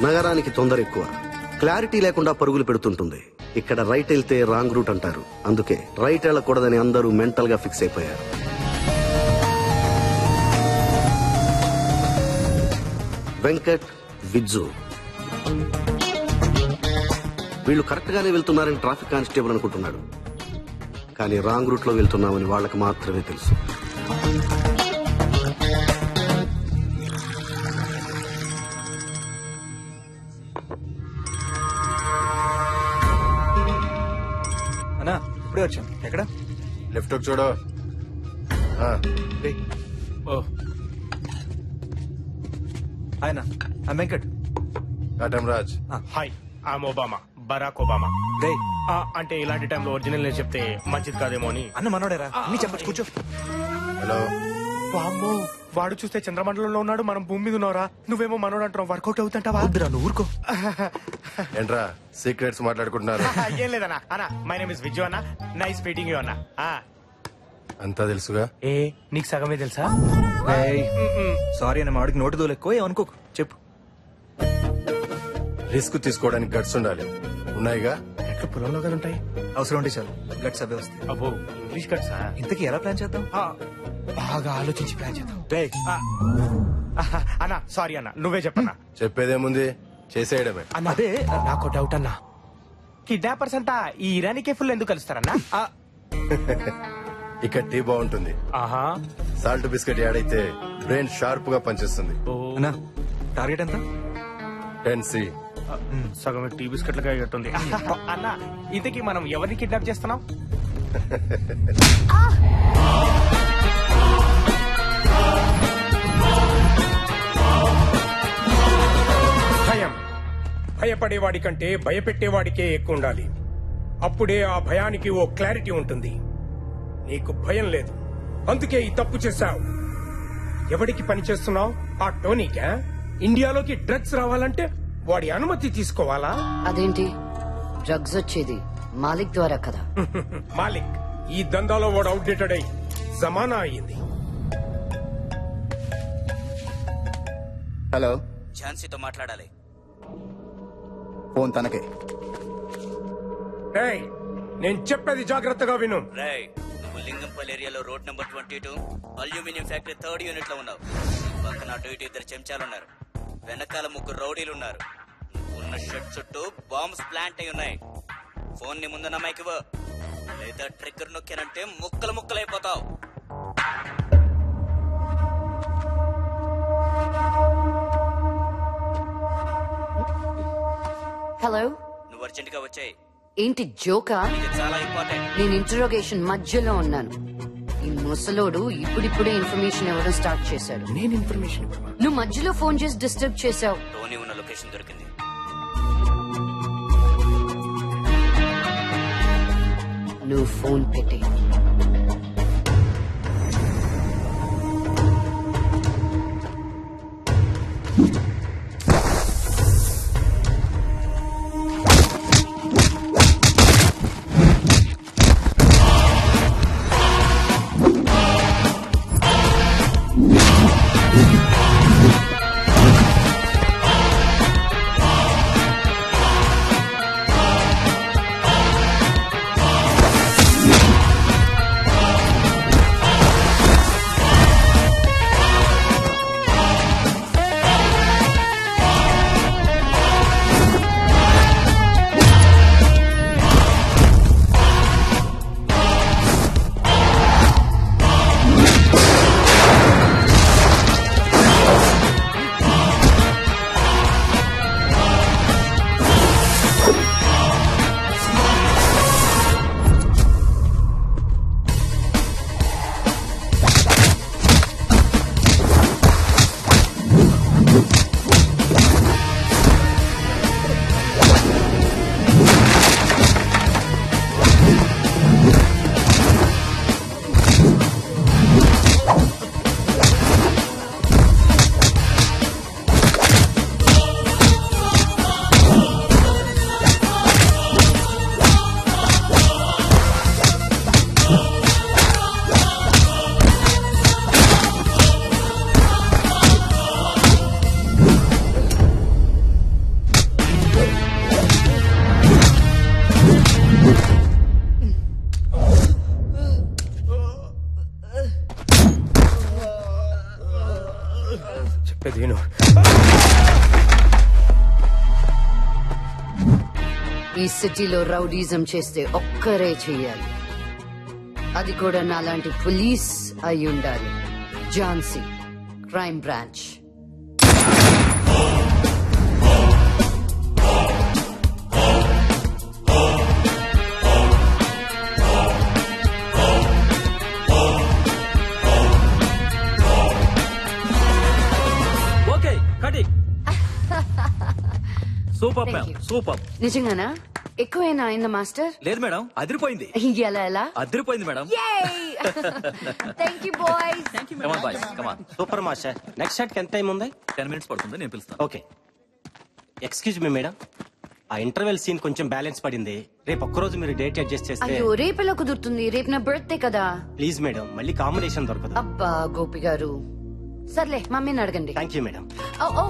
నగరానికి తొందర ఎక్కువ, క్లారిటీ లేకుండా పరుగులు పెడుతుంటుంది. ఇక్కడ రైట్ వెళ్తే రాంగ్ రూట్ అంటారు, అందుకే రైట్ వెళ్ళకూడదని అందరూ మెంటల్ గా ఫిక్స్ అయిపోయారు. వెంకట్, విజ్జు వీళ్ళు కరెక్ట్ గానే వెళ్తున్నారని ట్రాఫిక్ కానిస్టేబుల్ అనుకుంటున్నాడు, కానీ రాంగ్ రూట్ లో వెళ్తున్నామని వాళ్ళకి మాత్రమే తెలుసు. అన్నా ఇప్పుడే వచ్చాం. ఎక్కడ? లెఫ్ట్ చూడు. ఆయన Venkat. Raj. Hi, I'm Obama, Barack Obama. అంటే ఇలాంటి టైంలో ఒరిజినల్ నేను చెప్తే మంచిది కాదేమో అని. అన్న మనోడేరా, అన్ని చెప్పచ్చు, కూర్చో. హలో. వామ్మో, వాడు చూస్తే చంద్రమండలంలో ఉన్నాడు, మనం భూమి మీద ఉన్నారా? నువ్వేమో మనోడు అంటున్నావు, వర్కౌట్ అవుతుంటావా? నువ్వు ఊరుకో. ఏంట్రా సీక్రెట్స్ మాట్లాడుకుంటున్నారు? ఏం లేదన్నా. అన్నా, మై నేమ్ ఇస్ విజు అన్న, నైస్ మీటింగ్ యూ అన్న. అంతా తెలుసుగా. ఏ నీకు సగమే తెలుసా? సారీ అన్న, మాడికి నోటు దోలు ఎక్కువ, ఏమనుకోకు, చెప్పు. రిస్క్ తీసుకోవడానికి గట్స్ ఉండాలి, ఉన్నాయిగా. ఎట్లా పొలంలో కదా ఉంటాయి, అవసరం ఉంటే చాలు, గట్స్ అవే వస్తాయి. అబ్బో, ఇంగ్లీష్ కట్సా? ఇంతకీ ఎలా ప్లాన్ చేద్దాం? బాగా ఆలోచించి ప్లాన్ చేద్దాం. అన్నా సారీ అన్న, నువ్వే చెప్పన్నా. చెప్పేదేముంది, చేసేయడమే. అన్న అదే నాకు డౌట్ అన్నా, కిడ్నాపర్స్ అంతా ఈ ఇరానీ కేఫుల్లో ఎందుకు కలుస్తారన్నా? ఇక్కడ టీ బాగుంటుంది, ఆహా, సాల్ట్ బిస్కెట్ యాడ్ అయితే బ్రెయిన్ షార్ప్ గా పనిచేస్తుంది. అన్నా టార్గెట్ ఎంత? 10C. సగం టీ బిస్కెట్లుగా అయ్యట్టుంది. అన్న ఇంతకీ మనం ఎవరిని కిడ్నాప్ చేస్తున్నాం? భయం భయపడేవాడి కంటే భయపెట్టేవాడికే ఎక్కువ ఉండాలి. అప్పుడే ఆ భయానికి ఓ క్లారిటీ ఉంటుంది. నీకు భయం లేదు, అందుకే ఈ తప్పు చేశావు. ఎవడికి పని చేస్తున్నావు? ఆ టోనీకా? ఇండియాలోకి డ్రగ్స్ రావాలంటే వాడి అనుమతి తీసుకోవాలా? అదేంటి, డ్రగ్స్ వచ్చేది మాలిక్ ద్వారా కదా. మాలిక్ ఈ దందాలో వాడు అవుట్డేటెడ్ అయి జమానా అయ్యింది. హలో, ఝాన్సీతో మాట్లాడాలి. ఫోన్ తనకే. రేయ్, నేను చెప్పేది జాగ్రత్తగా విను. రేయ్, నువ్వు లింగంపల్లి ఏరియాలో road number 22 aluminium factory 3rd unit లో ఉన్నావు. పక్కన అటు ఇటు 2 చెంచాలున్నారు, వెనకాల 3 రౌడీలున్నారు. ఉన్న షెడ్ చుట్టూ బాంబ్స్ ప్లాంట్ అయి ఉన్నాయి. ఫోన్ ని ముందు నమ్మాయికివ్వు, లేదా ట్రిగ్గర్ నొక్కానంటే ముక్కలు ముక్కలైపోతావు. హలో, నువ్వు అర్జెంట్ గా వచ్చాయి. ఏంటి జోకా? ఇది చాలా ఇంపార్టెంట్. నేను ఇంటరోగేషన్ మధ్యలో ఉన్నాను. ఈ ముసలోడు ఇప్పుడిప్పుడే ఇన్ఫర్మేషన్ ఇవ్వడం స్టార్ట్ చేశాడు. నేను ఇన్ఫర్మేషన్ నువ్వు మధ్యలో ఫోన్ చేసి డిస్టర్బ్ చేశావు. టోనీ ఉన్న లొకేషన్ దొరికింది. నువ్వు ఫోన్ పెట్టి. చెప్పేది విను. ఈ సిటీలో రౌడీజం చేస్తే ఒక్కరే చెయ్యాలి, అది కూడా నాలాంటి పోలీస్ అయి ఉండాలి. Jhansi, crime branch. ఓకే కటి super Thank ma'am you. Super. నిజంగానా? ఎక్కువైనా అయిందా మాస్టర్? లేదు మేడం అదిరిపోయింది. ఎలా ఎలా? అదిరిపోయింది madam. Thank you boys. Come on boys come on. Super master. Next shot కి ఎంత టైం ఉంది? 10 minutes పడుతుంది, నేను పిలుస్తాను. ఓకే. ఎక్స్క్యూజ్ మీ మేడం, ఆ ఇంటర్వెల్ సీన్ కొంచెం బ్యాలెన్స్ పడింది. రేపు ఒక్కరోజు మీరు డేట్ అడ్జస్ట్ చేస్తే. అయ్యో రేపెలా కుదురుతుంది? రేపు నా బర్త్డే కదా. ప్లీజ్ మేడం, మళ్ళీ కాంబినేషన్ దొరకదు. అబ్బా గోపి గారు, సర్లే మమ్మీని అడగండి. Thank you madam. ఓ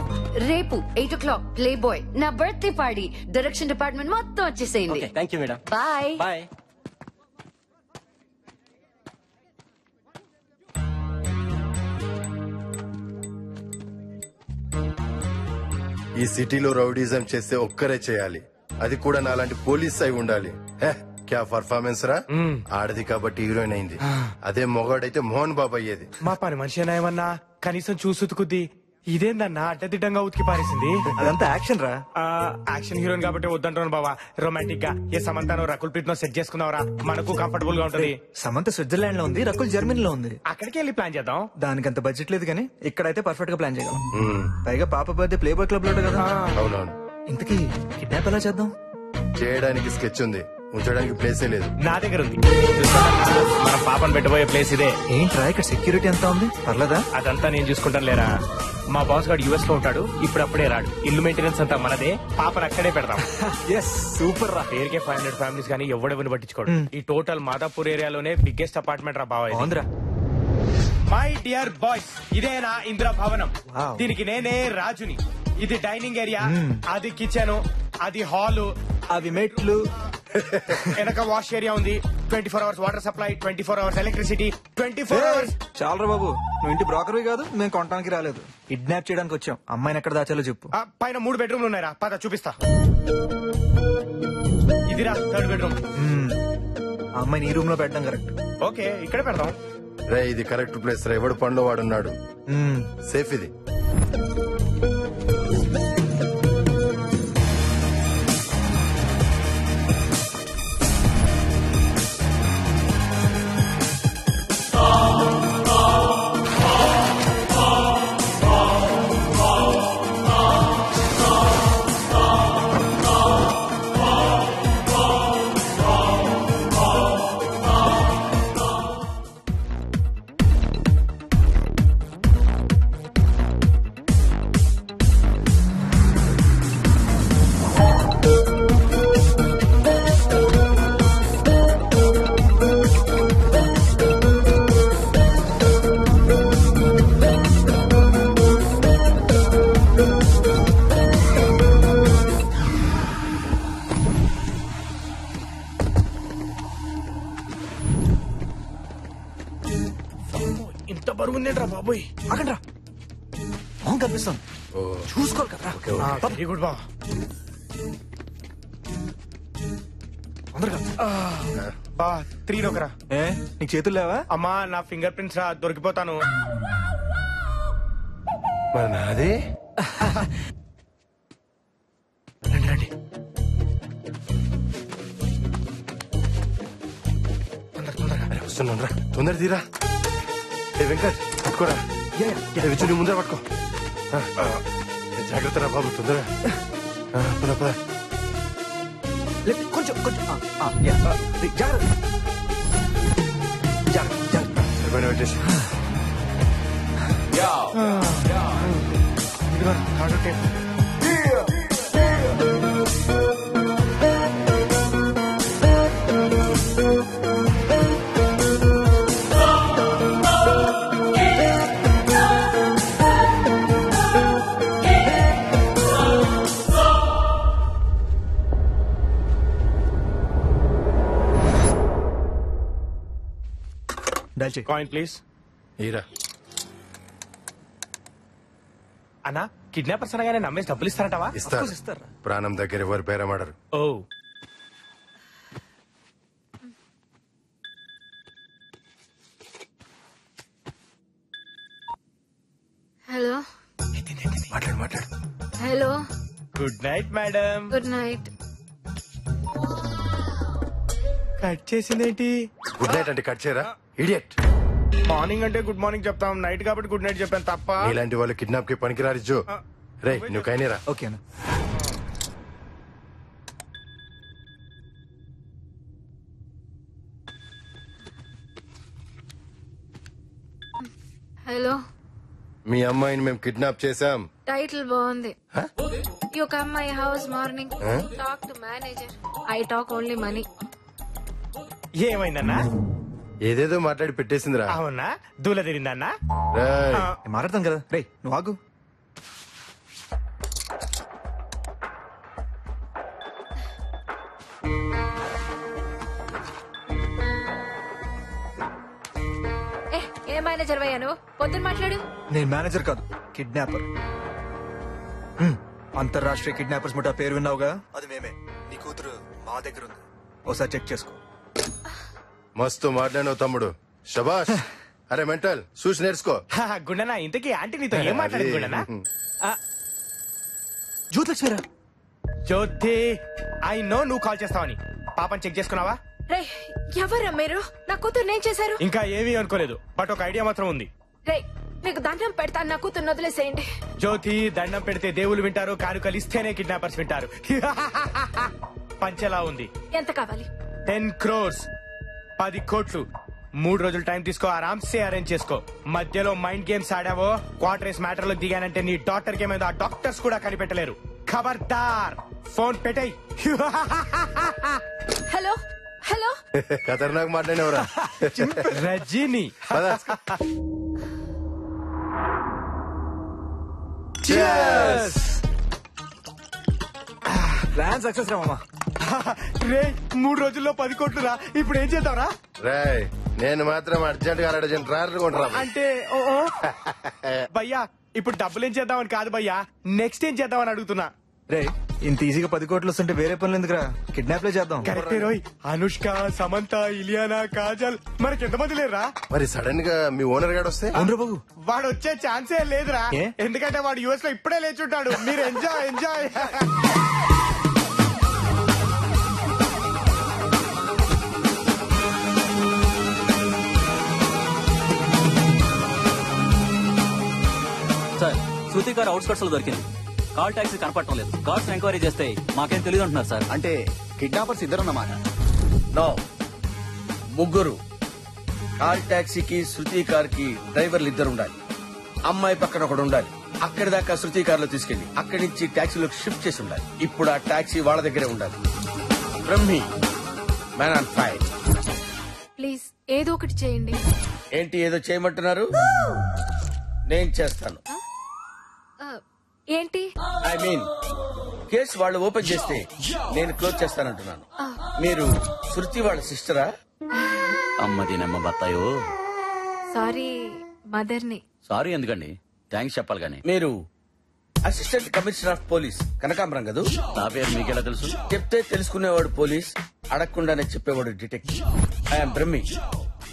రేపు 8 o'clock ప్లే బాయ్ నా బర్త్డే పార్టీ. డైరెక్షన్ డిపార్ట్మెంట్ మొత్తం వచ్చేసేయండి. Okay, thank you madam. Bye. Bye. ఈ సిటీలో రౌడీజం చేస్తే ఒక్కరే చేయాలి, అది కూడా నాలాంటి పోలీస్ అయి ఉండాలి. హే, క్యా పర్ఫార్మెన్స్ రా. ఆడది కాబట్టి హీరోయిన్ అయింది, అదే మొగాడైతే మోహన్ బాబు అయ్యేది. మా పని మనిషి ఏమన్నా కనీసం చూసి ఉతుకుద్ది. ఇదేందన్నా అడ్డదిడ్డంగా ఉతికి పారేసింది. అదంతా యాక్షన్ రా. యాక్షన్ హీరోయిన్ కాబట్టి వద్దంటాను బావా. రొమాంటిక్ గా ఏ సమంతానో రకుల్ ప్రీత్ నో సెట్ చేసుకున్నావరా, మనకు కంఫర్టబుల్ గా ఉంటది. సమంత స్విట్జర్లాండ్ లో ఉంది, రకుల్ జర్మనీలో ఉంది. అక్కడికి వెళ్ళి ప్లాన్ చేద్దాం. దానికి అంత బడ్జెట్ లేదు కానీ ఇక్కడైతే పర్ఫెక్ట్ గా ప్లాన్ చేయగలం. పైగా పాప బర్త్డే ప్లే బాయ్ క్లబ్ లో కదా. అవునవును. ఇంతకీ కిడ్నాప్ ఎలా చేద్దాం? చేయడానికి స్కెచ్ ఉంది, ఉంచడానికి ప్లేసే లేదు. నా దగ్గర ఉంది. మనం పాపను పెట్టబోయే ప్లేస్ ఇదే. ఏంట్రా ఇక్కడ సెక్యూరిటీ ఎంత ఉంది? పర్లేదా? అదంతా నేను చూసుకుంటాను లేరా. మా బాస్ గారు యుఎస్ లో ఉంటాడు, ఇప్పుడు అప్పుడే రాడు. ఇల్లు మెయింటెనెన్స్ అంతా మనదే, పాపను అక్కడే పెడతాం. ఎస్ సూపర్ రా. పేరుకే 500 ఫ్యామిలీస్ కానీ ఎవడెవరిని పట్టించుకోడు. ఈ టోటల్ మాదాపూర్ ఏరియాలోనే బిగ్గెస్ట్ అపార్ట్మెంట్ రా బావా. ఆంధ్రా. మై డియర్ బాయ్స్, ఇదే నా ఇందిరా భవనం. Wow. దీనికి నేనే రాజుని. ఇది డైనింగ్ ఏరియా, అది కిచెన్, అది హాలు, అవి మెట్లు. వెనక వాష్ ఏరియా ఉంది. 24 hours water supply, 24 hours electricity, 24 hours. చాలరా బాబు, నువ్వు ఇంటి బ్రోకర్వి కాదు, మేము కొనడానికి రాలేదు. కిడ్నాప్ చేయడానికి వచ్చాం. అమ్మాయిని ఎక్కడ దాచాలో చెప్పు. పైన 3 బెడ్రూమ్లు ఉన్నాయిరా, పద చూపిస్తా. ఇదిరా 3rd బెడ్రూమ్. ఆ అమ్మాయిని ఈ రూమ్ లో పెట్టడం కరెక్ట్. ఓకే, ఇక్కడే పెడదాం. రే, ఇది కరెక్ట్ ప్లేస్ రా. ఎవడు పనిలో వాడున్నాడు, సేఫ్ ఇది. ఇంత బరువు ఉందేంట్రా బాబోయ్. అక్కడ అవును కనిపిస్తాం, చూసుకోరు కదా. వెరీ గుడ్ బా. తొందరగా బా 3 ఒకరా. ఏ నీకు చేతులు లేవా? అమ్మా నా ఫింగర్ ప్రింట్స్ రా, దొరికిపోతాను. మరి నాదే. రండి రండి. అరే వస్తున్నాను రా, తొందర తీరా. ఏ వెంకట్ పట్టుకోరా. విచ్చు ముందర పట్టుకో. జాగ్రత్త రా బాబు, తొందరగా. పద పద. కొంచెం కొంచెం జాగ్రత్త జాగ్రత్త జాగ్రత్త. సరిపోయిన పెట్టేసి. ఇదిగో థర్డ్ టేప్. డల్చి కాయిన్ ప్లీజ్. ఈరా. అన్నా కిడ్నాపర్స్ అనగానే నమ్మేసి డబ్బులు ఇస్తారంటావా? ఇస్తారు ఇస్తారా? ప్రాణం దగ్గర ఎవరు బేరమాడరు. ఓ హలో మాట్లాడు. Hello good night madam. Good night. Cut చేసిందేంటి? గుడ్ నైట్ అంటే కట్ చేయరా ఇడియట్. మార్నింగ్ అంటే గుడ్ మార్నింగ్ చెప్తాం, నైట్ కాబట్టి గుడ్ నైట్ చెప్పాను తప్ప. ఇలాంటి వాళ్ళు కిడ్నాప్ కి పనికిరారు జో. రే నువ్వు కైనేరా. ఓకేనా? హలో మీ అమ్మాయిని మేము కిడ్నాప్ చేశాం. టైటిల్ బాగుంది. You come my house morning talk to manager. I talk only money. ఏమైందన్నా? ఏదేదో మాట్లాడి పెట్టేసిందిరా. అవునా? దూల తిరిందన్నా? రేయ్, నేను మాట్లాడతాం కదా. రే నువ్వు ఆగు. ఏ మేనేజర్ అయ్యా నువ్వు? పొద్దున్న మాట్లాడు. నేను మేనేజర్ కాదు, కిడ్నాపర్. అంతర్రాష్ట్రీయ కిడ్నాపర్స్ ముఠా పేరు విన్నావుగా, అది మేమే. నీ కూతురు మా దగ్గర ఉంది, ఒకసారి చెక్ చేసుకో. మస్తు మాట్లాడినావు తమ్ముడు, శబాష్. అరే మెంటల్ చూసి నేర్చుకో. గుండనా ఇంతకీ ఆంటీ నీతో ఏం మాట్లాడింది గుండనా? జ్యోతిలక్ష్మిరా. జ్యోతి, ఐ నో నువ్వు కాల్ చేస్తావని. పాపని చెక్ చేసుకున్నావా? రే ఎవరా మీరు? నా కూతురు నేను చేశారు? ఇంకా ఏమీ అనుకోలేదు, బట్ ఒక ఐడియా మాత్రం ఉంది. రే మీకు దండం పెడతాను, నా కూతురు వదిలేసేయండి. జ్యోతి, దండం పెడితే దేవుళ్ళు వింటారు, కానుకలు ఇస్తేనే కిడ్నాపర్స్ వింటారు. పంచెలా ఉంది. ఎంత కావాలి? 10 crores, 10 కోట్లు. 3 రోజులు టైం తీసుకో, ఆరామ్సే అరేంజ్ చేసుకో. మధ్యలో మైండ్ గేమ్స్ ఆడావో, క్వార్టర్స్ మ్యాటర్ లో దిగానంటే నీ డాక్టర్ గేమ్ ఆ డాక్టర్స్ కూడా కనిపెట్టలేరు. ఖబర్దార్, ఫోన్ పెట్టేయ్. హలో హలో ఖతర్నాక్ మాట్లాడినవరా. రజనీ. ప్లాన్ సక్సెస్ రా మామా. రే 3 రోజుల్లో 10 కోట్లురా. ఇప్పుడు ఏం చేద్దాంరా? రాయ్ నేను మాత్రం అర్జెంట్ గా 2 ట్రాయర్లు కొంటరా. అంటే భయ్యా ఇప్పుడు డబ్బులు ఏం చేద్దామని కాదు భయ్యా, నెక్స్ట్ ఏం చేద్దామని అడుగుతున్నా. రే ఇంత ఈజీగా 10 కోట్లు వస్తుంటే వేరే పనులు ఎందుకురా, కిడ్నాప్లే చేద్దాం. కరెక్టే రోయ్. అనుష్క, సమంత, ఇలియానా, కాజల్, మనకి ఎంతమంది లేరా? మరి సడన్ గా మీ ఓనర్ గాడు వస్తే? అవును బాబు, వాడు వచ్చే ఛాన్సే లేదురా. ఏ? ఎందుకంటే వాడు యుఎస్ లో ఇప్పుడే లేచుంటాడు. మీరు ఎంజాయ్ ఎంజాయ్. సార్, శృతి గారు అవుట్స్కట్స్ లో దొరికింది. కాల్ టాక్సీ కనపడటం లేదు. కార్స్ ఎంక్వైరీ చేస్తే మాకేం తెలియదు అంటున్నారు సార్. అంటే కిడ్నాపర్స్ ఇద్దరన్నమాట. నో, ముగ్గురు. కాల్ టాక్సీకి శృతి కార్ కి డ్రైవర్లు 2 ఉండాలి. అమ్మాయి పక్కన ఒకడు ఉండాలి. అక్కడి దాకా శృతి కార్ లో తీసుకెళ్లి అక్కడి నుంచి టాక్సీలోకి షిఫ్ట్ చేసి ఉండాలి. ఇప్పుడు ఆ టాక్సీ వాళ్ళ దగ్గరే ఉండాలి. Brahmi, man on fire. Please ఏదో ఒకటి చేయండి. ఏంటి ఏదో చేయమంటున్నారు? నేను చేస్తాను. ఏంటి? ఐ మీన్ కేసు వాళ్ళు ఓపెన్ చేస్తే నేను క్లోజ్ చేస్తానంటున్నాను. మీరు శృతి వాళ్ళ సిస్టరా? అమ్మది నమ్మ బత్తాయో. సారీ, మదర్ని. సారీ ఎందుకండి, థ్యాంక్స్ చెప్పాలి కానీ. మీరు అసిస్టెంట్ కమిషనర్ ఆఫ్ పోలీస్ కనకాంబరం కదూ? నా పేరు మీకెలా తెలుసు? చెప్తే తెలుసుకునేవాడు పోలీస్, అడగకుండానే చెప్పేవాడు detective. I'm Brahmi,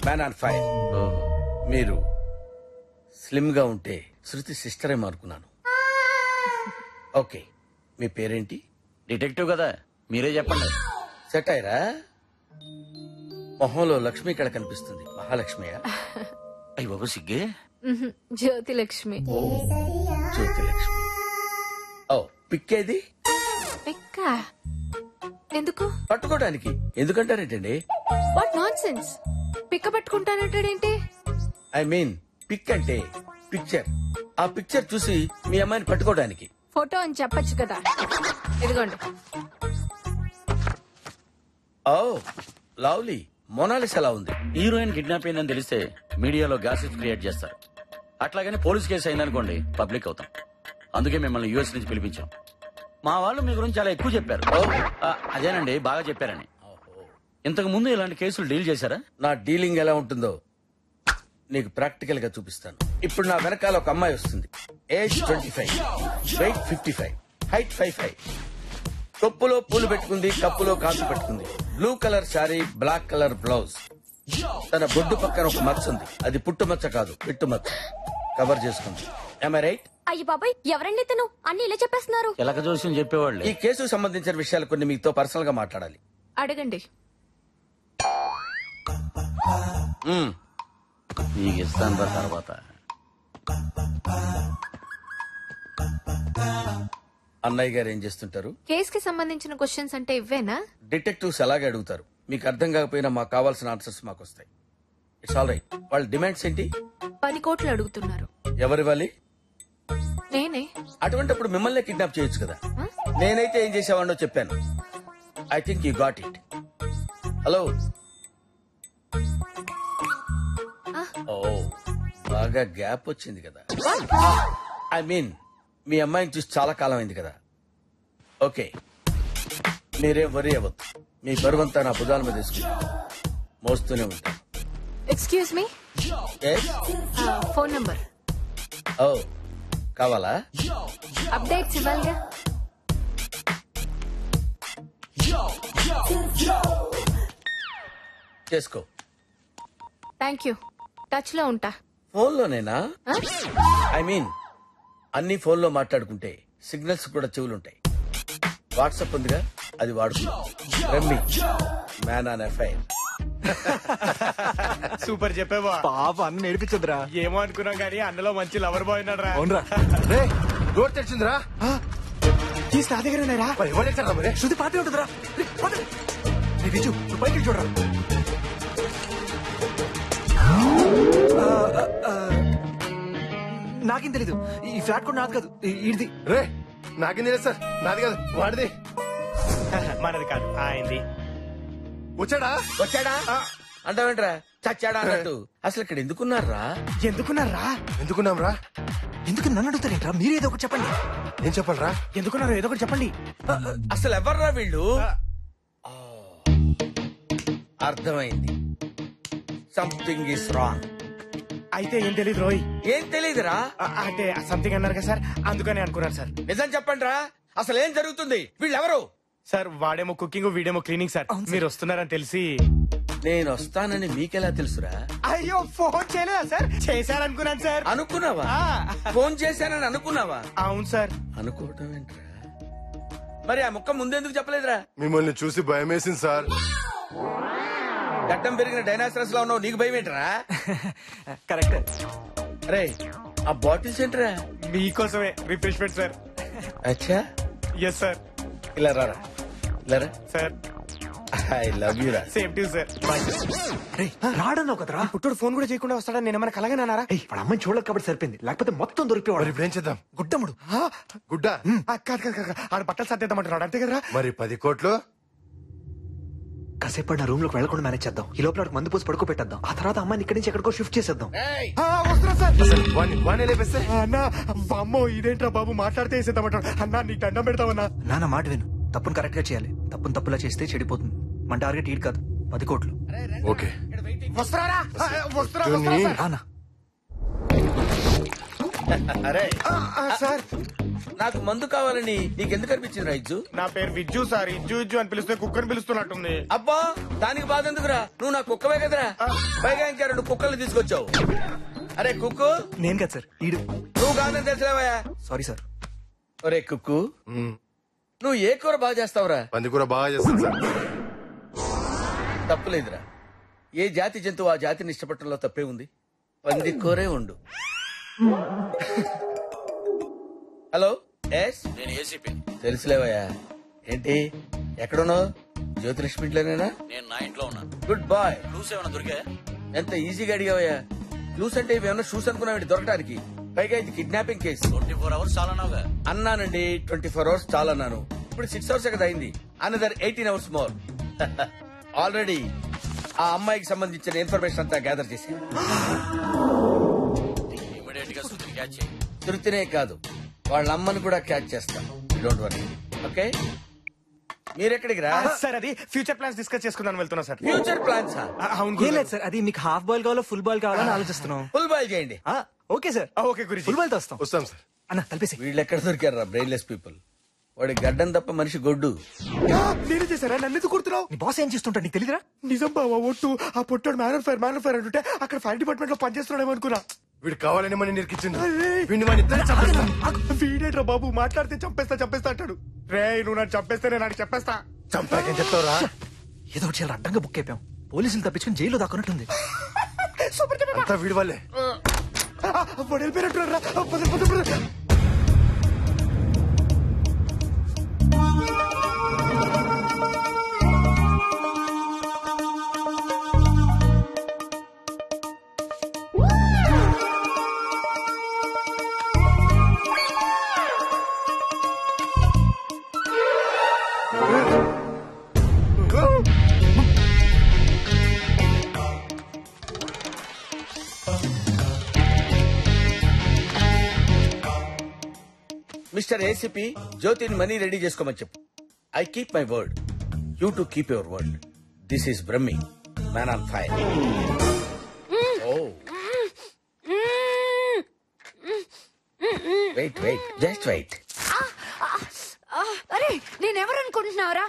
man on fire. మీరు స్లిమ్ గా ఉంటే శృతి సిస్టర్ ఏమో అనుకున్నాను. ఓకే, మీ పేరేంటి? డిటెక్టివ్ కదా, మీరే చెప్పండి. సెట్ అయ్యరా? మొహంలో లక్ష్మి ఇక్కడ కనిపిస్తుంది. మహాలక్ష్మియా? అయ్యి బాబు సిగ్గే. జ్యోతి లక్ష్మి. జ్యోతి లక్ష్మి. ఓ, పిక్కేది? పిక్క ఎందుకు? పట్టుకోవడానికి. ఎందుకంటారేంటండి? What nonsense. పిక్క పట్టుకుంటానంటాడేంటి? ఐ మీన్ పిక్ అంటే పిక్చర్. ఆ పిక్చర్ చూసి మీ అమ్మాయిని పట్టుకోవడానికి. ఫోటో అని చెప్పొచ్చు కదా. ఇదిగోండి. Oh lovely. మొనాలిస్ ఎలా ఉంది? హీరోయిన్ కిడ్నాప్ అయిందని తెలిస్తే మీడియాలో గ్యాసెస్ క్రియేట్ చేస్తారు. అట్లాగని పోలీస్ కేసు అయిందనుకోండి, పబ్లిక్ అవుతాం. అందుకే మిమ్మల్ని యూఎస్ నుంచి పిలిపించాం. మా వాళ్ళు మీ గురించి చాలా ఎక్కువ చెప్పారు. అదేనండి, బాగా చెప్పారని. ఇంతకు ముందు ఇలాంటి కేసులు డీల్ చేశారా? నా డీలింగ్ ఎలా ఉంటుందో నీకు ప్రాక్టికల్ గా చూపిస్తాను. ఇప్పుడు నా వెనకాల ఒక అమ్మాయి వస్తుంది. Age 25, wait 55, height 55. కొప్పులో పూలు పెట్టుకుంది, కప్పులో కాసు పెట్టుకుంది. Blue colour sari, black colour blouse. తన బొడ్డు పక్కన ఒక మచ్చ ఉంది. అది పుట్టు మచ్చ కాదు, పిట్టు మచ్చ. కవర్ చేసుకుంది. Am I right? అయ్యి బాబాయ్ ఎవరండి తను అన్ని ఇలా చెప్పేస్తున్నారు. ఎలక జోస్యం చెప్పేవాళ్ళు. ఈ కేసుకు సంబంధించిన విషయాలు కొన్ని మీతో పర్సనల్ గా మాట్లాడాలి. అడగండి. నీకు ఇస్తాను రా తర్వాత. అన్నయ్య గారు ఏం చేస్తుంటారు? కేసుకి సంబంధించిన క్వశ్చన్స్ అంటే ఇవ్వేనా? డిటెక్టివ్స్ అలాగే అడుగుతారు. మీకు అర్థం కాకపోయినా మాకు కావాల్సిన ఆన్సర్స్ మాకు వస్తాయి. It's all right. వాళ్ళ డిమాండ్స్ ఏంటి? 10 కోట్లు అడుగుతున్నారు. ఎవరివ్వాలి? నేనే. అటువంటిప్పుడు మిమ్మల్ని కిడ్నాప్ చేయొచ్చు కదా. నేనైతే ఏం చేసేవాడో చెప్పాను. I think you got it. Hello. ఓ బాగా గ్యాప్ వచ్చింది కదా. ఐ మీన్ మీ అమ్మాయిని చూసి చాలా కాలం అయింది కదా. ఓకే, మీరేం వరీ అవ్వద్దు. మీ బరువంతా నా భుజాల మీద తీసుకుంటా మోస్తూనే ఉంటాను. Excuse me. Phone number. ఓ కావాలా? అప్డేట్స్ ఇవ్వాలిగా. చేసుకో. Thank you. టచ్ లో ఉంటా. ఫోన్లోనేనా? ఐ మీన్ అన్ని ఫోన్లో మాట్లాడుకుంటే సిగ్నల్స్ కూడా చెవులుంటాయి. వాట్సాప్ ఉందిగా, అది వాడుకుందాం. రమ్మి మ్యాన్ ఆన్ ఎఫ్ఐఆర్. సూపర్ చెప్పేవా. పాప అన్న నేర్పించదురా. ఏమో అనుకున్నాం కానీ అన్నలో మంచి లవర్ బాయ్ ఉన్నాడు రా. అవునరా. డోర్ తెరిచిందిరా. తీసి నా దగ్గర ఉన్నారా? మరి శృతి పాటే ఉంటుందిరా. విజు నువ్వు పైకి చూడరా. నాకేం తెలీదు. ఈ ఫ్లాట్ కూడా నాది కాదు, ఇడిది. రే నాకేం తెలియదు సార్. నాది కాదు, వాడిది. మనది కాదు, ఆయనది. వచ్చాడా? వచ్చాడా అంటావేంట్రా? చచ్చాడా అన్నట్టు. అసలు ఇక్కడ ఎందుకున్నారా? ఎందుకున్నారా? ఎందుకున్నాం రా? ఎందుకు నన్ను అడుగుతారేంట్రా? మీరు ఏదో ఒకటి చెప్పండి. ఏం చెప్పాలరా? ఎందుకున్నారు ఏదో ఒకటి చెప్పండి. అసలు ఎవర్రా వీళ్ళు? అర్థమైంది. Something is wrong. అయితే ఏం తెలీదు రోయ్. ఏం తెలీదురా? అంటే సంథింగ్ అన్నారు కదా సార్, అందుకని అనుకున్నాను సార్. నిజం చెప్పండి రా, అసలు ఏం జరుగుతుంది? వీళ్ళెవరు? సార్ వాడేమో కుకింగ్, వీడేమో క్లీనింగ్ సార్. మీరు వస్తున్నారని తెలిసి. నేను వస్తానని మీకెలా తెలుసురా? అయ్యో ఫోన్ చేయలేదా సార్? చేశారనుకున్నాను సార్. అనుకున్నావా? ఫోన్ చేశానని అనుకున్నావా? అవును సార్. అనుకోవటం ఏంట్రా? మరి ఆ ముక్క ముందెందుకు చెప్పలేదురా? మిమ్మల్ని చూసి భయం వేసింది సార్. గడ్డం పెరిగిన డైనాసరస్ లో ఉన్నావు, నీకు భయం ఏంట్రా? కరెక్ట్. అరే ఆ బాటిల్స్ ఏంట్రా? మీకోసమే రిఫ్రెష్మెంట్ సార్. అచ్చా ఎస్ సార్. ఇలా రారా, ఇలా రా సార్. ఐ లవ్ యూ రా. Same to sir. రాడన్నావు కదరా. పుట్టుడు ఫోన్ కూడా చేయకుండా వస్తాడని నేను ఏమైనా కలగనారా? వాడు అమ్మాయిని చూడలేక కాబట్టి సరిపోయింది, లేకపోతే మొత్తం దొరికిపోవాడు. ఇప్పుడు ఏం చేద్దాం? గుడ్డముడు. గుడ్డ? కాదు కాదు కాదు, ఆడ బట్టలు సర్దేద్దామంటున్నాడు అంతే కదరా? మరి 10 కోట్లు? కాసేపు నా రూమ్ లోకి వెళ్ళకుండా మేనేజ్ చేద్దాం. ఈ లోపల మందు పోసి పడుకోబెట్టేద్దాం. ఆ తర్వాత అమ్మాయిని ఇక్కడి నుంచి ఎక్కడికో షిఫ్ట్ చేసేద్దాం. వస్తున్నా సార్. వాణ్ణి లేపేస్తే? అన్నా అమ్మో ఇదేంట్రా బాబు, మాట్లాడితే వేసేద్దామంటాడు. అన్నా నీకు దండం పెడతావన్నా. నాన్న మాట విను. తప్పును కరెక్ట్ గా చేయాలి. తప్పును తప్పులా చేస్తే చెడిపోతుంది. మన టార్గెట్ ఈడు కాదు, 10 కోట్లు. ఓకే వస్తున్నారా? రానా? అరే సార్ నాకు మందు కావాలని నీకెందుకు అనిపించింది రైజు? నా పేరు విజ్జు సార్. ఇజ్జు ఇజ్జు అని పిలిస్తే కుక్కని పిలుస్తున్నట్టుంది. అబ్బా దానికి బాధ ఎందుకురా? నువ్వు నా కుక్కవే కదరా. పైగా ఇంకా 2 కుక్కలు తీసుకొచ్చావు. అరే కుక్కు. నేను కదా సార్, ఈడు. నువ్వు కాదని తెలిసావయా? Sorry sir. ఒరే కుక్కు, నువ్వు ఏ కూర బాగా చేస్తావురా? పంది కూర బాగా చేస్తాను సార్. తప్పులేదురా. ఏ జాతి జంతువు ఆ జాతిని ఇష్టపడటంలో తప్పే ఉంది. పంది కూరే ఉండు. హలో ఎస్, నేను ఏసీపీ. తెలుసులేవయ్యా. ఏంటి ఎక్కడున్నావు? జ్యోతిలక్ష్మి ఇంట్లోనేనా? నేను నా ఇంట్లో ఉన్నాను. Good bye. క్లూస్ ఏమైనా దొరికా? ఎంత ఈజీగా అడిగావయ్యా. క్లూస్ అంటే ఇవేమన్నా షూస్ అనుకున్నావు దొరకడానికి? పైగా ఇది కిడ్నాపింగ్ కేసు. 24 hours చాలా నావుగా. అన్నానండి, 24 hours చాలా అన్నాను. ఇప్పుడు 6 hours కదా అయింది. Another 18 hours more. ఆల్రెడీ ఆ అమ్మాయికి సంబంధించిన ఇన్ఫర్మేషన్ అంతా గ్యాదర్ చేసి ఇమీడియట్ గా శృతిని క్యాచ్ చేయి. తృప్తినే కాదు, వాళ్ళ అమ్మని కూడా క్యాచ్ చేస్తాం. Don't worry. ఓకే, మీరెక్కడికి రా? సార్ అది ఫ్యూచర్ ప్లాన్స్ డిస్కస్ చేసుకుందాం వెళ్తున్నా సార్. Future plans? అవును. ఏం లేదు సార్, అది మీకు హాఫ్ బాల్ కావాలో ఫుల్ బాల్ కావాలని ఆలోచిస్తున్నాం. ఫుల్ బాయ్ చేయండి. Okay sir. ఓకే గురించి ఫుల్ బాల్ తో వస్తాం. వస్తాం సార్. అన్న తలపేసి. వీళ్ళు ఎక్కడ దొరికారా బ్రెయిన్లెస్ పీపుల్? వాడి గడ్డం తప్ప మనిషి గొడ్డు. నేనే చేశారా? నన్ను ఎందుకు కొడుతున్నావు? నీ బాస్ ఏం చేస్తుంటా నీకు తెలియదురా? నిజం బావా, ఒట్టు. ఆ పొట్టాడు మ్యాన్ ఆఫ్ ఫైర్ అంటుంటే అక్కడ ఫైర్ డిపార్ట్మెంట్ లో పనిచేస్తున్నాడేమో అనుకున్నా. వీడు కావాలని మన నిరికిచ్చిండు. వీడిని మన ఇద్దరు చంపేస్తాం. వీడేట్రా బాబు, మాట్లాడితే చంపేస్తా అంటాడు. రే నువ్వు నన్ను చంపేస్తే నేను నాకు చెప్పేస్తా. చంపాకేం చెప్తావురా? ఏదో ఒకటి చాలా అడ్డంగా బుక్ అయిపోయాం. పోలీసులు తప్పించుకుని జైల్లో దాక్కున్నట్టుంది. అంతా వీడి వాళ్ళే. వెళ్ళిపోయినట్టున్నారా? మిస్టర్ ఏసీపీ, జ్యోతిని మనీ రెడీ చేసుకోమని చెప్పు. I keep my word, you too keep your word. This is Brahmi, man on fire. Wait just wait. అరే నేనెవరు అనుకుంటున్నావురా?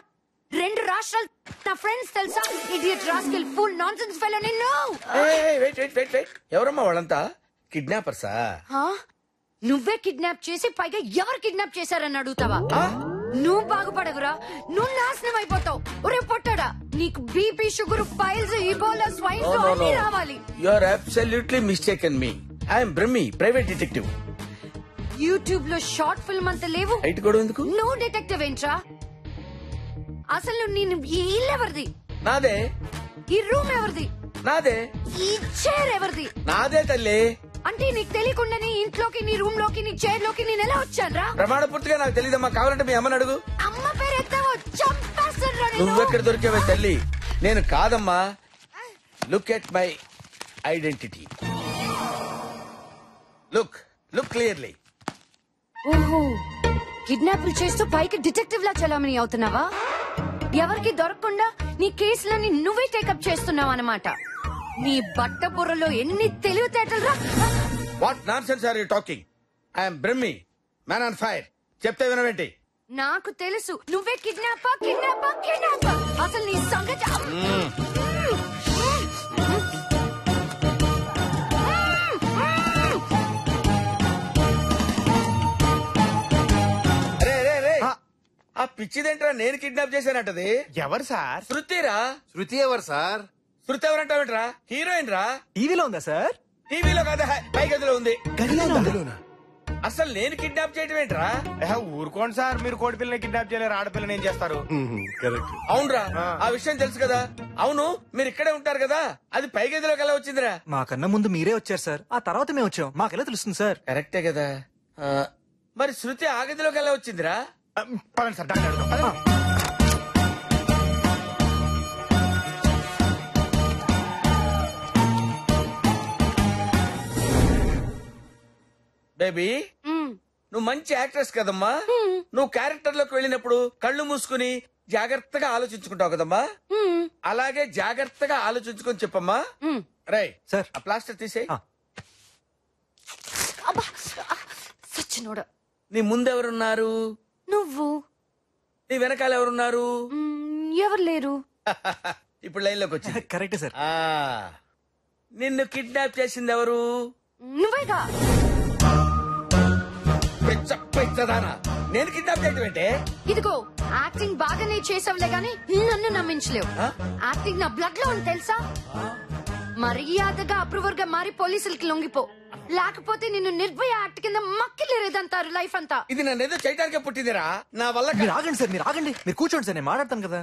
2 రాష్ట్రాలు నా ఫ్రెండ్స్ తెలుసా? Idiot rascal full nonsense fellow నిన్ను. వెయిట్ ఎవరమ్మా వాళ్ళంతా? కిడ్నాపర్సా? నువ్వే కిడ్నాప్ చేసి పైగా ఎవరు కిడ్నాప్ చేశారని అడుగుతావా? నువ్వు బాగుపడవురా, నువ్వు నాశనం అయిపోతావు. ఒరే పొట్టాడా, నీకు BP, sugar, piles, Ebola, swine flu అన్ని రావాలి. You are absolutely mistaken me. I'm Brahmi, private detective. YouTube లో షార్ట్ ఫిల్మ్ అంత లేవు. హైట్ కూడా ఎందుకు? నువ్వు డిటెక్టివ్ ఏంట్రా? అసలు నేను ఈ ఇల్లు ఎవరిది? నాదే. ఈ రూమ్ ఎవరిది? నాదే. ఈ చైర్ ఎవరిది? నాదే తల్లి. అంటే నీకు తెలియకుండానే ఇంట్లోకి, నీ రూమ్ లోకి, నీ చైర్ లోకి నేను ఎలా వచ్చానురా? ప్రమాణ పూర్తిగా నాకు తెలియదమ్మా. కావాలంటే మీ అమ్మని అడుగు. అమ్మ పేరు ఎత్తావో చంపేస్తానురా నిన్ను. నువ్వెక్కడ దొరికావే తల్లి? నేను కాదమ్మా. Look at my identity. Look clearly. ఓహో, కిడ్నాపులు చేస్తూ పైకి డిటెక్టివ్ లా చలామణి అవుతున్నావా? ఎవరికి దొరకకుండా నీ కేసులని నువ్వే టేకప్ చేస్తున్నావు అన్నమాట. నీ బట్ట బుర్రలో ఎన్ని తెలివితేటలు రా! What nonsense are you talking? I'm Brahmi, man on fire. చెప్తే వినవేంటి? నాకు తెలుసు నువ్వే కిడ్నాపా. అసలు నీ సంగతి ఆ పిచ్చిదేంట్రా? నేను కిడ్నాప్ చేశానంటది. ఎవరు సార్? శృతిరా. శృతి ఎవరు సార్? శృతి ఎవరంటావేంట్రా? హీరోయిన్ రా. టీవీలో ఉందా సార్? టీవీలో కాదా, పై గదిలో ఉంది. గదిలోనా? అసలు నేను కిడ్నాప్ చేయటం ఏంట్రా? ఊరుకోండి సార్, మీరు కోడి పిల్లని కిడ్నాప్ చేయలేరు, ఆడపిల్లని ఏం చేస్తారు? కరెక్ట్. అవునరా, ఆ విషయం తెలుసు కదా. అవును, మీరు ఇక్కడే ఉంటారు కదా, అది పై గదిలోకి ఎలా వచ్చిందిరా? మాకన్నా ముందు మీరే వచ్చారు సార్, ఆ తర్వాత మేము వచ్చాం. మాకెలా తెలుస్తుంది సార్? కరెక్టే కదా. మరి శృతి ఆ గదిలోకి ఎలా వచ్చిందిరా? పదండి సార్, డాక్టర్ అడుగుదాం. పదండి. బేబీ, నువ్వు మంచి యాక్ట్రెస్ కదమ్మా. నువ్వు క్యారెక్టర్ లోకి వెళ్ళినప్పుడు కళ్ళు మూసుకుని జాగ్రత్తగా ఆలోచించుకుంటావు కదమ్మా. అలాగే జాగ్రత్తగా ఆలోచించుకొని చెప్పమ్మా. రై సార్, ఆ ప్లాస్టర్ తీసే. సచ్చినోడా. నీ ముందెవరున్నారు? నువ్వు. నీ వెనకాల ఎవరున్నారు? ఎవరు లేరు. ఇప్పుడు లైన్ లోకి వచ్చింది. Correct sir. నిన్ను కిడ్నాప్ చేసింది ఎవరు? నువ్వేగా. పెచ్చదానా, నేను కిడ్నాప్ చేయటం ఏంటే? ఇదిగో యాక్టింగ్ బాగానే చేసావులే గాని నన్ను నమ్మించలేవు. యాక్టింగ్ నా బ్లడ్ లో ఉంది తెలుసా. మర్యాదగా అప్రూవర్ గా మారి పోలీసులకి లొంగిపో, లేకపోతే నిన్ను నిర్భయ యాక్ట్ కింద మక్కిలేదంటారు లైఫ్ అంతా. ఇది నన్ను ఏదో చేయడానికే పుట్టిందిరా, నా వల్ల. మీరు ఆగండి సార్, మీరు ఆగండి. మీరు కూర్చోండి సార్, నేను మాట్లాడతాను కదా.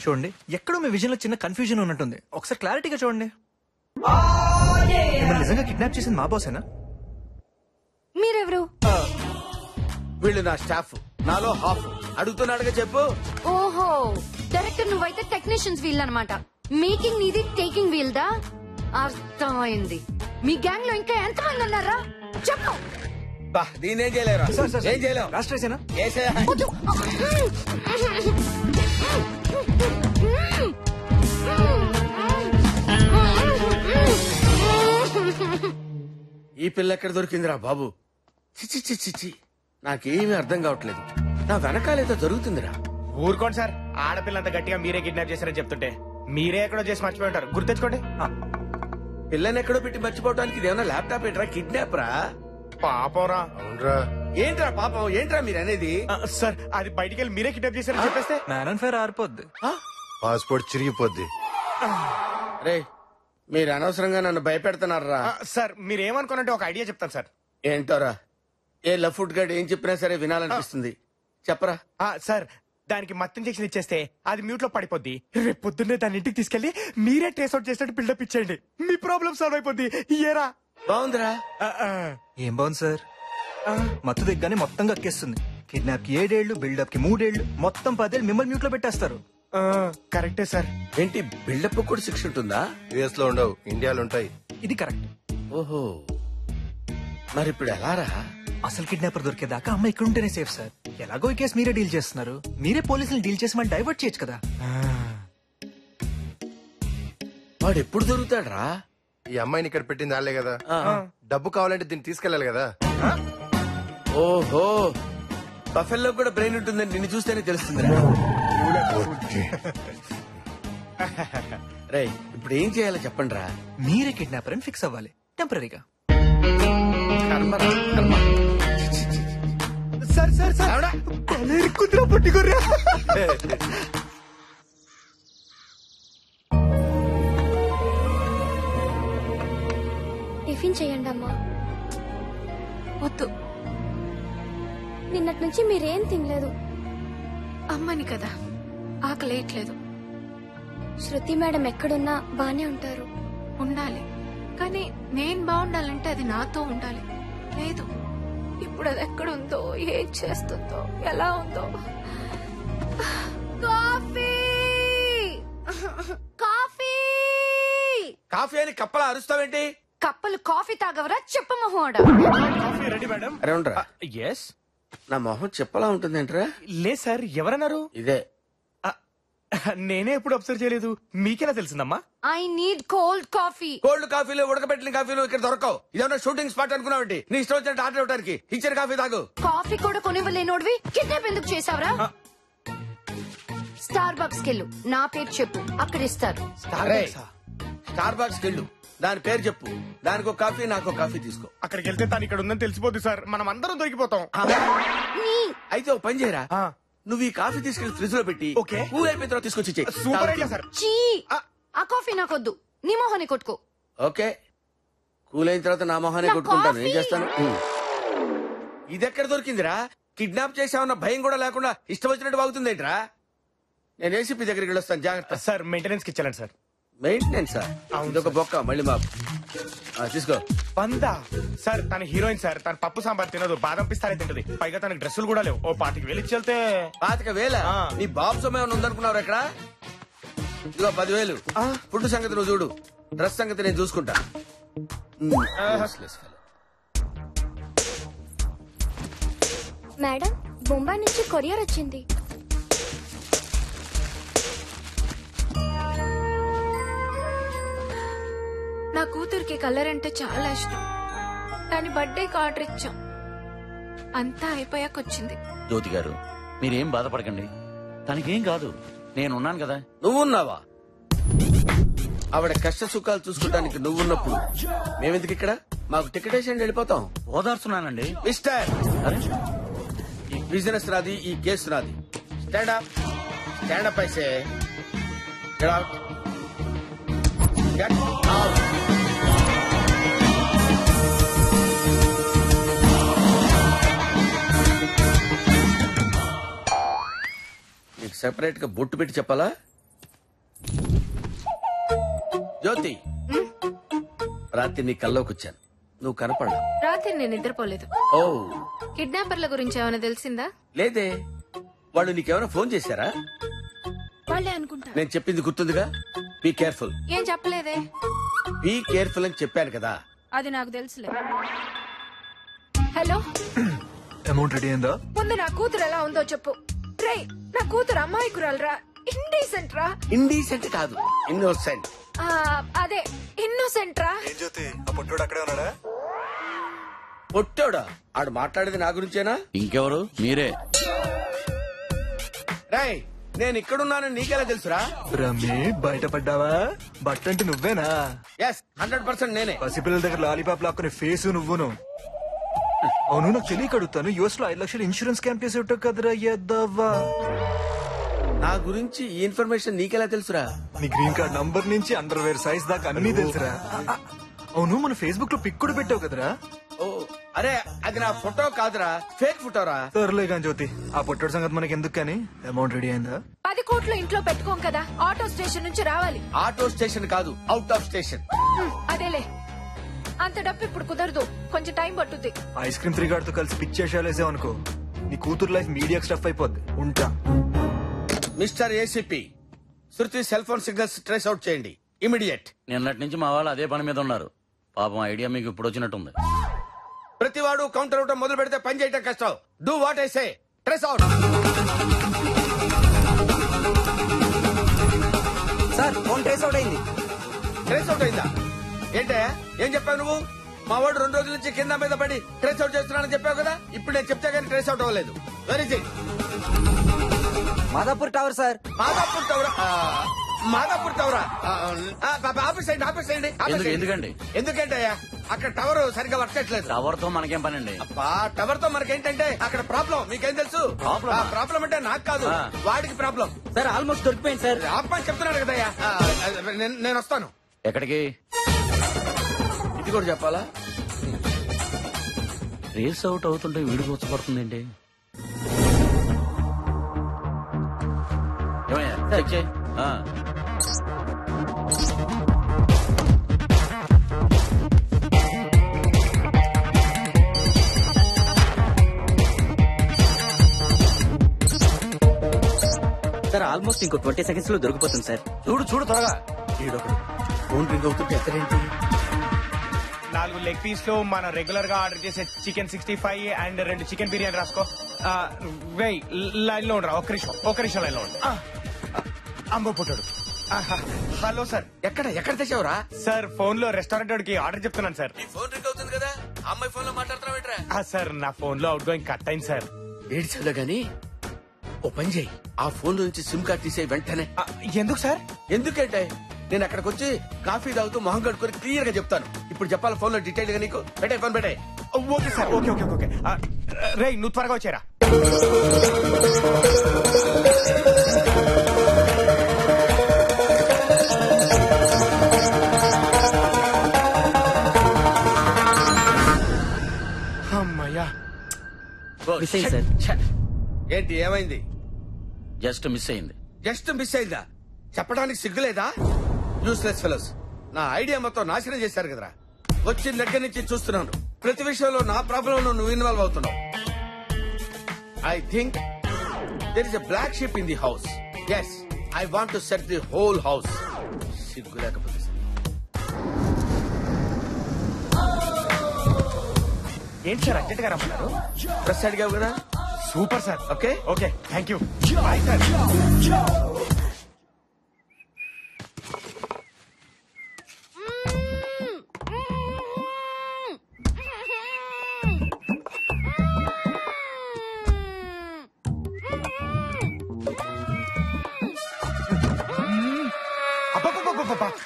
చూడండి, ఎక్కడో మీ విజన్ లో చిన్న కన్ఫ్యూజన్ ఉన్నట్టుంది. ఒకసారి క్లారిటీగా చూడండి. మిమ్మల్ని నిజంగా కిడ్నాప్ చేసింది మా బాసేనా? మీరెవరు? వీళ్ళు నా స్టాఫ్, నాలో హాఫ్. అడుగుతున్నాడుగా చెప్పు. ఓహో, డైరెక్టర్ నువ్వైతే టెక్నీషియన్స్ వీల్ అన్నమాట. మేకింగ్ నీది, టేకింగ్ వీల్ దా. అర్థమైంది. మీ గ్యాంగ్ లో ఇంకా ఎంతమంది ఉన్నారా చెప్పు. బా, దీనేం చేయలేరా? ఏం చేయలేం. రాష్ట్రేసేనా? ఈ పిల్ల ఎక్కడ దొరికిందిరా బాబు? చిచి చిచి చిచి నాకేమీ అర్థం కావట్లేదు. నా వెనకాలేదో జరుగుతుందిరా. ఊరుకోండి సార్, ఆడపిల్లంత గట్టిగా మీరే కిడ్నాప్ చేశారని చెప్తుంటే మీరే ఎక్కడో చేసి మర్చిపోయి ఉంటారు. గుర్తెచ్చుకోండి. పిల్లని ఎక్కడో పెట్టి మర్చిపోవడానికి ఇదేమన్నా ల్యాప్టాప్ ఏంట్రా, కిడ్నాప్ రా? పాపరా. అవునరా. ఏంట్రా పాపం, ఏంట్రా మీరు అనేది? సార్ అది బయటికి వెళ్ళి మీరే కిడ్నాప్ చేశారని చెప్పేస్తే మ్యాన్ అండ్ ఫైర్ ఆరిపోద్ది. పాస్పోర్ట్ చిరిగిపోద్ది. రే మీరు అనవసరంగా నన్ను భయపెడుతున్నారా? సార్ మీరేమనుకోనంటే ఒక ఐడియా చెప్తాను సార్. ఏంటోరా, ఏ లఫ్ట్ గడ్ ఏం చెప్పినా సరే వినాలనిపిస్తుంది. చెప్పరా. సార్ దానికి మత్తు ఇంజెక్షన్ ఇచ్చేస్తే అది మ్యూట్ లో పడిపోద్ది. రేపు పొద్దున్నే దాని ఇంటికి తీసుకెళ్లి మీరే ట్రేస్ అవుట్ చేసినట్టు బిల్డప్ ఇచ్చేయండి. మీ ప్రాబ్లం సాల్వ్ అయిపోద్ది. ఏరా బాగుందిరా. ఏం బాగుంది సార్, మత్తు దిగ్గానే మొత్తం కక్కేస్తుంది. కిడ్నాప్ కి 7 ఏళ్లు, బిల్డప్ కి 3 ఏళ్లు, మొత్తం 10 ఏళ్ళు మిమ్మల్ని మ్యూట్ లో పెట్టేస్తారు. కరెక్టే సార్. ఏంటి బిల్డప్ కూడా శిక్ష ఉంటుందా? యుఎస్ లో ఉండవు, ఇండియాలో ఉంటాయి. ఇది కరెక్ట్. ఓహో, మరి ఇప్పుడు ఎలా రా? అసలు కిడ్నాపర్ దొరికేదాకా అమ్మ ఇక్కడ ఉంటేనే సేఫ్ సార్. ఎలాగో ఈ కేసు మీరే డీల్ చేస్తున్నారు, మీరే పోలీసులు డీల్ చేసి మళ్ళీ డైవర్ట్ చేయొచ్చు కదా. వాడు ఎప్పుడు దొరుకుతాడు రా? ఈ అమ్మాయిని ఇక్కడ పెట్టింది వాళ్ళే కదా. డబ్బు కావాలంటే దీన్ని తీసుకెళ్లాలి కదా. ఓహో, బఫెల్లో కూడా బ్రెయిన్ ఉంటుందని నిన్ను చూస్తేనే తెలుస్తుంది. రే ఇప్పుడు ఏం చేయాలో చెప్పండి రా. మీరే కిడ్నాపర్ అని ఫిక్స్ అవ్వాలి టెంపరీగా. సార్ సార్ సార్ కుదిరా పట్టుకోర్రా. టిఫిన్ చేయండి అమ్మా. వద్దు, నిన్నటి నుంచి మీరేం తినలేదు. అమ్మని కదా ఆకలేయట్లేదు. శృతి మేడం ఎక్కడున్నా బానే ఉంటారు. ఉండాలి, కానీ నేను బాగుండాలంటే అది నాతో ఉండాలి. లేదు, ఇప్పుడు అది ఎక్కడుందో, ఏం చేస్తుందో, ఎలా ఉందో. కాఫీ కాఫీ కాఫీ అని కప్పలా అరుస్తావేంటి? కప్పలు కాఫీ తాగవరా చెప్ప మొహోడా. Coffee ready madam. అరే ఉండరా. ఎస్. నా మొహం చెప్పలా ఉంటుందేంట్రా? లే సార్, ఎవరన్నారు? ఇదే. నేనే ఎప్పుడు అబ్జర్వ్ చేయలేదు, మీకెలా తెలిసిందమ్మా? I need cold coffee. Cold కాఫీలు, ఉడకబెట్టిన కాఫీలు ఇక్కడ దొరకవు. ఇదేమన్నా షూటింగ్ స్పాట్ అనుకున్నావంటి? నీ ఇష్టం వచ్చినట్టు ఆర్డర్ ఇవ్వడానికి. ఇచ్చిన కాఫీ తాగు. కాఫీ కూడా కొనివ్వలేనోడివి కిడ్నాప్ ఎందుకు చేసావరా? స్టార్ బాక్స్ కెళ్ళు, నా పేరు చెప్పు, అక్కడ ఇస్తారు. స్టార్ బాక్స్ వెళ్ళు, దాని పేరు చెప్పు, దానికి ఒక కాఫీ, నాకు ఒక కాఫీ తీసుకో. అక్కడికి వెళ్తే తను ఇక్కడ ఉందని తెలిసిపోద్ది సార్, మనం అందరం దొరికిపోతాం. అయితే ఒక పని చేయరా, నువ్వు ఈ కాఫీ తీసుకెళ్లి ఫ్రిడ్జ్ లో పెట్టి కూల్ అయిపోయిన తర్వాత తీసుకొచ్చి ఇచ్చేయ్. Super idea sir. చీ, ఆ కాఫీ నాకొద్దు, నీ మొహాన్ని కొట్టుకో. ఓకే, కూల్ అయిన తర్వాత నా మొహాన్ని కొట్టుకుంటాను. ఏం చేస్తాను? ఇది ఎక్కడ దొరికిందిరా? కిడ్నాప్ చేసామన్న భయం కూడా లేకుండా ఇష్టం వచ్చినట్టు వాగుతుంది ఏంట్రా? నేను ఏసీపీ దగ్గరికి వెళ్ళొస్తాను, జాగ్రత్త. సార్ మెయింటెనెన్స్ కి ఇచ్చాను సార్. మెయింటెనెన్స్? ఇదొక బొక్క మళ్ళీ మాకు తీసుకో. 100 సార్. తన హీరోయిన్ సార్, తన పప్పు సాంబార్ తినదు, బాదం పిస్తానే తింటది. పైగా తనకి డ్రెస్సులు కూడా లేవు. ఓ 25,000 ఇచ్చి వెళ్తే. 25,000? నీ బాబు సమయం ఉందనుకున్నావు ఇక్కడ. ఇదిగో 10,000 ఫుడ్ సంగతి నువ్వు చూడు, డ్రెస్ సంగతి నేను చూసుకుంటా. మేడం, బొంబాయి నుంచి కొరియర్ వచ్చింది. నా కూతురికి కలర్ అంటే చాలా ఇష్టం. దాని బర్త్డేకి ఆర్డర్ ఇచ్చాం, అంతా అయిపోయాక వచ్చింది. జ్యోతి గారు మీరేం బాధపడకండి, తనకేం కాదు, నేనున్నాను కదా. నువ్వున్నావా? ఆవిడ కష్ట సుఖాలు చూసుకోవడానికి నువ్వున్నప్పుడు మేమెందుకు ఇక్కడ? మాకు టికెట్ వేసి వెళ్ళిపోతాం. ఓదార్చున్నానండి. మిస్టర్, ఈ బిజినెస్ నాది, ఈ కేసు నాది. స్టాండ్ అప్, స్టాండ్ అప్ అయితే గెట్ అవుట్, గెట్ అవుట్. నీకు సెపరేట్ గా బొట్టు పెట్టి చెప్పాలా? జ్యోతి, రాత్రి నీ కల్లోకి వచ్చాను, నువ్వు కనపడలా. రాత్రి నేను నిద్రపోలేదు. ఓ, కిడ్నాపర్ల గురించి ఏమైనా తెలిసిందా? లేదే. వాళ్ళు నీకేమైనా ఫోన్ చేశారా? వాళ్ళే అనుకుంటా. నేను చెప్పింది గుర్తుందిగా, బీ కేర్ఫుల్. ఏం చెప్పలేదే. బీ కేర్ఫుల్ అని చెప్పాను కదా. అది నాకు తెలుసులే. హలో, అమౌంట్ రెడీ అయిందా? ముందు నా కూతురు ఎలా ఉందో చెప్పు. ట్రై, నా కూతురు అమ్మాయికురాలరా, ఇండీసెంట్ రా. ఇండీసెంట్ కాదు, ఇన్నోసెంట్. అదే ఇన్నోసెంట్ రా. ఏం జ్యోతి, ఆ పుట్టోడు అక్కడే ఉన్నాడా? పొట్టోడా ఆడు మాట్లాడేది నా గురించేనా? ఇంకెవరు? మీరే. రాయ్ నేను ఇక్కడున్నానని నీకెలా తెలుసురా? రమ్మి బయటపడ్డావా? బట్ట అంటే నువ్వేనా? ఎస్ 100% నేనే. పసిపిల్లల దగ్గర లాలీపాప్ లాక్కునే ఫేసు నువ్వును. అవును, నాకు తెలియక అడుగుతాను. యుఎస్ లో 5 లక్షలు ఇన్సూరెన్స్ క్యాంప్ చేసి ఉంటావు కదరా ఎద్దవ్వా. నా గురించి ఈ ఇన్ఫర్మేషన్ నీకెలా తెలుసురా? నీ గ్రీన్ కార్డ్ నంబర్ నుంచి అండర్వేర్ సైజ్ దాకా అన్ని తెలుసురా. అవును, మన ఫేస్బుక్ లో పిక్ కూడా పెట్టావు కదరా? ఓ అరే అది నా ఫోటో కాదురా, ఫేక్ ఫోటోరా. సర్లే కానీ జ్యోతి, ఆ పొట్టోడు సంగతి మనకి ఎందుకు కానీ. అమౌంట్ రెడీ అయిందా? 10 కోట్లు ఇంట్లో పెట్టుకోం కదా, ఆటో స్టేషన్ నుంచి రావాలి. ఆటో స్టేషన్ కాదు, అవుట్ ఆఫ్ స్టేషన్. అదేలే, అంత డబ్బు ఇప్పుడు కుదరదు, కొంచెం టైం పట్టుద్ది. ఐస్ క్రీమ్ 3 గార్డ్ తో కలిసి పిచ్చేసాలేసావు అనుకో, నీ కూతురు లైఫ్ మీడియా స్టఫ్ అయిపోద్ది. ఉంటా. Mister ACP, Shruti cell phone signals trace out చేయండి ఇమిడియట్. నిన్నటి నుంచి మా వాళ్ళు అదే పని మీద ఉన్నారు. పాపం ఐడియా మీకు ఇప్పుడు వచ్చినట్టుంది. ప్రతివాడు కౌంటర్ అవటం మొదలు పెడితే పని చేయటం కష్టం. Do what I say, trace out. Sir phone trace out అయింది. ట్రేస్ అవుట్ అయిందా? ఏంటే ఏం చెప్పావు నువ్వు? మా వాడు 2 రోజుల నుంచి కింద మీద పడి ట్రేస్ అవుట్ చేస్తున్నానని చెప్పావు కదా. ఇప్పుడు నేను చెప్తే కానీ ట్రేస్ అవుట్ అవ్వలేదు. Very it. Madhapur tower sir. Madhapur టవరా? మాదాపూర్ టవరా? ఆఫీస్ అయ్యండి, ఆఫీస్ అయ్యండి. ఎందుకండి? ఎందుకంటే అక్కడ టవర్ సరిగ్గా వర్క్ చేయట్లేదు. టవర్ తో మనకేం పని అండి? టవర్ తో మనకేంటంటే అక్కడ ప్రాబ్లం. మీకేం తెలుసు? ప్రాబ్లం అంటే నాకు కాదు, వాడికి ప్రాబ్లం. సార్ ఆల్మోస్ట్ దొరికిపోయింది సార్. ఆపని చెప్తున్నాడు కదయ్యా. నేను వస్తాను. ఎక్కడికి? ఇది కూడా చెప్పాలా? రేస్ అవుట్ అవుతుంటే వీడికి వచ్చపడుతుందండి. ఏమయ్యా చెక్ చేయి. సార్ ఆల్మోస్ట్ ఇంకో 20 seconds లో దొరికిపోతుంది సార్. చూడు చూడు త్వరగా. ఫోన్ రింగ్ అవుతుంటే ఎక్కడేంటి? 4 లెగ్ పీస్ లో మనం రెగ్యులర్ గా ఆర్డర్ చేసే చికెన్ 65 అండ్ 2 చికెన్ బిర్యానీ రాసుకో. వెయ్ లైన్ లో ఉండరా, ఒక నిమిషం లైన్ లో ఉండు. అంబో పుట్టాడు. Hello sir. ఎక్కడ తెచ్చావురా? సార్ ఫోన్ లో రెస్టారెంట్ వాడికి ఆర్డర్ చెప్తున్నాను సార్. నీ ఫోన్ రింగ్ అవుతుంది కదా, అమ్మాయి ఫోన్ లో మాట్లాడుతున్నావు. సార్ నా ఫోన్ లో అవుట్ గోయింగ్ కట్ అయింది సార్. ఏడ్చాలో గాని ఓ పని చేయి, ఆ ఫోన్ లో నుంచి సిమ్ కార్డ్ తీసే వెంటనే. ఎందుకు సార్? ఎందుకంటే నేను అక్కడికి వచ్చి కాఫీ తాగుతూ మొహం కడుకొని క్లియర్ గా చెప్తాను. ఇప్పుడు చెప్పాలి ఫోన్ లో డీటెయిల్ గా నీకు. పెట్టే ఫోన్ పెట్టే. Okay sir, okay okay okay. రే నువ్వు త్వరగా వచ్చారా. అమ్మయ్యా. ఏంటి ఏమైంది? జస్ట్ మిస్ అయింది. జస్ట్ మిస్ అయిందా? చెప్పడానికి సిగ్గులేదా? యూస్లెస్ ఫెలోస్, నా ఐడియా మొత్తం నాశనం చేశారు కదరా. వచ్చిన దగ్గర నుంచి చూస్తున్నాను, ప్రతి విషయంలో నా ప్రాబ్లం నువ్వు ఇన్వాల్వ్ అవుతున్నావు. I think there is a black sheep in the house. Yes, I want to set the whole house. సిగ్గు లేకపోతే ఏంటి సార్ అర్జెంట్ గా రమ్మన్నారు? ప్రెస్ అడిగావు కదా. Super sir. Okay okay thank you. Bye sir.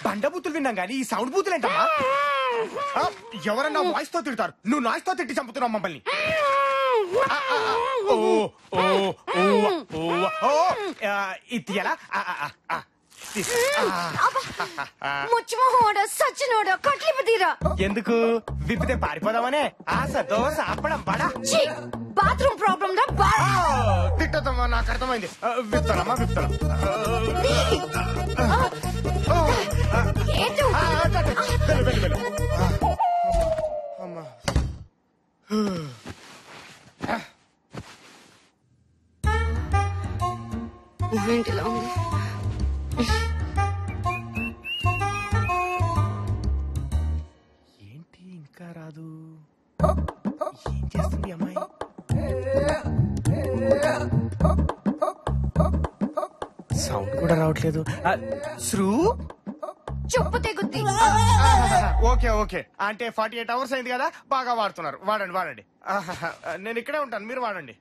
బండ బూతులు విన్నాం కానీ ఈ సౌండ్ బూతులు ఏంటమ్మా? ఎవరన్నా వాయిస్ తో తిడతారు, నువ్వు నాయిస్ తో తిట్టి చంపుతున్నావు మమ్మల్ని. ఇది ఎలా? ఎందుకు విప్పితే పారిపోదామనే ఆశ, దోశ, అప్పడం, బడా. బాత్రూమ్ ప్రాబ్లం తిట్టదమ్మా, నాకు అర్థమైంది. విప్తానమ్మా విప్తాను. ఏంటిలా ఉంది? ఏంటి ఇంకా రాదు? ఏం చేస్తుంది అమ్మాయి? సౌండ్ కూడా రావట్లేదు. శ్రూ చెప్పు తెగుద్ది. ఓకే ఓకే అంటే 48 అవర్స్ అయింది కదా, బాగా వాడుతున్నారు. వాడండి వాడండి. నేను ఇక్కడే ఉంటాను, మీరు వాడండి.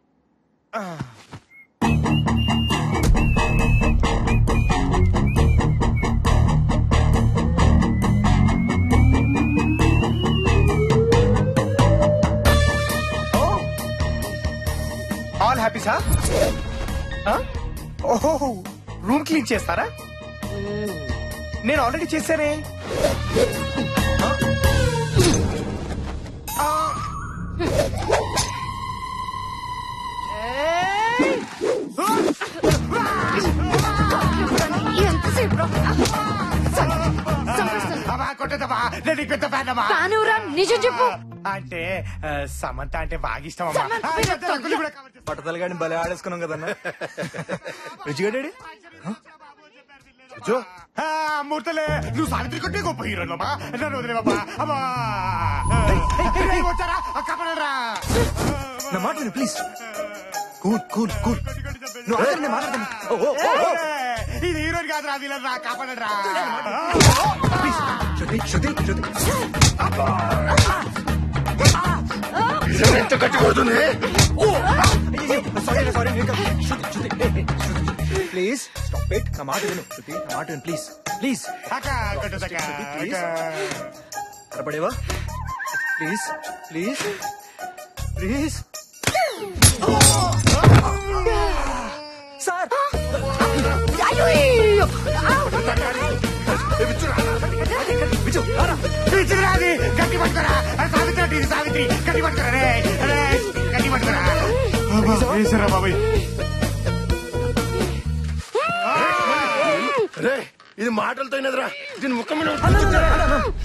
All happy sir. ఓహో, రూమ్ క్లీన్ చేస్తారా? నేను ఆల్రెడీ చేశానే. నిజం చెప్పు. అంటే సమంత అంటే బాగా ఇష్టం. పట్టతలు గాని భలే ఆడేసుకున్నాం కదన్నా. రుచిగడ్డాడు మూర్తలే, నువ్వు సావిత్రి కొట్టే గొప్ప హీరో బాబా. నన్ను వదిలే బాబా. అమ్మా వచ్చారా కపడరా. నా మాట విను ప్లీజ్. Cool cool cool. ఇది హీరోని కాదురా, విలన్ రా. కాపాడరా ప్లీజ్. శృతి శృతి శృతి ఎంత గట్టి కొడుతుంది. Sorry sorry please stop it. నా మాట విను శృతి, నా మాట విను ప్లీజ్ ప్లీజ్. తరపడేవా ప్లీజ్ ప్లీజ్ ప్లీజ్. సార్ గట్టి పట్టుకోరా. సావిత్రి సావిత్రి గట్టి పట్టుకోరా రే. గట్టి పట్టుకోరా బాబాయ్. రే ఇది మాటలతో అయినదిరా, దీని ముఖం మీద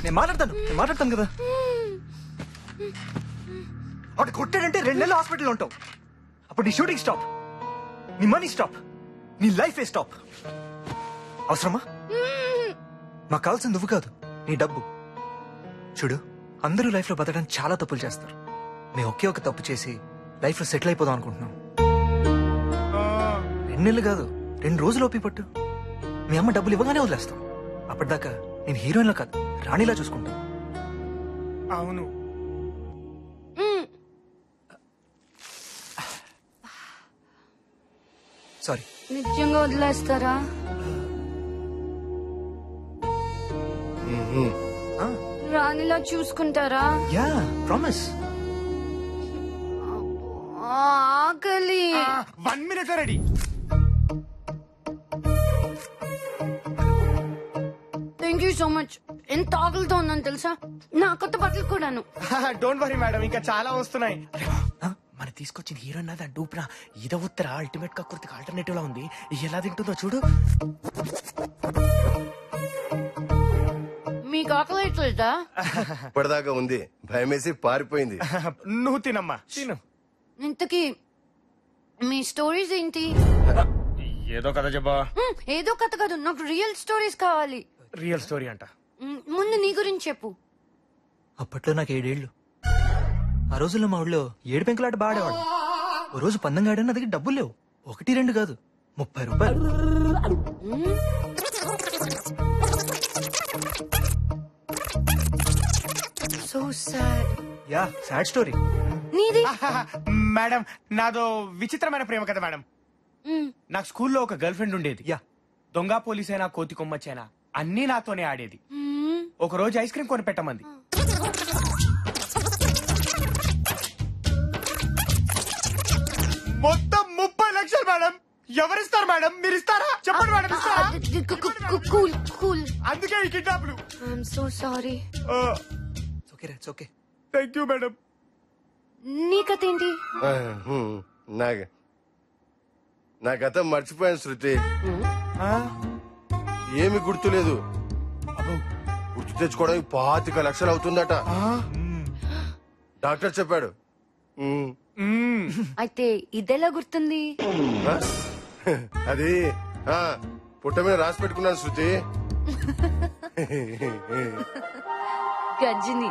నేను మాట్లాడతాను కదా. అటు కొట్టాడంటే 2 నెలలు హాస్పిటల్లో ఉంటావు. అప్పుడు నీ షూటింగ్ స్టాప్, నీ మనీ స్టాప్, నీ లైఫ్ స్టాప్. అవసరమా? మాకు కావాల్సింది నువ్వు కాదు, నీ డబ్బు. చూడు, అందరూ లైఫ్ లో బతకడానికి చాలా తప్పులు చేస్తారు. మేము ఒకే ఒక తప్పు చేసి లైఫ్ లో సెటిల్ అయిపోదాం అనుకుంటున్నాం. 2 నెలలు కాదు, 2 రోజులు ఓపి పట్టు. మీ అమ్మ డబ్బులు ఇవ్వగానే వదిలేస్తాం. అప్పటిదాకా నేను హీరోయిన్లా కాదు, రాణిలా చూసుకుంటాను. అవును. సారీ. నిజంగా వదిలేస్తారా? రాణిలా చూసుకుంటారా? Yeah promise. ఆకలి. 1 minute ready. Thank you so much. ఎంత ఆకలితో ఉన్నాను తెలుసా? నా కొత్త బట్టలు కూడాను. డోంట్ వరీ మేడం, ఇంకా చాలా వస్తున్నాయి. మన తీసుకొచ్చిన హీరోయిన్ అది డూప్రా. ఇద ఉత్తర అల్టిమేట్ కకృతికి ఆల్టర్నేటివ్ లా ఉంది. ఎలా తింటుందో చూడు. మీకు ఆకలి ఎట్లేదా? ఇప్పటిదాకా ఉంది, భయమేసి పారిపోయింది. నువ్వు తినమ్మా, తిను. ఇంతకీ మీ స్టోరీస్ ఏంటి? ఏదో కథ చెప్పా. ఏదో కథ కాదు, నాకు రియల్ స్టోరీస్ కావాలి. రియల్ స్టోరీ అంట. ముందు నీ గురించి చెప్పు. అప్పట్లో నాకు 7 ఏళ్ళు. ఆ రోజుల్లో మా ఊళ్ళో 7 పెంకులాట బాడేవాడు. ఓ రోజు పందెం ఆడాను, నా దగ్గర డబ్బులు లేవు. 1, 2 కాదు, 30 రూపాయలు. So sad. Yeah sad story. నీది? మేడం నాదో విచిత్రమైన ప్రేమ కదా మేడం. నాకు స్కూల్లో ఒక గర్ల్ ఫ్రెండ్ ఉండేది. యా. దొంగ పోలీస్ అయినా కోతి కొమ్మచ్చైనా అన్నీ నాతోనే ఆడేది. ఒక రోజు ఐస్ క్రీమ్ కొని పెట్టమంది. మొత్తం 30 లక్షలు మేడం. ఎవరిస్తారు మేడం? మీరు ఇస్తారా? చెప్పండి మేడం. అందుకే ఈ కిడ్నాప్లు. I'm so sorry. Okay. Thank you madam. నీ కథ ఏంటి? నా గతం మర్చిపోయాను శృతి. ఏమి గుర్తులేదు. గుర్తు తెచ్చుకోవడానికి 25 లక్షలు అవుతుందట. డాక్టర్ చెప్పాడు. అయితే ఇదెలా గుర్తుంది? అది పుట్ట మీద రాసి పెట్టుకున్నాను శృతి. గజ్జిని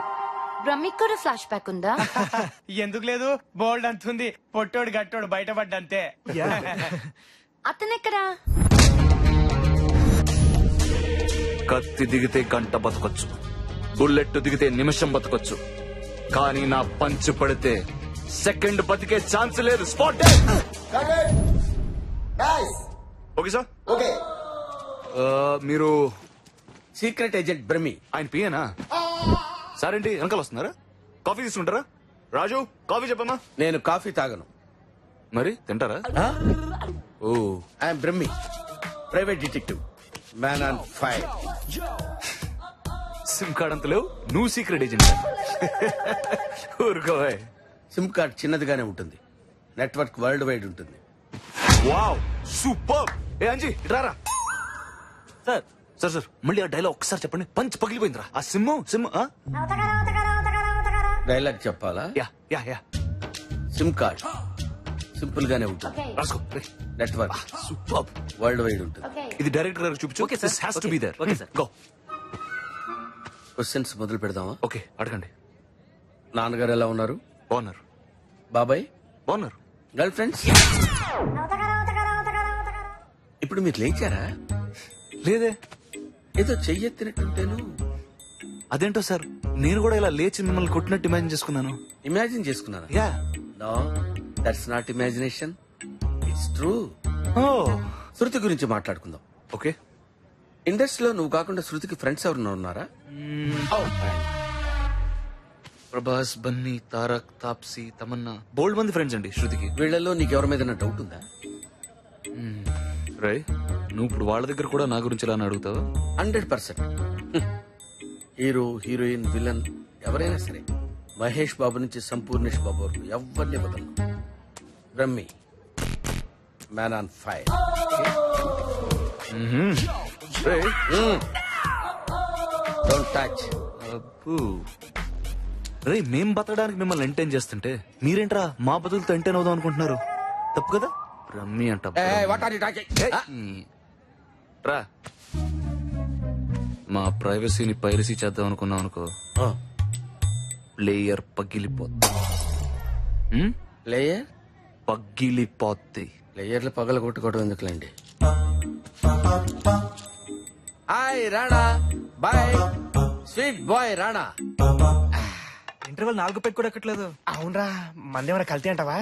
బ్రహ్మిక్ కూడా ఫ్లాష్ బ్యాక్ ఉందా? ఎందుకు లేదు, బోల్డ్ అంతుంది. పొట్టోడు గట్టోడు బయటపడ్డంతే. అతనెక్కడా? కత్తి దిగితే గంట బతకొచ్చు, బుల్లెట్ దిగితే నిమిషం బతకొచ్చు, కానీ నా పంచ్ పడితే సెకండ్ బతికే ఛాన్స్ లేదు. స్పాట్. Okay sir. ఓకే. మీరు సీక్రెట్ ఏజెంట్ బ్రహ్మి. ఆయన పియేనా? సార్ ఏంటి వెనకాల వస్తున్నారా? కాఫీ తీసుకుంటారా? రాజు కాఫీ చెప్పమ్మా. నేను కాఫీ తాగను. మరి తింటారా? ఓ, I'm Brahmi, private detective, man on fire. SIM card అంత లేవు, నువ్వు సీక్రెట్ ఏజెంట్. ఊరుకోవే. సిమ్ కార్డ్ చిన్నదిగానే ఉంటుంది, నెట్వర్క్ వరల్డ్ వైడ్ ఉంటుంది. Wow, super. ఏ అంజీ ఇట్రారా. సార్ సార్ సార్ మళ్ళీ ఆ డైలాగ్ ఒక్కసారి చెప్పండి. పంచ్ పగిలిపోయిందిరా. ఆ సిమ్ డైలాగ్ చెప్పాలా? Yeah yeah yeah. SIM card simple గానే ఉంటుంది, రాసుకో. నెట్వర్క్ సూపర్ వరల్డ్ వైడ్ ఉంటుంది. ఇది డైరెక్టర్ గారికి చూపించు. Okay sir. This has to be there. Okay sir. Go. Questions మొదలు పెడదామా? ఓకే అడగండి. నాన్నగారు ఎలా ఉన్నారు? బాగున్నారు. బాబాయ్ బాగున్నారు. Girl friends? ఇప్పుడు మీరు లేచారా? లేదే. ఏదో చెయ్యెత్తినట్టుంటేను. అదేంటో సార్, నేను కూడా ఇలా లేచి మిమ్మల్ని కొట్టినట్టు ఇమాజిన్ చేసుకున్నాను. ఇమాజిన్ చేసుకున్నారా? Yeah. No, that's not imagination, it's true. ఓ, శృతి గురించి మాట్లాడుకుందాం. ఓకే. ఇండస్ట్రీలో నువ్వు కాకుండా శృతికి ఫ్రెండ్స్ ఎవరన్నా ఉన్నారా? ప్రభాస్, బన్నీ, తారక్, తాప్సీ, తమన్నా, బోల్డ్ మంది ఫ్రెండ్స్ అండి శృతికి. వీళ్ళలో నీకు ఎవరి మీద డౌట్ ఉందా? రై, నువ్వు ఇప్పుడు వాళ్ళ దగ్గర కూడా నా గురించి ఇలా అడుగుతావా? 100%. హీరో, హీరోయిన్, విలన్ ఎవరైనా సరే, మహేష్ బాబు నుంచి సంపూర్ణేష్ బాబు వరకు ఎవరిని వదలను. Brahmi, man on fire. Don't touch. రే, మేం బతకడానికి మిమ్మల్ని ఎంటైన్ చేస్తుంటే మీరేంట్రా మా బతుకులతో ఎంటైన్ అవుదాం అనుకుంటున్నారు? తప్పు కదా. రమ్మి అంట. రా, మా ప్రైవసీని పైరసీ చేద్దాం అనుకున్నాం అనుకో, ప్లేయర్ పగిలిపోద్ది. ప్లేయర్ పగిలిపోద్ది. ప్లేయర్లు పగల కొట్టుకోవడం ఎందుకులేండి. Hi Rana, bye sweet boy Rana. Interval 4 పెట్టి కూడా ఎక్కట్లేదు. అవునరా, మందేమైనా కల్తీ అంటావా?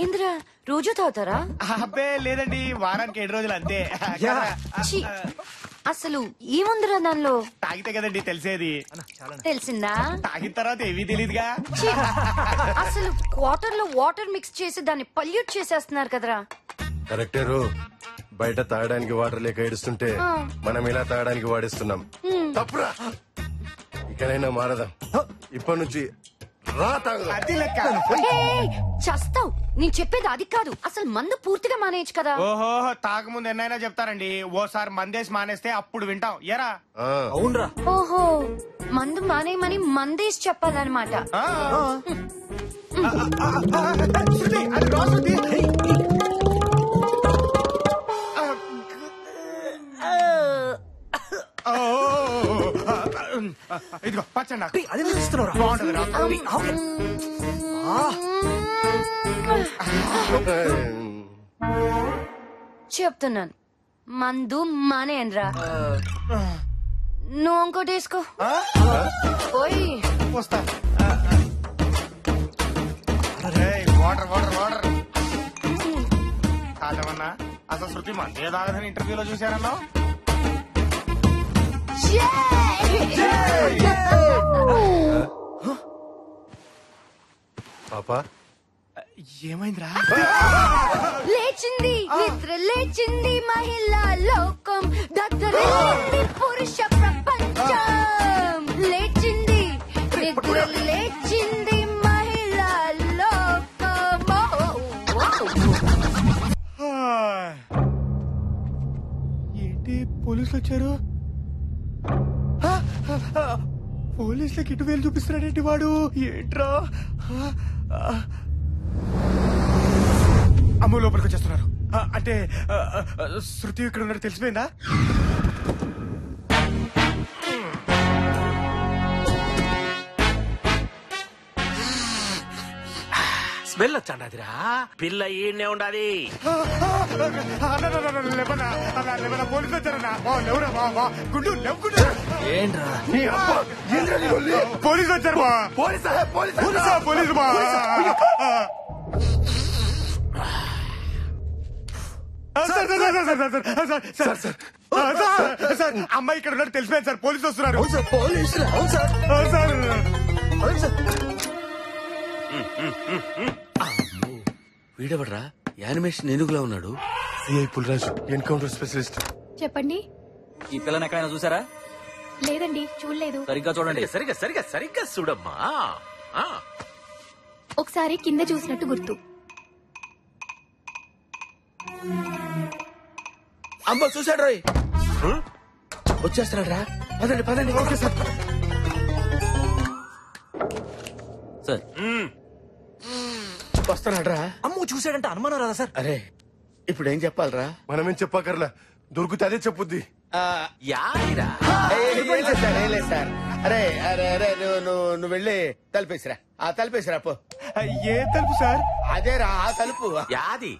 ఏంద్రా రోజు తాగుతారా? అబ్బే లేదండి, వారానికి 7 రోజులు అంతే. ఛీ, అసలు ఏముందిరా దానిలో? తాగితే కదండి తెలిసేది. తెలిసిందా? తాగిన తర్వాత ఏమీ తెలియదుగా. ఛీ, అసలు వాటర్ లో వాటర్ మిక్స్ చేసి దాన్ని పల్యూట్ చేసేస్తున్నారు కదరా. కరెక్టరు. బయట తాగడానికి వాటర్ లేక ఏడుస్తుంటే మనం ఇలా తాగడానికి వాడిస్తున్నాం. తప్పురా. ఇకనైనా మారదాం. ఇప్పటి నుంచి రా తాగుదాం. చస్తావు. నేను చెప్పేది అది కాదు, అసలు మందు పూర్తిగా మానేయచ్చు కదా. ఓహో, తాగముందు ఎన్నైనా చెప్తారండి. ఓసారి మందేసి మానేస్తే అప్పుడు వింటాం. ఎరా? అవునరా. ఓహో, మందు మానేయమని మందేసి చెప్పాలన్నమాట. ఇదిగో పచ్చండి. అదే ఇస్తున్నారా? చెప్తున్నాను, మందు మానేయనరా. నువ్వు ఇంకోటి వేసుకో. పోయి వస్తా. వాటర్ వాటర్ వాటర్ కాదమన్నా. అసలు శృతి మందే తాగదని ఇంటర్వ్యూలో చూశారన్నా. పాపా ఏమైందిరా? లేచింది నిద్ర లేచింది మహిళా లోకం, దద్దరిల్లింది పురుష ప్రపంచం. లేచింది నిద్ర లేచింది మహిళా లోకం. ఏంటి పోలీసులు వచ్చారు? పోలీసులకి ఇటు వేలు చూపిస్తున్నాడేంటి వాడు? ఏంట్రా? అమ్మ లోపలికి వచ్చేస్తున్నారు. అంటే శృతి ఇక్కడ ఉన్నట్టు తెలిసిపోయిందా? స్మెల్ వచ్చాడదిరా పిల్ల ఈయనే ఉండాలి. పోలీసు వచ్చారన్నా గుండు లేవుకుంటా ఏంట్రా పోలీసు వచ్చారు పోలీసు అమ్మాయి ఇక్కడ ఉన్నట్టు తెలిసిపోయింది సార్. పోలీసు వస్తున్నారు. వీడెవడ్రా యానిమేషన్ ఏనుగులా ఉన్నాడు? CI Pulraju, encounter specialist. చెప్పండి. ఈ పిల్లని ఎక్కడైనా చూసారా? లేదండి, చూడలేదు. సరిగ్గా చూడండి. సరిగ్గా చూడమ్మా. ఒకసారి కింద చూసినట్టు గుర్తు. అమ్మ చూసాడు రోయ్, వచ్చేస్తున్నాడు రా. పదండి పదండి. Okay sir. సార్ వస్తున్నాడు రా. అమ్మో చూసాడంటే అనుమానం రాదా సార్? అరే ఇప్పుడు ఏం చెప్పాలరా? మనమేం చెప్పకర్లా, దొరికితే అదే చెప్పుద్ది. సార్ అరే అరే అరే నువ్వు వెళ్ళి తలుపేసిరా. తలుపేసిరా పో. ఏ తలుపు సార్? అదేరా ఆ తలుపు. యాది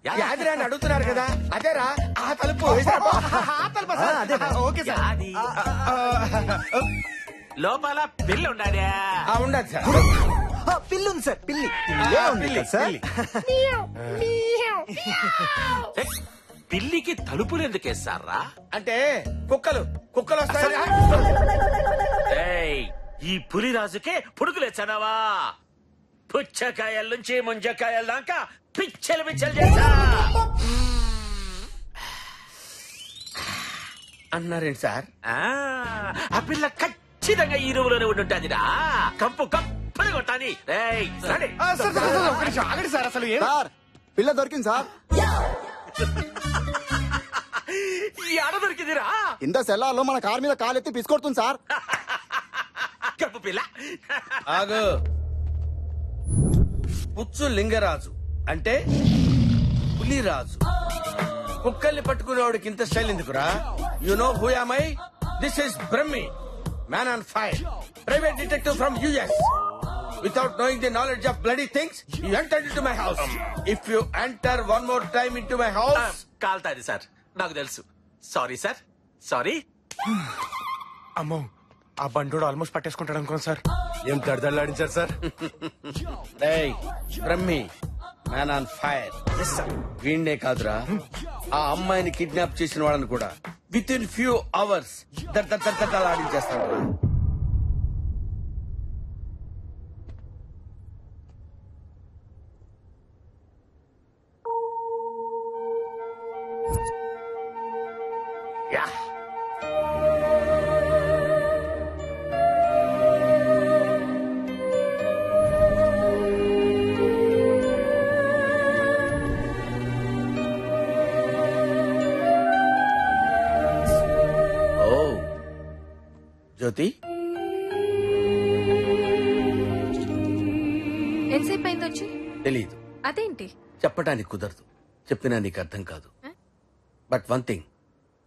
యాదిరా అని అడుగుతున్నారు కదా, అదేరా ఆ తలుపు. Okay sir. లోపల పిల్ల ఉండాలి. ఉండదు సార్. పిల్లి ఉంది సార్. పిల్లి పిల్లికి తలుపులు ఎందుకు వేస్తారా? అంటే కుక్కలు వస్తాయి. ఈ పులిరాజుకే పుడుకులేచ్చానావా? పుచ్చకాయల నుంచి ముంజకాయల దాకా పిచ్చలు చేశా అన్నారేంటి సార్? ఆ పిల్ల ఖచ్చితంగా ఈ రూములోనే ఉండుంటాదిరా. కంపు కంపని కొట్టాలి. ఆగండి సార్. అసలు పిల్ల దొరికింది సార్. ఆడ దొరికిందిరా. ఇంత సెల్లార్లో మన కార్ మీద కాలెత్తి పిసుకొడుతుంది సార్. కప్పు పిల్ల. ఆగు. పుచ్చు లింగరాజు అంటే పులిరాజు. కుక్కల్ని పట్టుకునేవాడికి ఇంత స్టైల్ ఎందుకురా? You know who am I? This is Brahmi, man on fire, private detective from US. Without knowing the knowledge of bloody things, you entered into my house. If you enter one more time into my house, కాల్తాది sir. నాకు తెలుసు. Sorry sir, sorry. అమ్మో, ఆ బండోడు almost పట్టేసుకుంటాడు అనుకోండి sir. ఏం దడదడలాడించారు sir? Brahmi, man on fire. వీణ్ణే కాదురా, ఆ అమ్మాయిని కిడ్నాప్ చేసిన వాళ్ళని కూడా విత్ ఇన్ ఫ్యూ అవర్స్ ఆడించేస్తాడు. జ్యోతి, ఎంతసేపు అయింది వచ్చి? తెలీదు. అదేంటి? చెప్పటానికి కుదరదు. చెప్పినా నీకు అర్థం కాదు. బట్ వన్ థింగ్,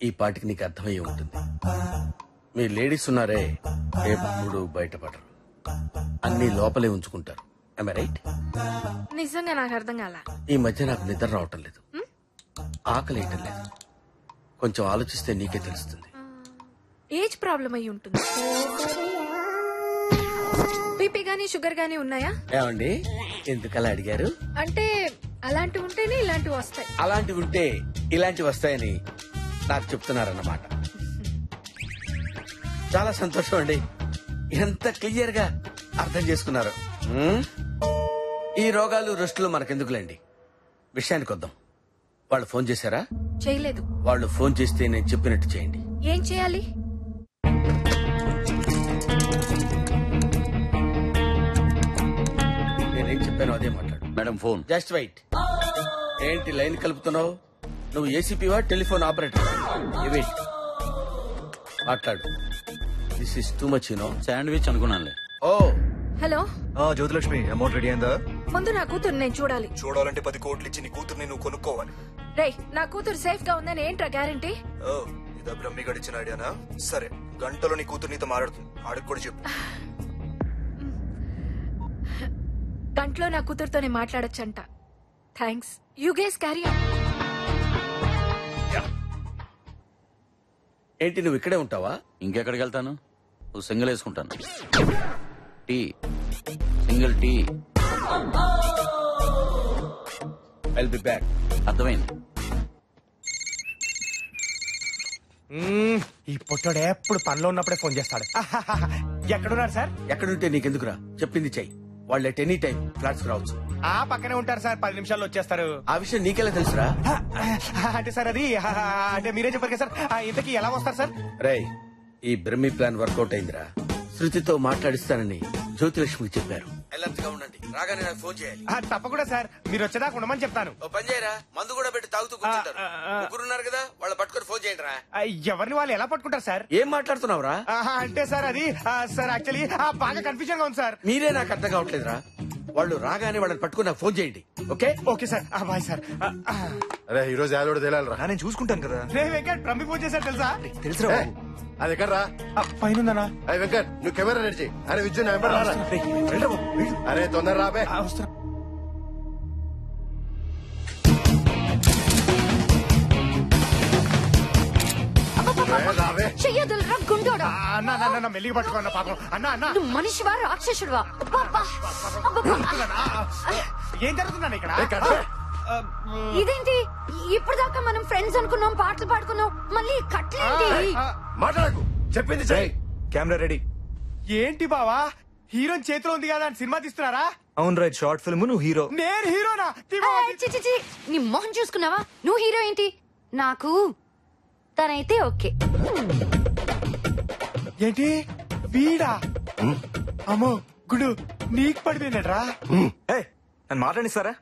ఈ పాటికి నీకు అర్థమయ్యే ఉంటుంది. మీ లేడీస్ ఉన్నారే, ఎప్పుడు బయటపడరు, అన్ని లోపలే ఉంచుకుంటారు. Am I right? నిజంగా నాకు అర్థం కాల. ఈ మధ్య నాకు నిద్ర రావటం లేదు, ఆకలి వేయటం లేదు. కొంచెం ఆలోచిస్తే నీకే తెలుస్తుంది. ఏజ్ ప్రాబ్లం అయి ఉంటుంది. బీపీ గానీ షుగర్ గానీ ఉన్నాయా? ఏమండి ఎందుకలా అడిగారు? అంటే అలాంటివి ఉంటేనే ఇలాంటివి వస్తాయి. అలాంటివి ఉంటే ఇలాంటివి వస్తాయని నాకు చెప్తున్నారన్నమాట. చాలా సంతోషం అండి, ఎంత క్లియర్ గా అర్థం చేసుకున్నారు. ఈ రోగాలు రెస్టులు మనకెందుకులేండి, విషయానికి వద్దాం. వాళ్ళు ఫోన్ చేశారా? చేయలేదు. వాళ్ళు ఫోన్ చేస్తే నేను చెప్పినట్టు చేయండి. ఏం చేయాలి? నేనేం చెప్పాను అదే మాట్లాడు. Madam phone. Just wait. ఏంటి లైన్ కలుపుతున్నావు? నువ్వు ఏసీపీవా టెలిఫోన్ ఆపరేటర్? వెయిట్, మాట్లాడు. This is too much, you know. Sandwich అనుకున్నానులే. ఓ హలో జ్యోతిలక్ష్మి, అమౌంట్ రెడీ అయిందా? ముందు నా కూతురు నేను చూడాలి. చూడాలంటే 10 కోట్లు ఇచ్చి నీ కూతుర్ని నువ్వు కొనుక్కోవాలి. రేయ్, నా కూతురు సేఫ్ గా ఉందని ఏంట్రా గ్యారంటీ? ఇదా బ్రహ్మి గడిచిన ఐడియానా? సరే, గంటలో నీ కూతురు నీతో మాట్లాడుతుంది, ఆడికి కూడా చెప్పు. గంటలో నా కూతురుతోనే మాట్లాడొచ్చంట. Thanks. You guys carry on. ఏంటి నువ్వు ఇక్కడే ఉంటావా? ఇంకెక్కడికి వెళ్తాను? ఓ సింగిల్ వేసుకుంటాను. Tea, single tea. I'll be back. అర్థమైంది. ఈ పొట్టోడు ఎప్పుడు పనిలో ఉన్నప్పుడే ఫోన్ చేస్తాడు. ఎక్కడున్నారు సార్? ఎక్కడుంటే నీకెందుకురా, చెప్పింది చెయ్యి. వాళ్ళు ఎట్ ఎనీ టైం ఫ్లాట్స్ రావచ్చు. ఆ పక్కనే ఉంటారు సార్, 10 నిమిషాల్లో వచ్చేస్తారు. ఆ విషయం నీకెలా తెలుసురా? అంటే సార్ అది అంటే మీరే చెప్పారు కదా సార్. ఇంతకీ ఎలా వస్తారు సార్? రేయ్, ఈ బ్రహ్మి ప్లాన్ వర్కౌట్ అయిందిరా. శృతితో మాట్లాడిస్తానని జ్యోతిలక్ష్మికి చెప్పారు. అలర్ట్ గా ఉండండి, రాగానే నాకు ఫోన్ చేయాలి. తప్పకుండా సార్, మీరు వచ్చేదాకా ఉండమని చెప్తాను. ఓ పని చేయరా, మందు కూడా పెట్టి తాగుతూ కూర్చుంటారు. ముగ్గురున్నారు కదా, వాళ్ళ పట్టుకొని ఫోన్ చేయండి రా. ఎవరిని వాళ్ళు ఎలా పట్టుకుంటారు సార్? ఏం మాట్లాడుతున్నావురా? అంటే సార్ అది సార్ యాక్చువల్లీ బాగా కన్ఫ్యూజన్ గా ఉంది సార్. మీరే నాకు అర్థం కావట్లేదురా. వాళ్ళు రాగానే వాళ్ళని పట్టుకుని నాకు ఫోన్ చేయండి. Okay okay sir. Bye sir. అరే ఈ రోజు యాదోడు తేలాలరా. నేను చూసుకుంటాను కదా. రే వెంకట్, ప్రమి ఫోన్ చేశారు తెలుసా? తెలుసురా. అది ఎక్కడ రా? పైన. అరే వెంకట్, నువ్వు కెమెరా రెడీ చేయి. అరే విద్యు నా వెంబడి రారా. అరే తొందర రాబే. చెయ్యదులరా గుండోడా. అన్న మెల్లిగా పట్టుకున్న పాపం. అన్న నువ్వు మనిషివా రాక్షసుడివా? ఏం జరుగుతుందన్న ఇక్కడ? ఇదేంటి, ఇప్పటిదాకా మనం ఫ్రెండ్స్ అనుకున్నాం, పాటలు పాడుకున్నాం, మళ్ళీ కట్లేంటి? మాట్లాడకు, చెప్పింది చెయ్యి. Camera ready. ఏంటి బావా, హీరోయిన్ చేతిలో ఉంది కదా అని సినిమా తీస్తున్నారా? అవును రైట్, షార్ట్ ఫిల్మ్, నువ్వు హీరో. నేను హీరోనా? నీ మొహం చూసుకున్నావా? నువ్వు హీరో ఏంటి? నాకు తనైతే ఓకే. ఏంటి వీడా? అమ్మో గుడు, నీకు పడిపోయినట్రా. నన్ను మాట్లాడిస్తారా?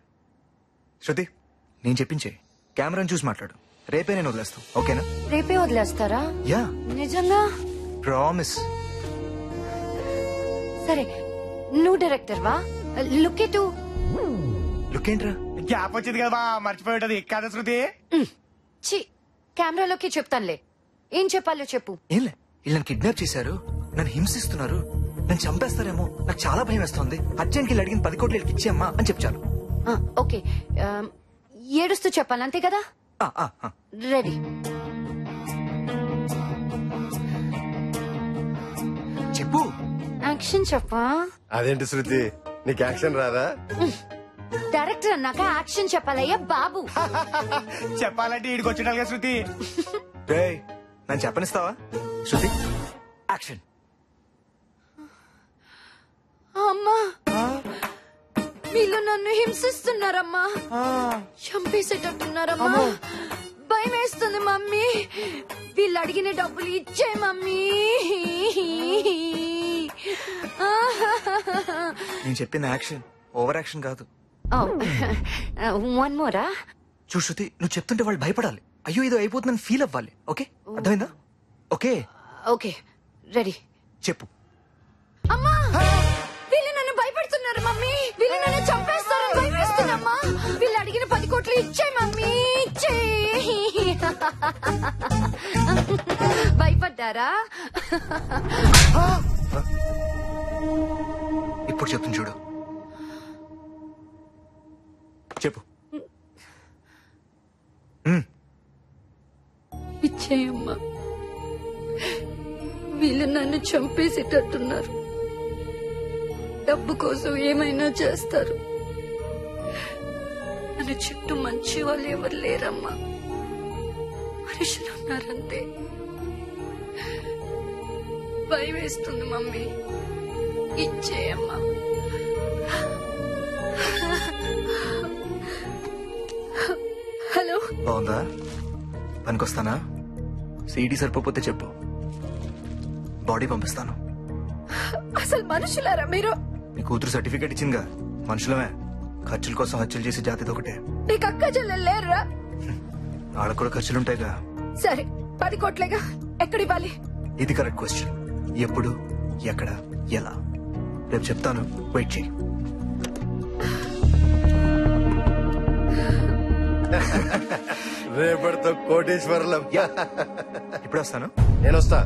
శృతి, నేను చెప్పించే, కెమెరాని చూసి మాట్లాడు. రేపే నేను వదిలేస్తాను, ఓకేనా? రేపే వదిలేస్తారా? యా, నిజంగా? ప్రామిస్. సరే, నువ్వు డైరెక్టర్ వా? లుక్ ఎటు. లుక్ ఏంట్రా? గ్యాప్ వచ్చింది కదా, మర్చిపోయేటది కదా శృతి. చి, కెమెరాలోకి చెప్తానులే. ఏం చెప్పాలో చెప్పు. ఏంలే, వీళ్ళని కిడ్నాప్ చేశారు, నన్ను హింసిస్తున్నారు, నన్ను చంపేస్తారేమో, నాకు చాలా భయం వేస్తుంది. అర్జెంట్కి వీళ్ళు అడిగిన 10 కోట్లు వీళ్ళకి ఇచ్చేయమ్మా అని చెప్పాను. ఓకే, ఏడుస్తూ చెప్పాలి అంతే కదా? రెడీ. చెప్పు. యాక్షన్ చెప్పా. అదేంటి శృతి, నీకు యాక్షన్ రాదా? డైరెక్టర్ అన్నాక యాక్షన్ చెప్పాలయ్యా బాబు. చెప్పాలంటే ఈడికి వచ్చిన శృతి. నన్ను చెప్పనిస్తావా? శృతి, యాక్షన్. అమ్మా, వీళ్ళు నన్ను హింసిస్తున్నారమ్మా, చంపేసేటట్టున్నారమ్మా. భయం వేస్తుంది మమ్మీ. వీళ్ళు అడిగిన డబ్బులు ఇచ్చే మమ్మీ. నేను చెప్పిన యాక్షన్ ఓవర్ యాక్షన్ కాదు. వన్ మోరా. చూడు శృతి, నువ్వు చెప్తుంటే వాళ్ళు భయపడాలి. అయ్యో ఇది అయిపోతుందని ఫీల్ అవ్వాలి. ఓకే, అర్థమైందా? Okay okay, ready. చెప్పు. అమ్మా, వీళ్ళు నన్ను భయపెడుతున్నారు మమ్మీ. వీళ్ళు నన్ను చంపేస్తారని భయపేస్తున్నామ్మా. వీళ్ళు అడిగిన 10 కోట్లు ఇచ్చే మమ్మీ, ఇచ్చే. భయపడ్డారా? ఇప్పుడు చెప్తుంది చూడు. చెప్పు. ఇచ్చేయమ్మా, వీళ్ళు నన్ను చంపేసేటట్టున్నారు. డబ్బు కోసం ఏమైనా చేస్తారు. నన్ను చుట్టూ మంచి వాళ్ళు ఎవరు లేరమ్మా, మనుషులు ఉన్నారంతే. భయం వేస్తుంది మమ్మీ, ఇచ్చేయమ్మా. హలో, బాగుందా? పనికొస్తానా? సీడీ సరిపోతే చెప్పు, బాడీ పంపిస్తాను. అసలు మనుషులారా మీరు? నీ కూతురు సర్టిఫికేట్ ఇచ్చిందిగా, మనుషులమే. ఖర్చుల కోసం హత్యలు చేసి జాతిది ఒకటే. నీకు అక్క చెల్లెలు లేరురా? వాళ్ళకు కూడా ఖర్చులుంటాయిగా. సరే, 10 కోట్లేగా, ఎక్కడివ్వాలి? ఇది కరెక్ట్ క్వశ్చన్. ఎప్పుడు, ఎక్కడ, ఎలా? రేపు చెప్తాను, వెయిట్ చేయి. రేపటితో కోటేశ్వరులం. ఇప్పుడు వస్తాను. నేను వస్తా.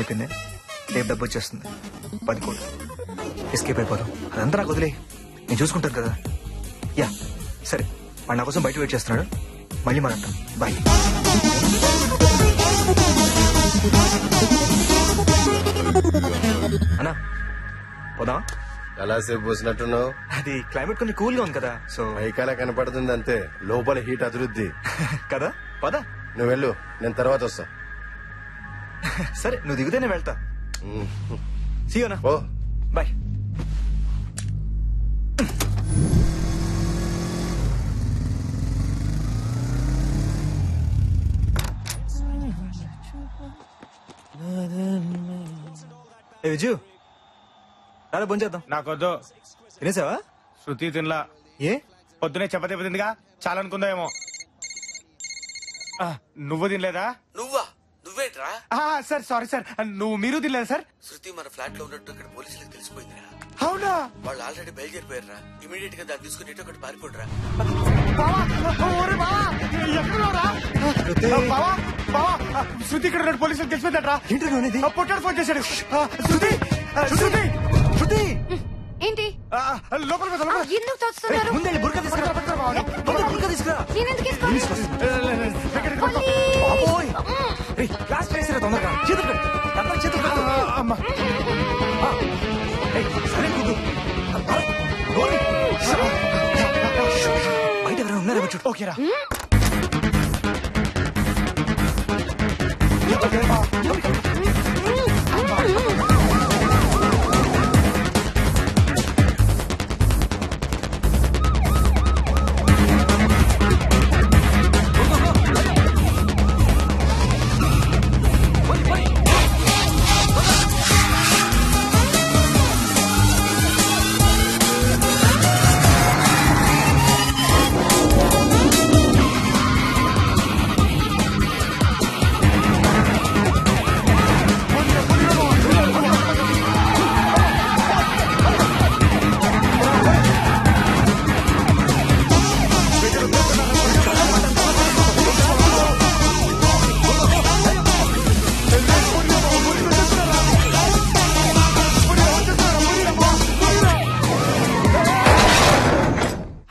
అయిపోయింది, రేపు డబ్బు వచ్చేస్తుంది 10 కోట్లు. ఎస్కేప్ అయిపోదాం. అదంతా నాకు వదిలే, నేను చూసుకుంటాను కదా. యా సరే, వాడు నా కోసం బయట వెయిట్ చేస్తున్నాడు. మళ్ళీ మాట్లాడతాం. బాయ్. అన్నా పోదాం. ఎలా సేపు పోసినట్టున్నావు? అది క్లైమేట్ కొంచెం కూల్ గా ఉంది కదా, సో పైకాల కనపడుతుంది అంతే, లోపల హీట్ అభివృద్ధి కదా. పదా నువ్వు వెళ్ళు, నేను తర్వాత వస్తా. సరే నువ్వు దిగుతే నేను వెళ్తా. సీయోనా. ఓ బాయ్. ఏ విజు రారా భోంచేద్దాం. నాకొద్దు. తినేసావా? శృతి తినలా. ఏ పొద్దునే చపాతీ తిందిగా, చాలా అనుకుందామేమో. నువ్వు తినలేదా? నువ్వా? నువ్వేట్రా? సార్ సారీ సార్, మీరు తినలేదా సార్? శృతి మన ఫ్లాట్ లో ఉన్నట్టు ఇక్కడ పోలీసులకు తెలిసిపోయిందిరా. అవునా? వాళ్ళు ఆల్రెడీ బయలుదేరిపోయారా. ఇమీడియట్ గా దాన్ని తీసుకుని ఇటు ఒకటి పారిపోడరా. శృతి ఇక్కడ ఉన్న పోలీసులకు తెలిసిపోయిందట్రా. పొట్టాడు ఫోన్ చేశాడు. ఏంటి లోపల ఎందుకు తోస్తున్నారు? బుర్కా తీసుకురా. నేనెందుకు వేసుకోవాలి? క్లాస్ చేసిరా తొందరగా. చేతులు పెట్టు, చేతులు పెట్టు. సరే కూదు. బయట ఎవరైనా ఉన్నారా చూడు. ఓకేరా.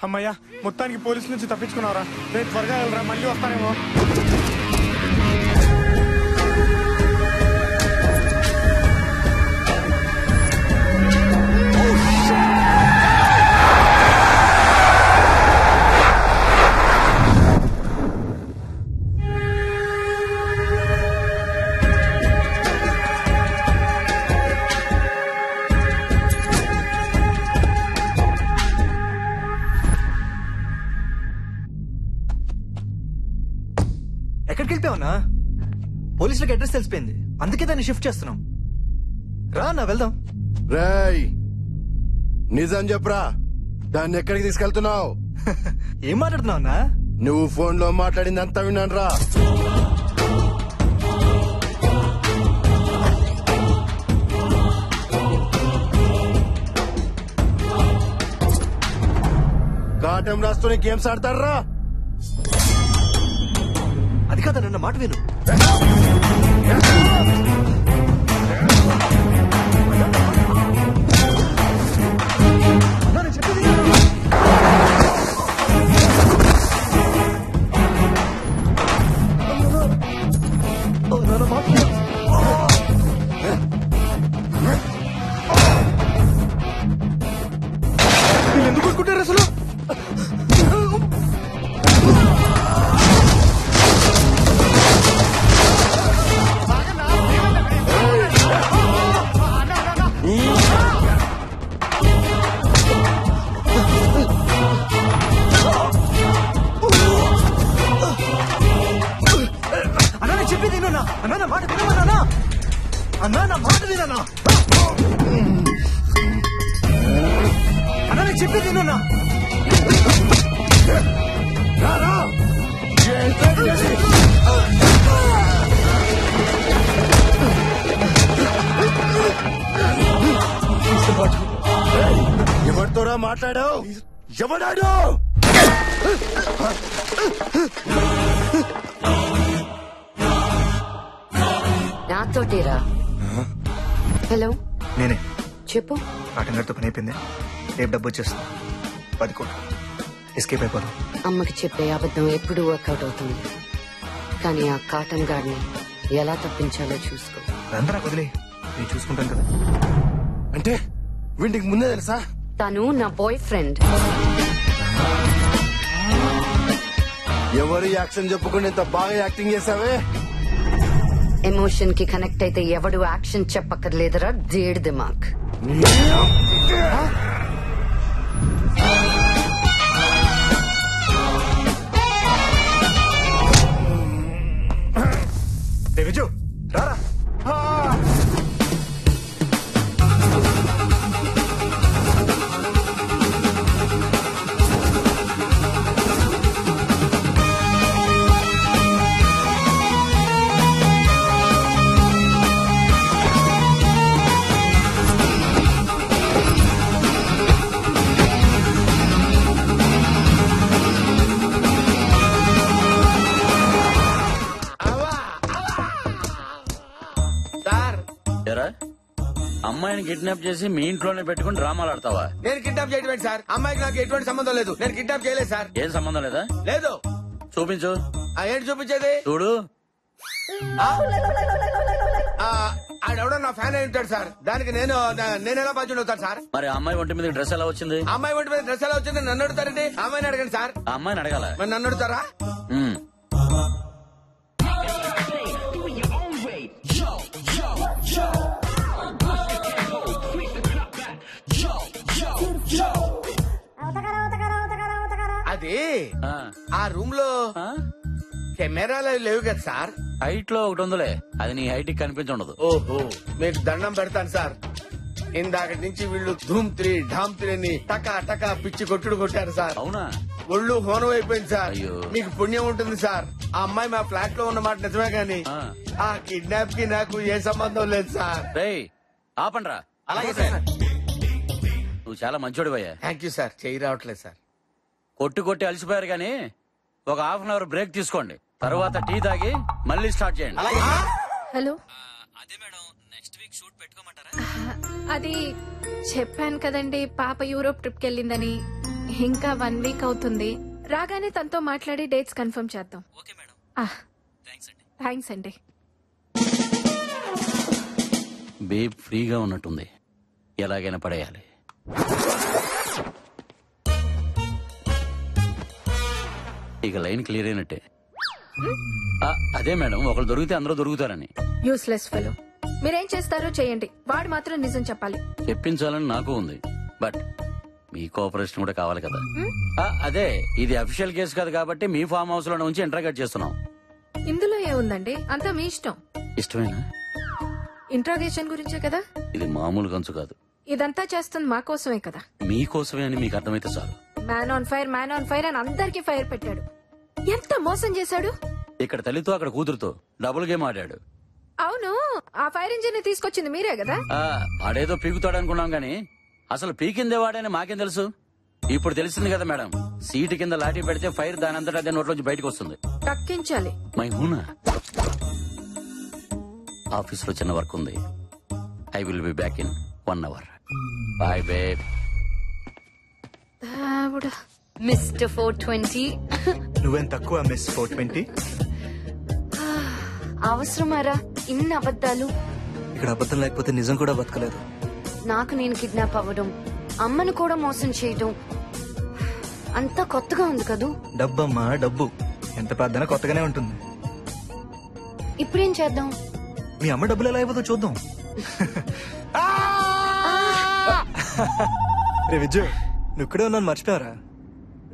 అమ్మయ్యా, మొత్తానికి పోలీసుల నుంచి తప్పించుకున్నారా? రేపు త్వరగా వెళ్ళరా, మళ్ళీ వస్తానేమో. ఎక్కడికి వెళ్ళిపోయావునా? పోలీసులకు అడ్రస్ తెలిసిపోయింది, అందుకే దాన్ని షిఫ్ట్ చేస్తున్నాం. రా నా వెళ్దాం. రేయ్ నిజం చెప్పరా, దాన్ని ఎక్కడికి తీసుకెళ్తున్నావు? ఏం మాట్లాడుతున్నావు అన్నా? నువ్వు ఫోన్ లో మాట్లాడింది అంతా విన్నాను రా. కాటం రాస్తూనే గేమ్స్ ఆడతారా? అది కాదా, నన్న మాట విను. ఎందుకు కొట్టుకుంటారు అసలు? అన్నా చెప్పేది వినన్నా. అన్నా నా మాట వినమన్నా. అన్నా నా మాట వినన్నా. అన్నా చెప్పేది వినన్నా. ఎవరితోరా మాట్లాడావు? ఎవడాడు? నాతోటేరా. హలో, నేనే చెప్పు. కాటన్ గారితో పని అయిపోయింది. రేపు డబ్బు వచ్చేస్తుంది. 10 కోట్లు. ఎస్కేప్ అయిపోదాం. అమ్మకి చెప్పే అబద్ధం ఎప్పుడు వర్కౌట్ అవుతుంది, కానీ ఆ కాటన్ గార్డ్ని ఎలా తప్పించాలో చూసుకో. అందరూ నాకు వదిలే, నేను చూసుకుంటాను కదా. అంటే వీటికి ముందే తెలుసా? తను నా బాయ్ ఫ్రెండ్. ఎవరు యాక్షన్ చెప్పుకుని ఇంత బాగా యాక్టింగ్ చేసావే? ఎమోషన్ కి కనెక్ట్ అయితే ఎవడు యాక్షన్ చెప్పక్కర్లేదురా దేడ్ దిమాక్. విజు రారా. అమ్మాయిని కిడ్నాప్ చేసి మీ ఇంట్లోనే పెట్టుకుని డ్రామాలు ఆడతావా? నేను కిడ్నాప్ చేయడం సార్. అమ్మాయికి నాకు ఎటువంటి సంబంధం లేదు. నేను కిడ్నాప్ చేయలేదు సార్. ఏం సంబంధం లేదా? లేదు. చూపించు. ఏంటి చూపించేది? చూడు. ఆడెవడో నా ఫ్యాన్ అయి ఉంటాడు సార్. దానికి నేను ఎలా బాధ్యుడు అవుతాను సార్? మరి అమ్మాయి ఒంటి మీద డ్రెస్ ఎలా వచ్చింది? అమ్మాయి ఒంటి మీద డ్రెస్ ఎలా వచ్చింది నన్ను అడుగుతారండి? అమ్మాయిని అడగండి సార్. ఆ అమ్మాయిని అడగాల? మరి నన్ను అడుగుతారా? అది ఆ రూమ్ లో కెమెరాలు లేవు కదా సార్. హైట్ లో ఒకటి ఉందిలే, అది నీ హైట్ కి కనిపించుండదు. ఓహో, మీకు దండం పెడతాను సార్. ఇందాక నుంచి వీళ్ళు ధూమ్ 3 ఢామ్ 3 అని టకా టకా పిచ్చి కొట్టుడు కొట్టారు సార్. అవునా? ఒళ్ళు హోనం అయిపోయింది సార్. మీకు పుణ్యం ఉంటుంది సార్. ఆ అమ్మాయి మా ఫ్లాట్ లో ఉన్నమాట నిజమే గాని ఆ కిడ్నాప్ కి నాకు ఏ సంబంధం లేదు సార్. ఆపండ్రా. అలాగే సార్. నువ్వు చాలా మంచోడివయ్యా. Thank you sir. చేయి రావట్లేదు సార్. కొట్టి కొట్టి అలసిపోయారు గానీ ఒక హాఫ్ అన్ అవర్ బ్రేక్ తీసుకోండి. తర్వాత టీ తాగి మళ్ళీ స్టార్ట్ చేయండి. హలో. అదే మేడం, నెక్స్ట్ వీక్ షూట్ పెట్టుకోమంటారా? అది చెప్పాను కదండి, పాప యూరోప్ ట్రిప్ కి వెళ్ళిందని. ఇంకా 1 వీక్ అవుతుంది. రాగానే తనతో మాట్లాడి డేట్స్ కన్ఫర్మ్ చేద్దాం. Okay madam. థ్యాంక్స్ అండి. బేబ్ ఫ్రీగా ఉన్నట్టుంది, ఎలాగైనా పడేయాలి. ఇక లైన్ క్లియర్ అయినట్టే. అదే మేడం, ఒకరు దొరికితే అందరూ దొరుకుతారని. Useless fellow. మీరేం చేస్తారో చేయండి, వాడు మాత్రం నిజం చెప్పాలి. చెప్పించాలని నాకు ఉంది, బట్ మీ కోఆపరేషన్ కూడా కావాలి కదా. అదే, ఇది అఫీషియల్ కేసు కాదు కాబట్టి మీ ఫామ్ హౌస్ లో ఉంచి ఇంటర్గేట్ చేస్తున్నాం. ఇందులో ఏముందండి, అంతా మీ ఇష్టం. ఇష్టమేనా? ఇంట్రాగేషన్ గురించే కదా. ఇది మామూలు గంచు కాదు. ఇదంతా చేస్తుంది మా కోసమే కదా. మీకోసమే అని మీకు అర్థమైతే చాలు. మ్యాన్ ఆన్ ఫైర్ అని అందరికీ ఫైర్ పెట్టాడు. ఎంత మోసం చేశాడు. ఇక్కడ తల్లితో అక్కడ కూతురుతో డబుల్ గేమ్ ఆడాడు. అవును, ఆ ఫైర్ ఇంజిన్ ని తీసుకొచ్చింది మీరే కదా. వాడేదో పీకుతాడు అనుకున్నాం గానీ అసలు పీకిందే వాడని మాకేం తెలుసు. ఇప్పుడు తెలిసింది కదా మేడం, సీటు కింద లాఠీ పెడితే ఫైర్ దాని అంతటా అదే నోట్లోంచి బయటకు వస్తుంది. తక్కించాలి. మై హూనా. ఆఫీస్ లో చిన్న వర్క్ ఉంది. I will be back in 1 hour. Bye babe. Mister 420. నువ్వేం తక్కువ మిస్ 420. అవసరమారా ఇన్ని అబద్ధాలు? ఇక్కడ అబద్ధం లేకపోతే నిజం కూడా బతకలేదు. నాకు నేను కిడ్నాప్ అవ్వడం, అమ్మను కూడా మోసం చేయడం అంతా కొత్తగా ఉంది కదూ. డబ్బమ్మా డబ్బు, ఎంత పెద్దనా కొత్తగానే ఉంటుంది. ఇప్పుడేం చేద్దాం? మీ అమ్మ డబ్బులు ఎలా అయిపోతుందో చూద్దాం. రే విజయ్, నువ్వు ఇక్కడే ఉన్నాను మర్చిపోయారా?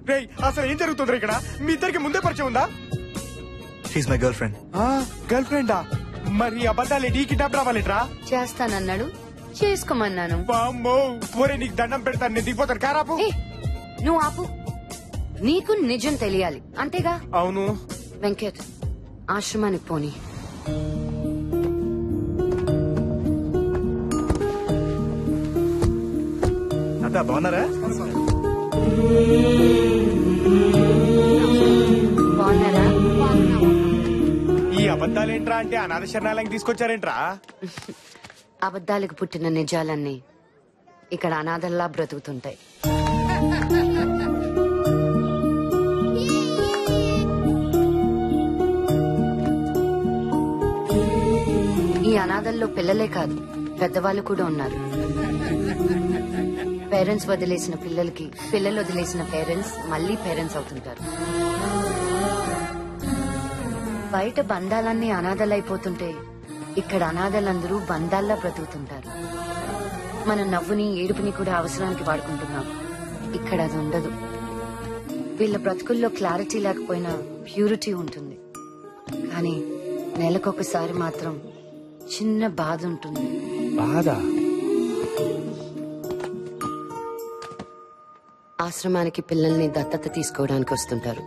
రేయ్, అసలు ఏం జరుగుతుంది ఇక్కడ? మీ ఇద్దరికి ముందే పరిచయం ఉందా? She's my girlfriend. గర్ల్ ఫ్రెండా? మరి అబద్ధాలు డీ కిడ్నాప్ రావాలిట్రా? చేస్తానన్నాడు, చేసుకోమన్నాను. ఒరే నీకు దండం పెడతాను, నేను దిగిపోతాను. కారాపు. నువ్వు ఆపు, నీకు నిజం తెలియాలి అంతేగా? అవును. వెంకట్, ఆశ్రమానికి పోనీ. అత్త బాగున్నారా? బాగున్నారా? ఈ అబద్ధాలేంట్రా అంటే అనాథ శరణాలయం తీసుకొచ్చారేంట్రా? అబద్ధాలకు పుట్టిన నిజాలన్నీ ఇక్కడ అనాథల్లా బ్రతుకుతుంటాయి. ఈ అనాథల్లో పిల్లలే కాదు, పెద్దవాళ్ళు కూడా ఉన్నారు. పేరెంట్స్ వదిలేసిన పిల్లలకి, పిల్లలు వదిలేసిన పేరెంట్స్ మళ్ళీ పేరెంట్స్ అవుతుంటారు. బయట బంధాలన్నీ అనాథలైపోతుంటే ఇక్కడ అనాథలందరూ బంధాల్లా బ్రతుకుతుంటారు. మన నవ్వుని, ఏడుపుని కూడా అవసరానికి వాడుకుంటున్నాం. ఇక్కడ అది ఉండదు. వీళ్ళ బ్రతుకుల్లో క్లారిటీ లేకపోయినా ప్యూరిటీ ఉంటుంది. కానీ నెలకొకసారి మాత్రం చిన్న బాధ ఉంటుంది. బాధ? ఆశ్రమానికి పిల్లల్ని దత్తత తీసుకోవడానికి వస్తుంటారు.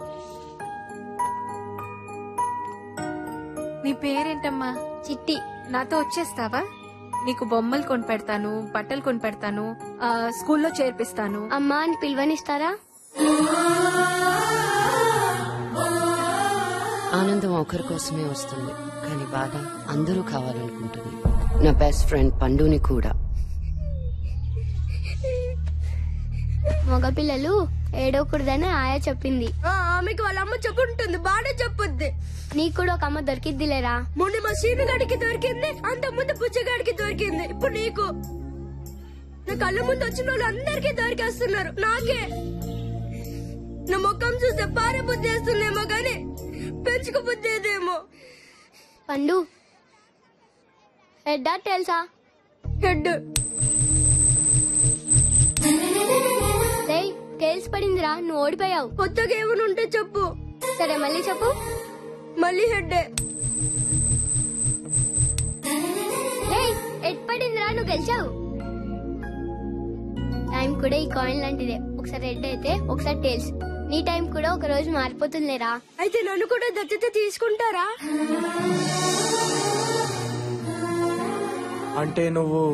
నీ పేరేంటమ్మా? చిట్టి. నాతో వచ్చేస్తావా? నీకు బొమ్మలు కొని పెడతాను, బట్టలు కొని పెడతాను, స్కూల్లో చేర్పిస్తాను. అమ్మా అని పిలువనిస్తారా? ఆనందం ఒకరి కోసమే వస్తుంది, కానీ బాధ అందరూ కావాలనుకుంటుంది. నా బెస్ట్ ఫ్రెండ్ పండుని కూడా. మగపిల్లలు ఏడవకూడదని ఆయా చెప్పింది. ఆమెకి వాళ్ళ అమ్మ చెప్పుంటుంది, బాగా చెప్పుద్ది. నీకు కూడా ఒక అమ్మ దొరికిద్దిలేరా? మొన్న మా సీనుగాడికి దొరికింది, అంత ముందు పుచ్చగాడికి దొరికింది, ఇప్పుడు నీకు. నా కళ్ళ ముందు వచ్చిన వాళ్ళు అందరికీ దొరికేస్తున్నారు, నాకే. నా ముఖం చూస్తే పారే బుద్ధి వేస్తుందేమో గాని పెంచుకు బుద్ధి ఏదేమో. పండు హెడ్ తెలుసా? హెడ్. టేల్స్ పడిందిరా, నువ్వు ఓడిపోయావు. కొత్తగా ఏమైనా ఉంటే చెప్పు. సరే మళ్ళీ చెప్పు. మళ్ళీ హెడ్డే. హెడ్ పడిందిరా, నువ్వు గెలిచావు. టైం కూడా ఈ కాయిన్ లాంటిదే, ఒకసారి హెడ్ అయితే ఒకసారి టేల్స్. నీ టైం కూడా ఒక రోజు మారిపోతుందిలేరా. అయితే నన్ను కూడా దత్తత తీసుకుంటారా? అంటే నువ్వు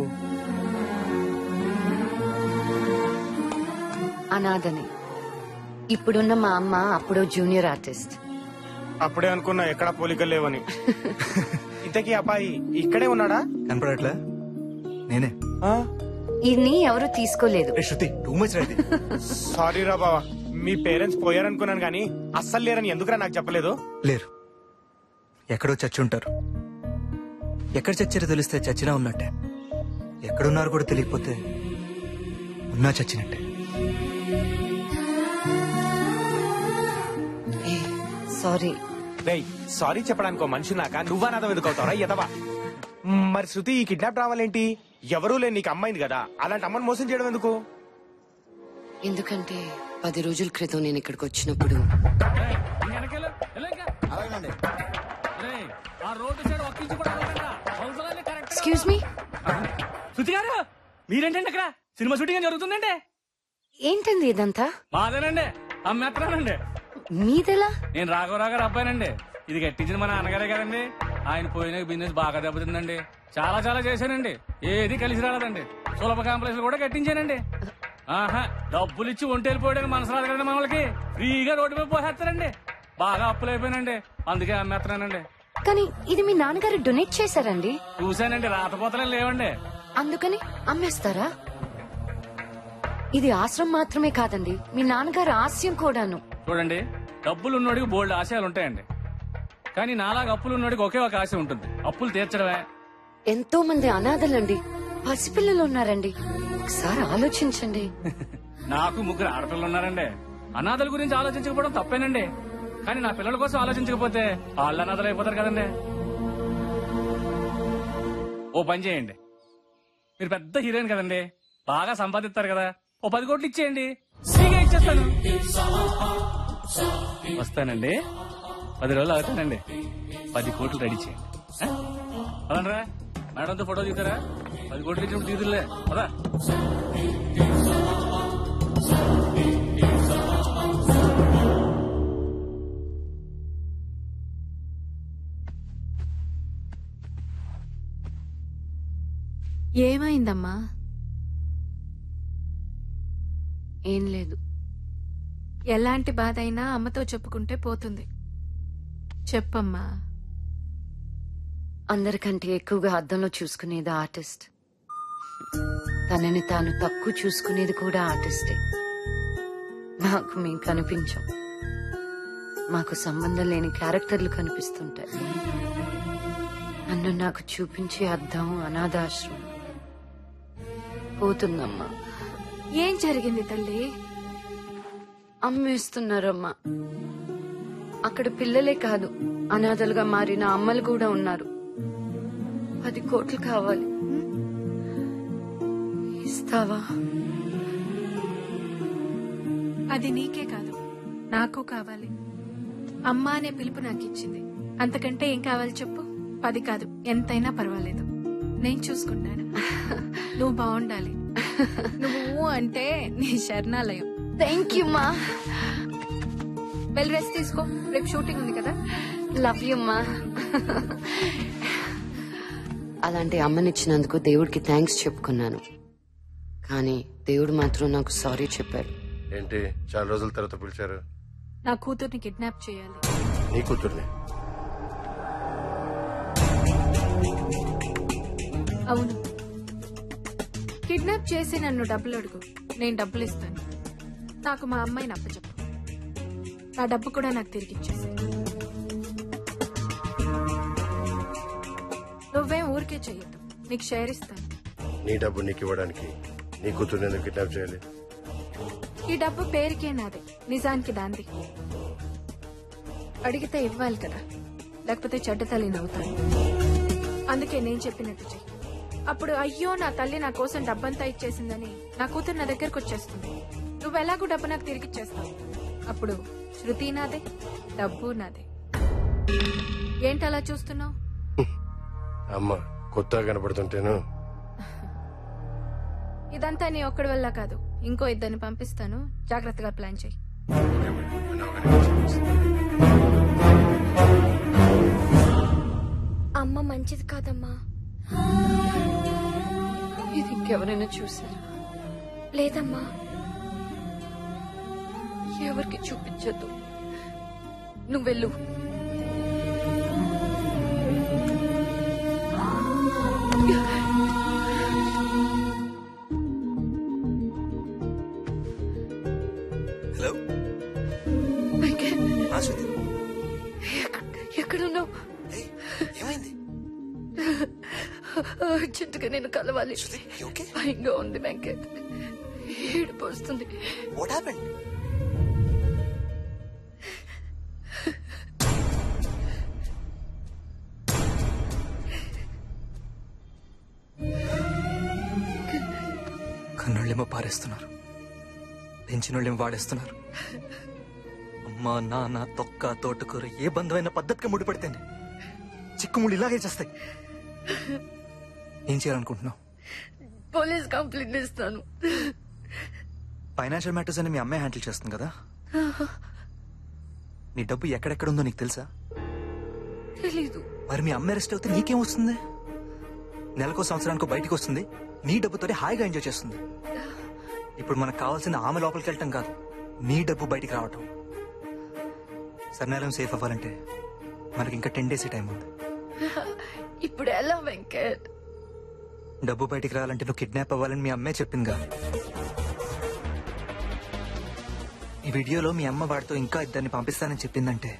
అనాథని. ఇప్పుడున్న మా అమ్మ అప్పుడో జూనియర్ ఆర్టిస్ట్. అప్పుడే అనుకున్నా ఎక్కడ పోలికలు లేవని. ఇంతకీ అబ్బాయి ఇక్కడే ఉన్నాడా? కనపడట్లే. నేనే. ఇది ఎవరు తీసుకోలేదు. సారీ రా బావా, మీ పేరెంట్స్ పోయారనుకున్నాను కానీ అస్సలు లేరని ఎందుకురా నాకు చెప్పలేదు? లేరు, ఎక్కడో చచ్చి ఉంటారు. ఎక్కడ చచ్చారో తెలిస్తే చచ్చినా ఉన్నట్టే, ఎక్కడున్నారు కూడా తెలియకపోతే ఉన్నా చచ్చినట్టే. సారీ. రేయ్, సారీ చెప్పడానికి ఓ మనిషి నాక నువ్వా నాదో ఎదుకవుతావరా ఎదవా? మరి శృతి ఈ కిడ్నాప్ రావాలేంటి? ఎవరూ లేని నీకు అమ్మాయింది కదా, అలాంటి అమ్మని మోసం చేయడం ఎందుకు? ఎందుకంటే 10 రోజుల క్రితం నేను ఇక్కడికి వచ్చినప్పుడు ఎక్స్క్యూజ్ మీ. శృతి గారు, మీరేంటండి అక్కడ? సినిమా షూటింగ్ జరుగుతుందండి. ఏంటండి ఇదంతా? మాదేనండి, అమ్మేత్తరానండి. మీదెలా? నేను రాఘవరావు గారు అబ్బాయినండి. ఇది కట్టించిన మా నాన్నగారే కదండి. ఆయన పోయిన బిజినెస్ బాగా దెబ్బతిందండి. చాలా చాలా చేశానండి, ఏది కలిసి రాలేదండి. సులభ కాంప్లెక్స్ కూడా కట్టించానండి. ఆహా, డబ్బులు ఇచ్చి ఒంటి వెళ్ళిపోయాడు మనసు రాదు కదండి మనకి. ఫ్రీగా రోడ్డు మీద పోసేస్తారండి. బాగా అప్పులు అయిపోయినండి, అందుకే అమ్మేస్తున్నానండి. కానీ ఇది మీ నాన్నగారు డొనేట్ చేశారండి. చూశానండి, రాతపోతలే లేవండి. అందుకని అమ్మేస్తారా? ఇది ఆశ్రమం మాత్రమే కాదండి, మీ నాన్నగారు ఆశయం కూడాను. చూడండి, డబ్బులు ఉన్నోడికి బోల్డ్ ఆశయాలు ఉంటాయండి. కానీ నాలాగా అప్పులు ఉన్నోడికి ఒకే ఒక ఆశ ఉంటుంది, అప్పులు తీర్చడమే. ఎంతో మంది అనాథలండి, పసిపిల్లలు ఉన్నారండి. ఒకసారి ఆలోచించండి. నాకు 3 ఆడపిల్లలు ఉన్నారండి. అనాథల గురించి ఆలోచించకపోవడం తప్పేనండి. కానీ నా పిల్లల కోసం ఆలోచించకపోతే వాళ్ళు అనాథలు అయిపోతారు కదండి. ఓ పని చేయండి, మీరు పెద్ద హీరోయిన్ కదండి, బాగా సంపాదిస్తారు కదా, ఓ 10 కోట్లు ఇచ్చేయండి, ఫ్రీగా ఇచ్చేస్తాను. వస్తానండి, 10 రోజులు అవుతానండి. 10 కోట్లు రెడీ చేయండి. అలానరా మేడంతో ఫోటో తీస్తారా? 10 కోట్లు ఇచ్చినప్పుడు తీదులే కదా. ఏమైందమ్మా? ఏం లేదు. ఎలాంటి బాధ అయినా అమ్మతో చెప్పుకుంటే పోతుంది. చెప్పమ్మా. అందరికంటే ఎక్కువగా అద్దంలో చూసుకునేది ఆర్టిస్ట్. తనని తాను తక్కువ చూసుకునేది కూడా ఆర్టిస్టే. మాకు మేము కనిపించాం. మాకు సంబంధం లేని క్యారెక్టర్లు కనిపిస్తుంటాయి. నన్ను నాకు చూపించే అద్దం అనాథాశ్రమం. పోతుందమ్మా. ఏం జరిగింది తల్లి? అమ్మేస్తున్నారమ్మా. అక్కడ పిల్లలే కాదు, అనాథలుగా మారిన అమ్మలు కూడా ఉన్నారు. 10 కోట్లు కావాలి. ఇస్తావా? అది నీకే కాదు, నాకు కావాలి. అమ్మ అనే పిలుపు నాకు ఇచ్చింది. అంతకంటే ఏం కావాలి చెప్పు? 10 కాదు, ఎంతైనా పర్వాలేదు. నేను చూసుకుంటాను. నువ్వు బాగుండాలి. నువ్వు అంటే నీ శరణాలయం. థ్యాంక్ యూ మా. వెళ్ళి రెస్ట్ తీసుకో, రేపు షూటింగ్ ఉంది కదా. లవ్ యూ మా. అలాంటి అమ్మనిచ్చినందుకు దేవుడికి థ్యాంక్స్ చెప్పుకున్నాను. కానీ దేవుడు మాత్రం నాకు సారీ చెప్పాడు. ఏంటి చాలా రోజుల తర్వాత పిలిచారు? నా కూతుర్ని కిడ్నాప్ చేయాలి. నీ కూతుర్ని? అవును, కిడ్నాప్ చేసి నన్ను డబ్బులు అడుగు, నేను డబ్బులు ఇస్తాను. నాకు మా అమ్మాయిని అప్పచెప్పు. నా డబ్బు కూడా నాకు తిరిగి ఇచ్చేసి. నువ్వేం ఊరికే చెయ్యొద్దు, నీకు షేర్ ఇస్తాను. నీ డబ్బు నీకు ఇవ్వడానికి నీ కూతుర్ని ఎందుకు కిడ్నాప్ చేయాలి? ఈ డబ్బు పేరుకే నాదే, నిజానికి దాంది. అడిగితే ఇవ్వాలి కదా, లేకపోతే చెడ్డ తల్లి నవ్వుతాను. అందుకే నేను చెప్పినట్టు చెయ్యి. అప్పుడు అయ్యో నా తల్లి నా కోసం డబ్బంతా ఇచ్చేసిందని నా కూతురు నా దగ్గరకు వచ్చేస్తుంది. నువ్వు ఎలాగూ డబ్బు నాకు తిరిగిచ్చేస్తావు. అప్పుడు శృతి నాదే, డబ్బు నాదే. ఏంటి అలా చూస్తున్నావు? అమ్మ కొత్తగా కనపడుతుంటేను. ఇదంతా నీ ఒక్కడి వల్ల కాదు, ఇంకో 2 పంపిస్తాను. జాగ్రత్తగా ప్లాన్ చెయ్యి. అమ్మ మంచిది కాదమ్మా. ఇది ఇంకెవరైనా చూసారా? లేదమ్మా. ఎవరికి చూపించద్దు. నువ్వు వెళ్ళు. హలో, ఎక్కడున్నావు? ఏమైంది? అర్జెంటుగా నేను కలవాలి. భయంగా ఉంది వెంకట్. ఏడుపు వస్తుంది. What happened? కన్నోళ్ళేమో పారేస్తున్నారు, పెంచినోళ్ళేమో వాడేస్తున్నారు. అమ్మా నాన్న తొక్క తోటకూర ఏ బంధమైన పద్ధతిగా ముడిపడితేనే చిక్కుముళ్ళు ఇలాగే చేస్తాయి. ఏం చేయాలనుకుంటున్నావు? పోలీస్ కంప్లైంట్ ఇస్తాను. ఫైనాన్షియల్ మ్యాటర్స్ అని మీ అమ్మాయి హ్యాండిల్ చేస్తుంది కదా. నీ డబ్బు ఎక్కడెక్కడ ఉందో నీకు తెలుసా? తెలీదు. మరి మీ అమ్మాయి అరెస్ట్ అవుతే నీకేం వస్తుంది? నెలకో సంవత్సరానికో బయటకు వస్తుంది, నీ డబ్బుతోనే హాయిగా ఎంజాయ్ చేస్తుంది. ఇప్పుడు మనకు కావాల్సింది ఆమె లోపలికి వెళ్ళటం కాదు, నీ డబ్బు బయటికి రావటం. సర్నాలయం సేఫ్ అవ్వాలంటే మనకి ఇంకా 10 days టైం ఉంది. ఇప్పుడు ఎలా వెంకట్? డబ్బు బయటికి రావాలంటే నువ్వు కిడ్నాప్ అవ్వాలని మీ అమ్మే చెప్పిందిగా. ఈ వీడియోలో మీ అమ్మ వాడితో ఇంకా 2 పంపిస్తానని చెప్పిందంటే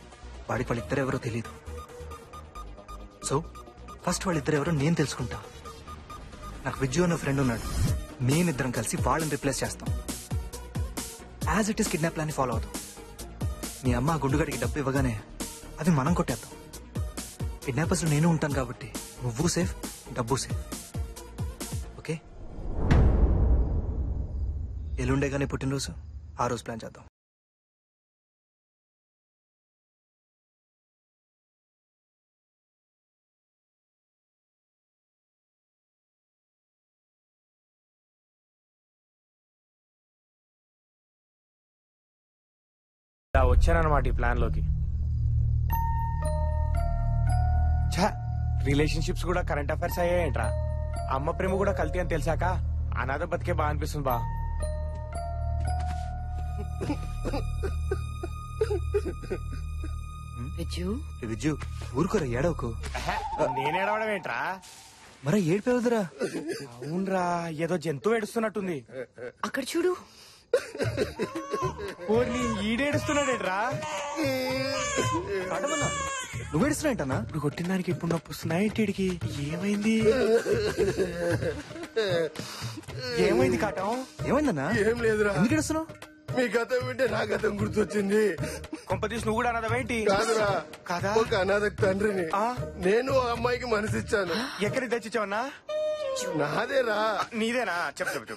వాడికి వాళ్ళిద్దరు ఎవరో తెలియదు. సో ఫస్ట్ వాళ్ళిద్దరు ఎవరో నేను తెలుసుకుంటా. నాకు విజ్జు అన్న ఫ్రెండ్ ఉన్నాడు, మేమిద్దరం కలిసి వాళ్ళని రిప్లేస్ చేస్తాం. As it is kidnap plan follow అవుతాం. మీ అమ్మ ఆ గుండుగడికి డబ్బు ఇవ్వగానే అవి మనం కొట్టేద్దాం. కిడ్నాపర్స్ లో నేను ఉంటాను కాబట్టి నువ్వు సేఫ్, డబ్బు సేఫ్. ఓకే? ఎల్లుండేగానే పుట్టినరోజు, ఆ రోజు ప్లాన్ చేద్దాం. వచ్చానన్నమాట ఈ ప్లాన్ లోకి. రిలేషన్షిప్స్ కూడా కరెంట్ అఫైర్స్ అయ్యాయంట్రా. అమ్మ ప్రేమ కూడా కల్తీ అని తెలిసాక అనాథ బతికే బా అనిపిస్తుంది బా. విజ్జు ఊరుకోరా ఏడవకు. నేనేడవడం ఏంట్రా? మరా ఏడిపోవద్దురా. అవునరా, ఏదో జంతువు ఏడుస్తున్నట్టుంది. అక్కడ చూడు. ఈడేడుస్తున్నాడేట్రా? నువ్వు ఏడుస్తున్నా? ఇప్పుడు కొట్టిన దానికి ఇప్పుడు నొప్పి వస్తున్నాయి. ఇంటికి ఏమైంది? ఏమైంది కాటం? ఏమైందన్నా? ఏం లేదురా. ఎందుకు ఏడుస్తున్నావు? మీ గతం వింటే నా గతం గుర్తొచ్చింది. కొంపతీసి నువ్వు కూడా అన్నదేంటి? కాదురా, కాదా? ఒక అనాథకు తండ్రిని. నేను ఆ అమ్మాయికి మనసిచ్చాను. ఎక్కడికి తెచ్చిచ్చావన్నా? నాదేరా. నీదేనా? చెప్పు.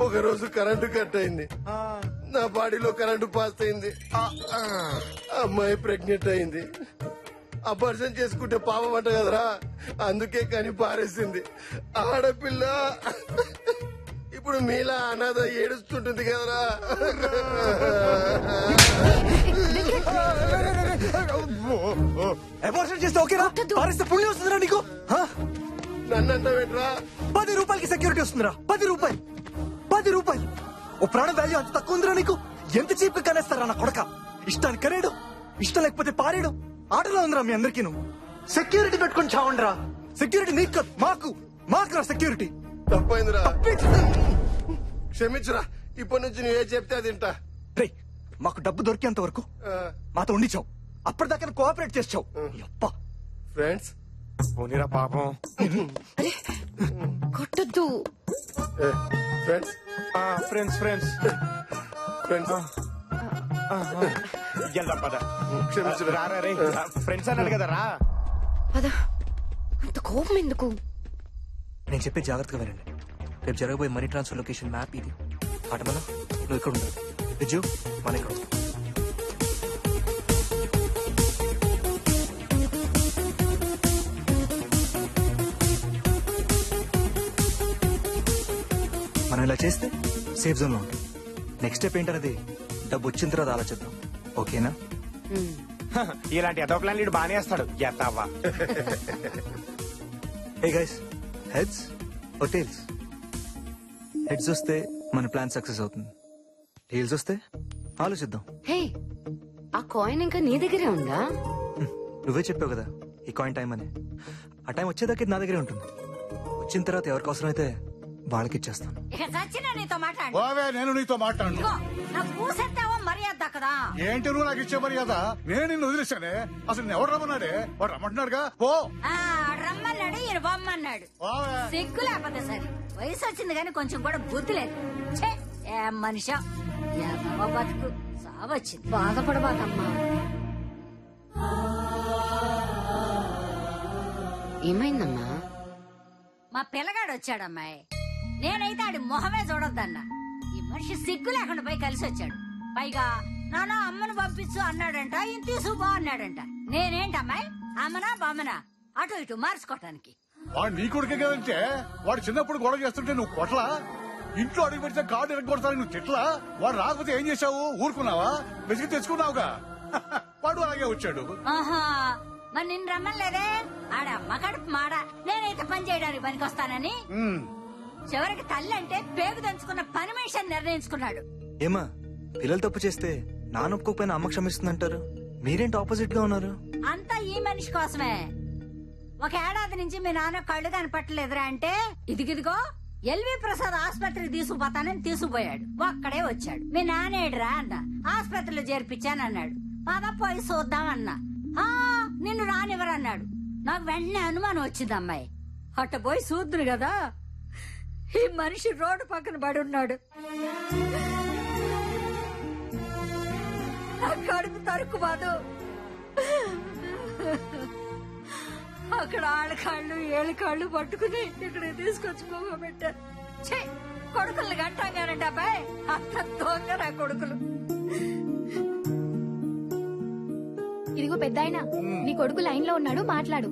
ఒక రోజు కరెంటు కట్ అయింది. నా బాడీలో కరెంటు పాస్ అయింది. అమ్మాయి ప్రెగ్నెంట్ అయింది. అపర్షన్ చేసుకుంటే పాపం అంట కదరా, అందుకే కని పారేసింది. ఆడపిల్ల ఇప్పుడు మీలా అనాథ ఏడుస్తుంటుంది కదరా. అబార్షన్ చేస్తే ఓకేనా? పారేస్తే పుణ్యం వస్తుందిరా నీకు? నన్ను అంటావేట్రా? 10 రూపాయలకి సెక్యూరిటీ వస్తుందిరా. 10 రూపాయలు. 10 రూపాయలు. ఓ ప్రాణ వాల్యూ అంత తక్కువ ఉందిరా నీకు? ఎంత చీప్ గా కనేస్తారా నా కొడక? ఇష్టానికి కనేడు, ఇష్టం లేకపోతే పారేడు. ఆటలో ఉందిరా మీ అందరికీ. సెక్యూరిటీ పెట్టుకొని చావండిరా. సెక్యూరిటీ నీకు కాదు, మాకురా సెక్యూరిటీ. తప్పైందిరా, క్షమించురా. ఇప్పటి నుంచి నువ్వే చెప్తే అది వింటా. రేయ్, మాకు డబ్బు దొరికేంత వరకు మాతో ఉండిచావు. అప్పటిదాకా కోఆపరేట్ చేసావు. ఫ్రెండ్స్ పోనీరా పాపం. కొట్టద్దు. ఫ్రెండ్స్ ఫ్రెండ్స్ ఫ్రెండ్స్ ఫ్రెండ్స్ వెళ్దాం పద. రారా రే, ఫ్రెండ్స్ అన్నాడు కదా రా. పద. అంత కోపం ఎందుకు? నేను చెప్పే జాగ్రత్తగా వినండి. రేపు జరగబోయే మనీ ట్రాన్స్ఫర్ లొకేషన్ మ్యాప్ ఇది. ఆటమల నువ్వు ఇక్కడ ఉండాలి. విజు మన ఇక్కడ. మనం ఇలా చేస్తే సేఫ్ జోన్ లో ఉంటాం. నెక్స్ట్ స్టెప్ ఏంటనేది డబ్బు వచ్చిన తర్వాత ఆలోచిద్దాం. ఓకేనా? ఇలాంటి ఎదో ప్లాన్ లీడు బానే వేస్తాడు. ఎత్తావా? Hey guys, heads or tails? Heads వస్తే మన ప్లాన్ సక్సెస్ అవుతుంది. టేల్స్ వస్తే ఆలోచిద్దాం. హే, ఆ కాయిన్ ఇంకా నీ దగ్గరే ఉందా? నువ్వే చెప్పావు కదా ఈ కాయిన్ టైం అని. ఆ టైం వచ్చేదాకా ఇది నా దగ్గరే ఉంటుంది. వచ్చిన తర్వాత ఎవరికి అవసరమైతే వాళ్ళకి ఇచ్చేస్తాను. ఇక చచ్చినా నీతో మాట్లాడు. బావే, నేను నీతో మాట్లాడు. నాకు పూసెత్తావో మర్యాద దక్కదా? ఏంటి నువ్వు నాకు ఇచ్చే మర్యాద? నేను నిన్ను వదిలేశానే. అసలు నేను ఎవరు రమ్మన్నాడే? వాడు రమ్మంటున్నాడుగా. పో. రమ్మన్నాడు, ఈయన బొమ్మన్నాడు. సిగ్గు లేకపోతే సరే. వయసు వచ్చింది కానీ కొంచెం కూడా బుద్ధి లేదు. ఏం మనిషా, బతుకు సావచ్చింది. బాధపడబాకమ్మా. ఏమైందమ్మా? మా పిల్లగాడు వచ్చాడమ్మాయి. నేనైతే ఆడి మొహమే చూడొద్దన్నా. ఈ మనిషి సిగ్గు లేకుండా పోయి కలిసి వచ్చాడు. పైగా నానా అమ్మను పంపించు అన్నాడంట, ఈయన తీసుకుపో అన్నాడంట. నేనేంటమ్మాయి, అమ్మనా బొమ్మనా అటు ఇటు మార్చుకోవటానికి? వాడు నీ కొడుకే కదంటే వాడు చిన్నప్పుడు గొడవ చేస్తుంటే నువ్వు కొట్లా? ఇంట్లో అడుగు పెడితే కార్డు ఎరగొడతాను నువ్వు తిట్లా? వాడు రాకపోతే ఏం చేశావు? ఊరుకున్నావా? వెతికి తెచ్చుకున్నావుగా. వాడు అలాగే వచ్చాడు. ఆహా, మరి నిన్ను రమ్మలేదే? ఆడ అమ్మ కడుపు మాడ. నేనైతే పని చేయడానికి పనికొస్తానని చివరికి తల్లి అంటే పేగు దంచుకున్న పని మనిషిని నిర్ణయించుకున్నాడు. ఏమా, పిల్లలు తప్పు చేస్తే నాన్న ఒప్పుకోకపోయినా అమ్మ క్షమిస్తుందంటారు. మీరేంటి ఆపోజిట్ గా ఉన్నారు? అంతా ఈ మనిషి కోసమే. ఒక ఏడాది నుంచి మీ నాన్న కళ్ళు కనపట్టలేదురా అంటే ఇదిగిదిగో ఎల్వి ప్రసాద్ ఆసుపత్రికి తీసుకుపోతానని తీసుకుపోయాడు. ఒక్కడే వచ్చాడు. మీ నానేడురా అన్న. ఆసుపత్రిలో చేర్పించానన్నాడు. పద పోయి చూద్దాం అన్నా. నిన్ను రానివ్వరన్నాడు. నాకు వెంటనే అనుమానం వచ్చింది అమ్మాయి. అట్ట పోయి చూద్దురు కదా, ఈ మనిషి రోడ్డు పక్కన పడి ఉన్నాడు. నా కడుపు తరుకు బాదు. అక్కడ ఆడకాళ్ళు ఏళ్ళకాళ్ళు పట్టుకుని ఇక్కడ తీసుకొచ్చి పోగబెట్టారు. కొడుకులు గంటాగానండి అబ్బాయి. అంత దొంగ నా కొడుకులు. ఇదిగో పెద్దాయన, నీ కొడుకు లైన్ లో ఉన్నాడు, మాట్లాడు.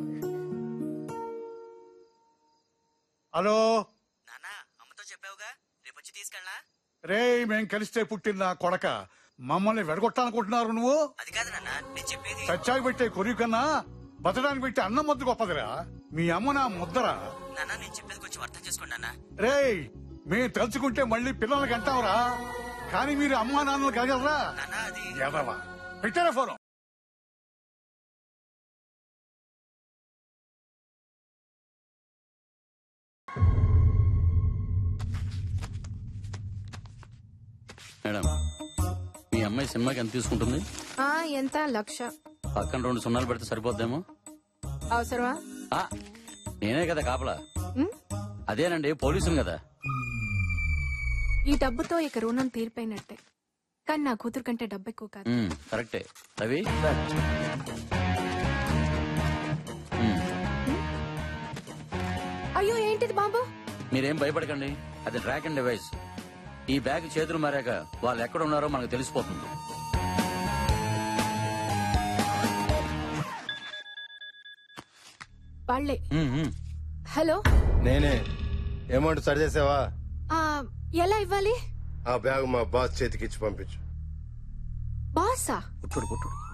హలో అమ్మతో చెప్పావుగా, రేపు వచ్చి తీసుకెళ్ళా? రే, మేం కలిస్తే పుట్టిన నా కొడక, మమ్మల్ని వెడగొట్టాలనుకుంటున్నారు నువ్వు? అది కాదు నాన్న, నేను చెప్పేది. చచ్చాకి పెట్టే కొరియు కన్నా బతడానికి పెట్టే అన్నం ముద్ద గొప్పదిరా. మీ అమ్మ నా ముద్దరా. నాన్న, నేను చెప్పేది కొంచెం అర్థం చేసుకోండి నాన్న. రే, మేము తలుచుకుంటే మళ్ళీ పిల్లలకి అంటావురా, కానీ మీరు అమ్మా నాన్నలు కలగలరా? ఎదవా, పెట్టారా ఫోన్? మేడం మీ అమ్మాయి సినిమాకి ఎంత తీసుకుంటుంది? ఎంత? 1,00,000. పక్కన 2 సున్నాలు పెడితే సరిపోద్దేమో. అవసరమా? నేనే కదా కాపలా. అదేనండి, పోలీసులు కదా. ఈ డబ్బుతో ఇక రుణం తీరిపోయినట్టే. కానీ నా కూతురు కంటే డబ్బు ఎక్కువ కాదు. కరెక్టే రవి. అయ్యో ఏంటిది బాబు? మీరేం భయపడకండి, అది ట్రాక్ అండ్ డివైస్. ఈ బ్యాగ్ చేతులు మారాక వాళ్ళు ఎక్కడ ఉన్నారో మనకు తెలిసిపోతుంది. వాళ్ళే. హలో, నేనే. అమౌంట్ సరి చేసావా? ఎలా ఇవ్వాలి? ఆ బ్యాగ్ మా బాస్ చేతికి ఇచ్చి పంపించు. బాసా?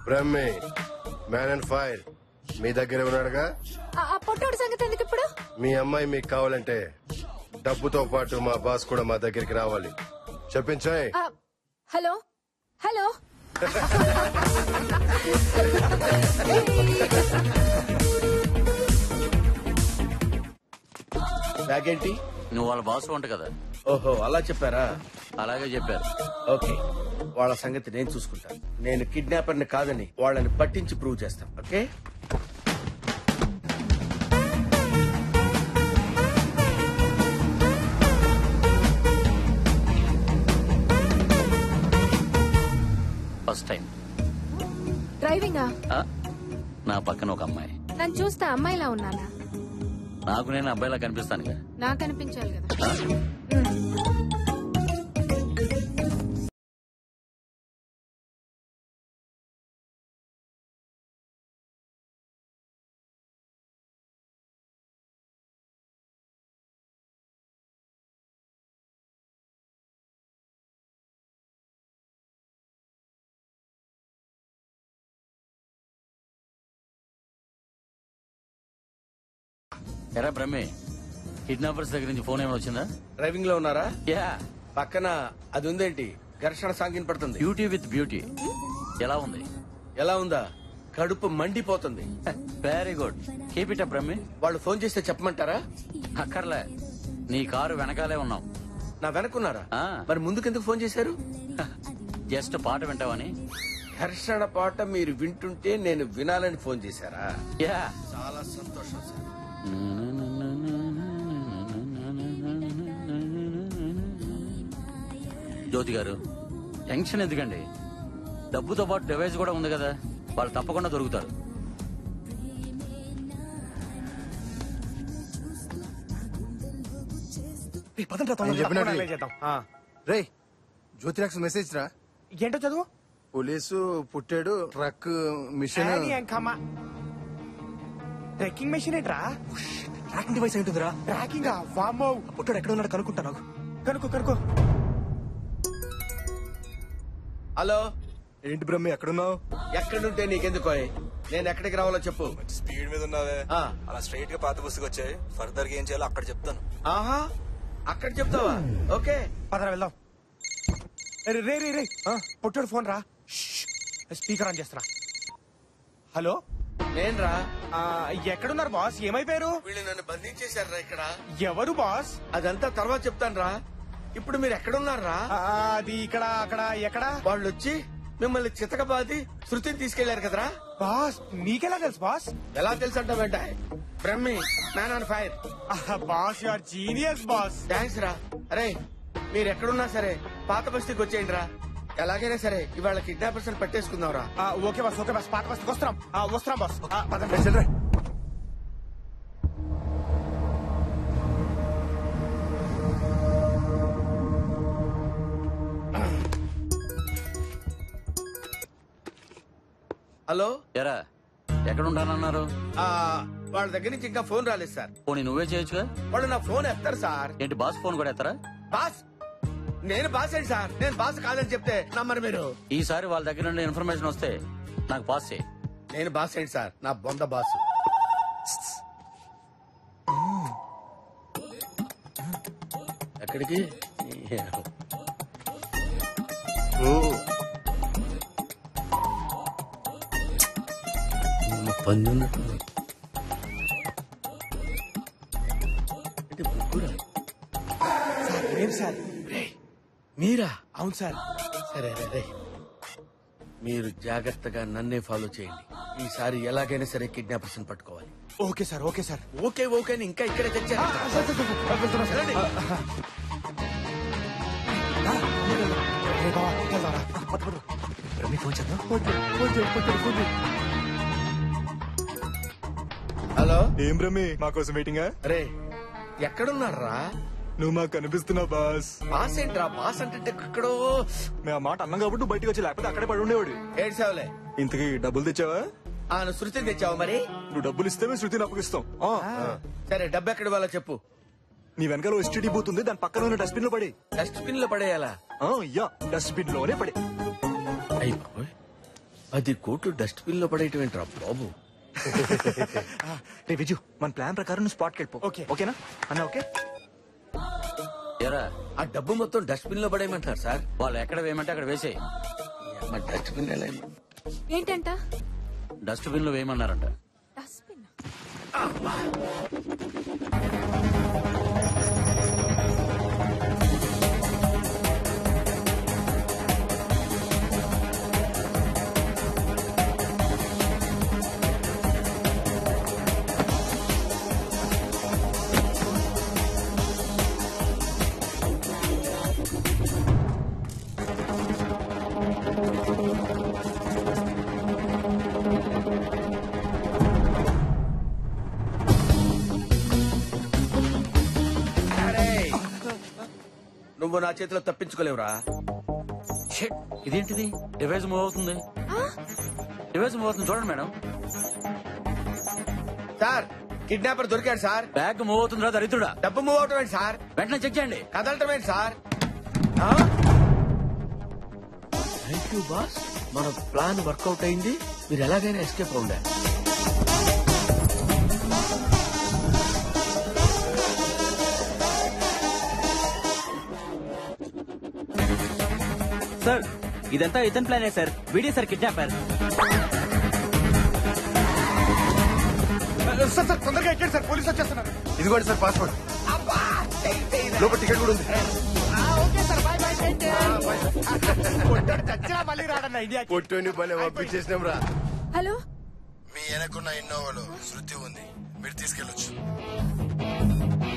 బ్రహ్మే, మ్యాన్ అండ్ ఫైర్ మీ దగ్గర ఉన్నాడుగా. పొట్టోడు సంగతి ఎందుకు ఇప్పుడు? మీ అమ్మాయి మీకు కావాలంటే డబ్బుతో పాటు మా బాస్ కూడా మా దగ్గరికి రావాలి. చెప్పించాయి. Hello hello. బ్యాగ్ ఏంటి? నువ్వు వాళ్ళ బాస్ వంట కదా. ఓహో, అలా చెప్పారా? అలాగే చెప్పారు. ఓకే, వాళ్ళ సంగతి నేను చూసుకుంటాను. నేను కిడ్నాపర్ని కాదని వాళ్ళని పట్టించి ప్రూవ్ చేస్తాను. ఓకే. ఫస్ట్ టైం డ్రైవింగా? నా పక్కన ఒక అమ్మాయి. నన్ను చూస్తే అమ్మాయిలా ఉన్నానా? నాకు నేను అబ్బాయిలా కనిపిస్తానుగా. నాకు అనిపించాలి కదా. ఎరా బ్రహ్మే, కిడ్నాపర్స్ దగ్గర నుంచి ఫోన్ ఏమైనా వచ్చిందా? డ్రైవింగ్ లో ఉన్నారా? యా. పక్కన అది ఉందేంటి? ఘర్షణ సాగిన పడుతుంది. Beauty with beauty. ఎలా ఉంది? ఎలా ఉందా? కడుపు మండిపోతుంది. Very good, keep it up బ్రహ్మే. వాళ్ళు ఫోన్ చేస్తే చెప్పమంటారా? అక్కర్లే, నీ కారు వెనకాలే ఉన్నాం. నా వెనకున్నారా? మరి ముందుకెందుకు ఫోన్ చేశారు? జస్ట్ పాట వింటావని. ఘర్షణ పాట మీరు వింటుంటే నేను వినాలని ఫోన్ చేశారా? యా. చాలా సంతోషం సార్. జ్యోతి గారు, టెన్షన్ ఎందుకండి? డబ్బుతో పాటు డివైస్ కూడా ఉంది కదా, వాళ్ళు తప్పకుండా దొరుకుతారు. రే, జ్యోతిరాక్స్ మెసేజ్ రా. ఏంటో చదువు. పోలీసు పుట్టాడు, ట్రక్ మిషన్. ట్రెక్కింగ్ మెషిన్ ఏంట్రా? ట్రాకింగ్ డివైస్ ఏంటుందిరా? ట్రాకింగ్ వామ్మో. పుట్టాడు ఎక్కడ ఉన్నాడు కనుక్కుంటా. నాకు కనుక్కో. హలో, ఏంటి బ్రహ్మ ఎక్కడున్నావు? ఎక్కడుంటే నీకెందుకో? నేను ఎక్కడికి రావాలో చెప్పు. స్పీడ్ మీద ఉన్నావే, అలా స్ట్రైట్ గా పాత బస్సుకు వచ్చాయి. ఫర్దర్ గా ఏం చేయాలో అక్కడ చెప్తాను. ఆహా, అక్కడ చెప్తావా? ఓకే, పదరా వెళ్దాం. రే రే రే, పొట్టాడు ఫోన్ రా. స్పీకర్ ఆన్ చేస్తారా. హలో, నేనురా. ఎక్కడున్నారు బాస్? ఏమైపోయారు? వీళ్ళు నన్ను బంధించేశారా ఇక్కడ. ఎవరు బాస్? అదంతా తర్వాత చెప్తాను రా. ఇప్పుడు మీరు ఎక్కడున్నారా? అది ఇక్కడ, అక్కడ, ఎక్కడ? వాళ్ళు వచ్చి మిమ్మల్ని చితకబాది శృతిని తీసుకెళ్లారు కదరా. బాస్ మీకెలా తెలుసు బాస్? ఎలా తెలుసు అంటావేంట? Brahmi, man on fire. Boss you are genius boss. Thanks రా. అరే, మీరు ఎక్కడున్నా సరే పాత బస్తీకి వచ్చేయండి రా. ఎలాగైనా సరే ఇవాళ కిడ్నాపర్స్ పట్టేసుకుందాం రా. Okay boss, okay boss. పాత బస్తీకి వస్తున్నాం బాస్. హలో. ఎరా, ఎక్కడ ఉంటానన్నారు? వాళ్ళ దగ్గర నుంచి ఇంకా ఫోన్ రాలేదు సార్. పోనీ నువ్వే చేయొచ్చుగా. వాళ్ళు నా ఫోన్ ఎత్తారు సార్. ఏంటి బాస్ ఫోన్ కూడా ఎత్తారా? బాస్, నేను బాస్ ఏంటి సార్? నేను బాస్ కాదని చెప్తే నమ్మరు మీరు. ఈసారి వాళ్ళ దగ్గర నుండి ఇన్ఫర్మేషన్ వస్తే నాకు పాస్ చేయి. నేను బాస్ ఏంటి సార్? నా బొంద బాస్. ఎక్కడికి? మీరా? అవును సార్. సరే రే, మీరు జాగ్రత్తగా నన్నే ఫాలో చేయండి. ఈసారి ఎలాగైనా సరే కిడ్నాపర్స్ పట్టుకోవాలి. Okay sir. Okay sir. Okay okay అని ఇంకా ఇక్కడే తెచ్చారు. హలో, ఏం రమి మా కోసం వెయిటింగా? రే ఎక్కడున్నారా? నువ్వు మాకు కనిపిస్తున్నావు బాస్. బాస్ ఏంట్రా? బాస్ అంటే ఎక్కడో. మేము ఆ మాట అన్నాం కాబట్టి నువ్వు బయటకు వచ్చి, లేకపోతే అక్కడే పడి ఉండేవాడు. ఏడ్చావులే. ఇంతకీ డబ్బులు తెచ్చావా? నువ్వు శృతిని తెచ్చావు మరి? నువ్వు డబ్బులు ఇస్తే మేము శృతిని అప్పగిస్తాం. సరే, డబ్బు ఎక్కడ వాళ్ళ చెప్పు. నీ వెనకాల ఎస్టీడీ బూత్ ఉంది, దాని పక్కన ఉన్న డస్ట్బిన్ లో పడి. డస్ట్బిన్ లో పడేయాలా? యా, డస్ట్బిన్ లోనే పడి. అయ్యి బాబోయ్, 10 కోట్లు డస్ట్బిన్ లో పడేయటం ఏంట్రా బాబు? రే విజు, మన ప్లాన్ ప్రకారం నువ్వు స్పాట్కి వెళ్ళిపో. ఓకేనా అన్న? ఓకే. ఆ డబ్బు మొత్తం డస్ట్బిన్ లో పడేయమంటారు సార్. వాళ్ళు ఎక్కడ వేయమంటే అక్కడ వేసే. డస్ట్బిన్ ఏంటంట? డస్ట్బిన్ లో వేయమన్నారంట. డస్ట్బిన్? నువ్వు నా చేతిలో తప్పించుకోలేవురా. ఇదేంటిది? డివైస్ మూవ్ అవుతుంది. డివైస్ మూవ్ అవుతుంది చూడండి మేడం. సార్, కిడ్నాపర్ దొరికాడు సార్. బ్యాగ్ మూవ్ అవుతుందిరా దరిద్రుడా. డబ్బు మూవ్ అవటం ఏంటి సార్? వెంటనే చెక్ చేయండి. కదలటం ఏంటి సార్? థ్యాంక్ యూ బాస్, మన ప్లాన్ వర్కౌట్ అయింది. మీరు ఎలాగైనా ఎస్కేప్ అవ్వండి. సార్, ఇదంతా ఇతని ప్లానే sir. Video sir kidnapper. Sir తొందరగా ఎక్కండి సార్, పోలీసు వచ్చేస్తున్నారు. ఇదిగోండి సార్ పాస్పోర్ట్. లోపల టికెట్ కూడా ఉంది. మళ్ళీ రాడన్న ఇండియా. పొట్టుని భలే పంపించేసినాం రా. హలో, మీ వెనకున్న ఇన్నోవాలో శృతి ఉంది, మీరు తీసుకెళ్ళొచ్చు.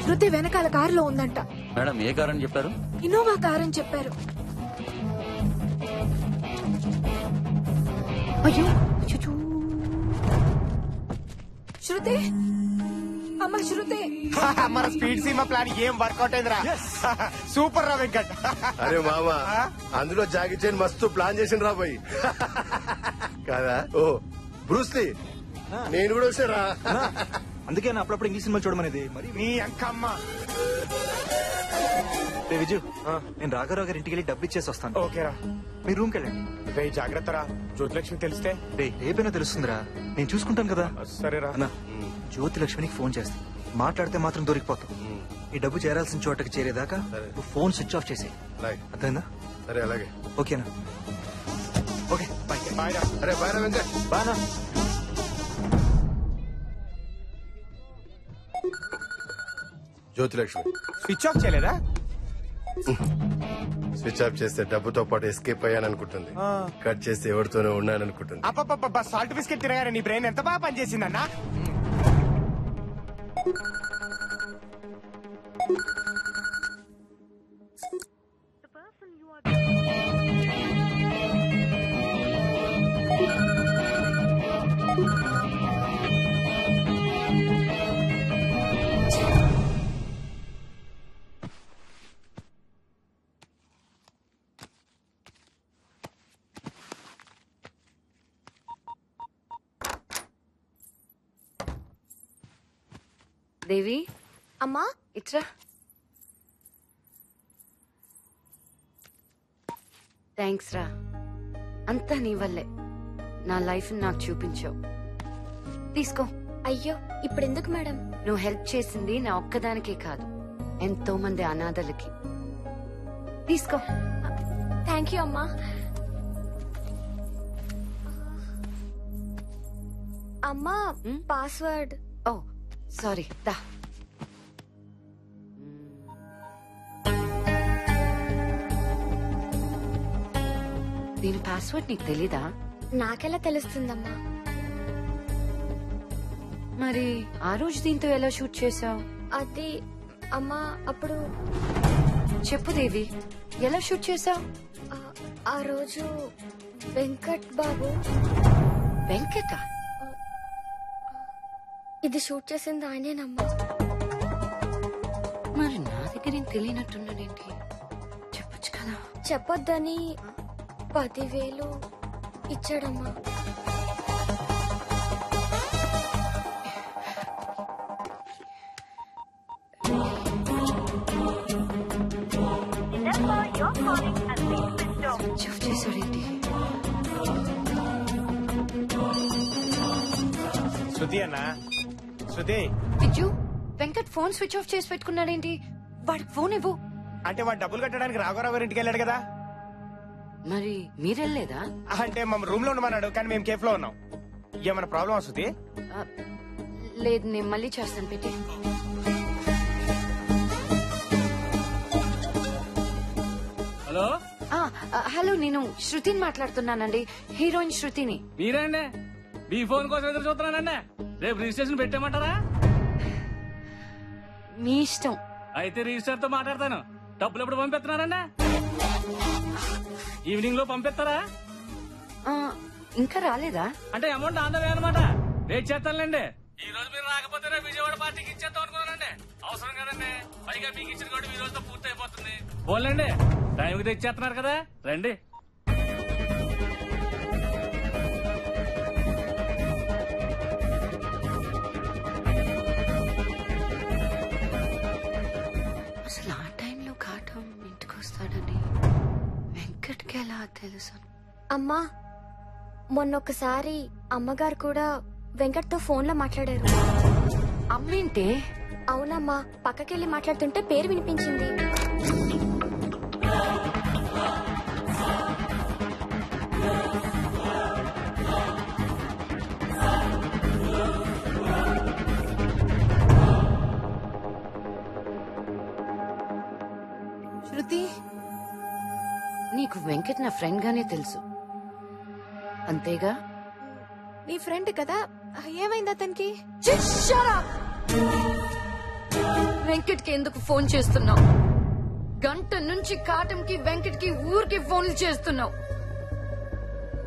శృతి వెనకాల కారులో ఉందంట. మేడం ఏ కార్ అని చెప్పారు? ఇన్నోవా కార్ అని చెప్పారు. అయ్యో, శృతి, అమ్మ శృతి. మన స్పీడ్ సీమా ప్లాన్ ఏం వర్కౌట్ అయిందిరా. సూపర్ రా వెంకట్. అరే మామా, అందులో జాగి చైన్ మస్తు ప్లాన్ చేసిన రా పోయి కాదా? ఓ బ్రూస్లీ, నేను కూడా వచ్చారా? అందుకే నా అప్పుడప్పుడు ఇంగ్లీష్ సినిమా చూడమనేది. మరి నీ అంకమ్మ. విజు, నేను రాఘరావు గారి ఇంటికి వెళ్ళి డబ్బు ఇచ్చేసి వస్తాను. ఓకేరా, మీ రూమ్కి వెళ్ళండి. రే జాగ్రత్త రా, జ్యోతిలక్ష్మి తెలిస్తే. రేపైనా తెలుస్తుందిరా, నేను చూసుకుంటాను కదా. సరేరా అన్న, జ్యోతిలక్ష్మికి ఫోన్ చేస్తా. మాట్లాడితే మాత్రం దొరికిపోతావు. ఈ డబ్బు చేరాల్సిన చోటకి చేరేదాకా నువ్వు ఫోన్ స్విచ్ ఆఫ్ చేసేయి. అర్థమైందా? సరే అలాగే. ఓకేనా? Okay bye. బాయ్ రా. అరే బాయ్ రా Venkat. Bye. Jyothilakshmi switch off చేయలేదా? స్విచ్ ఆఫ్ చేస్తే డబ్బుతో పాటు ఎస్కేప్ అయ్యాననుకుంటుంది. కట్ చేస్తే ఎవరితోనే ఉన్నాననుకుంటుంది. అబ్బబ్బబ్బా, సాల్ట్ బిస్కెట్ తినగానే నీ బ్రెయిన్ ఎంత బాగా పనిచేసిందన్నా. దేవి, అమ్మా ఇట్రా. థ్యాంక్స్ రా, అంతా నీ వల్లే. నా లైఫ్ నాకు చూపించావు. తీసుకో. అయ్యో, ఇప్పుడు ఎందుకు మేడం? నువ్వు హెల్ప్ చేసింది నా ఒక్కదానికే కాదు, ఎంతో మంది అనాథలకి. తీసుకో. థ్యాంక్ యూ అమ్మా. అమ్మా, పాస్వర్డ్. ఓ సారీ, దా. దీని పాస్వర్డ్ నీకు తెలీదా? నాకెలా తెలుస్తుందమ్మా? మరి ఆ రోజు దీంతో ఎలా షూట్ చేసావు? అది అమ్మా అప్పుడు చెప్పు దేవి, ఎలా షూట్ చేసావు? ఆ రోజు వెంకట్ బాబు. వెంకట? ఇది షూట్ చేసింది ఆయనేనమ్మా. మరి నా దగ్గర ఏం తెలియనట్టున్నాడేంటి? చెప్పొచ్చు కదా. చెప్పొద్దని 10,000 ఇచ్చాడమ్మా. చేశాడేంటి? శృతి అన్నా, Shruti. Viju, Venkat phone switch off చేసి పెట్టుకున్నాడేంటి? వాడికి ఫోన్ ఇవ్వు. అంటే వాడు డబ్బులు కట్టడానికి రాఘవరావు గారి ఇంటికి వెళ్ళాడు కదా. మరి మీరెళ్ళలేదా? అంటే మా రూమ్ లో ఉండమన్నాడు, కానీ మేము కేఫ్ లో ఉన్నాం. ఏమైనా ప్రాబ్లం వస్తుంది? లేదు, నేను మళ్ళీ చేస్తాను. పెట్టి. హలో హలో, నేను శృతిని మాట్లాడుతున్నానండి. హీరోయిన్ శృతిని. మీరేండి? మీ ఫోన్ కోసం ఎదురు చూస్తున్నానండి. రేపు రిజిస్ట్రేషన్ పెట్టామంటారా? మీ ఇష్టం. అయితే రిజిస్టర్ తో మాట్లాడతాను. డబ్బులు ఎప్పుడు పంపిస్తున్నారండి? ఈవినింగ్ లో పంపిస్తారా? ఇంకా రాలేదా? అంటే అమౌంట్ ఆందోళన అనమాట. వెయిట్ చేస్తానులేండి. ఈ రోజు మీరు రాకపోతే రేపు విజయవాడ పార్టీకి ఇచ్చేద్దాం అనుకున్నానండి. అవసరం కదండి. పైగా మీకు ఇచ్చిన కూడా ఈ రోజుతో పూర్తి అయిపోతుంది. పోలేండి, టైంకి తెచ్చేస్తున్నారు కదా, రండి. అసలు ఆ టైంలో కాటం ఇంటికి వస్తాడని వెంకట్కి ఎలా తెలుసు? అమ్మా, మొన్నొకసారి అమ్మగారు కూడా వెంకట్ తో ఫోన్ లో మాట్లాడారు. అమ్మేంటే? అవునమ్మా, పక్కకెళ్ళి మాట్లాడుతుంటే పేరు వినిపించింది. శృతి, నీకు వెంకట్ నా ఫ్రెండ్ గానే తెలుసు అంతేగా? నీ ఫ్రెండ్ కదా, ఏమైంది అతనికి? వెంకట్ కి ఎందుకు ఫోన్ చేస్తున్నావు? గంట నుంచి కాటంకి వెంకట్ కి ఊరికి ఫోన్లు చేస్తున్నావు.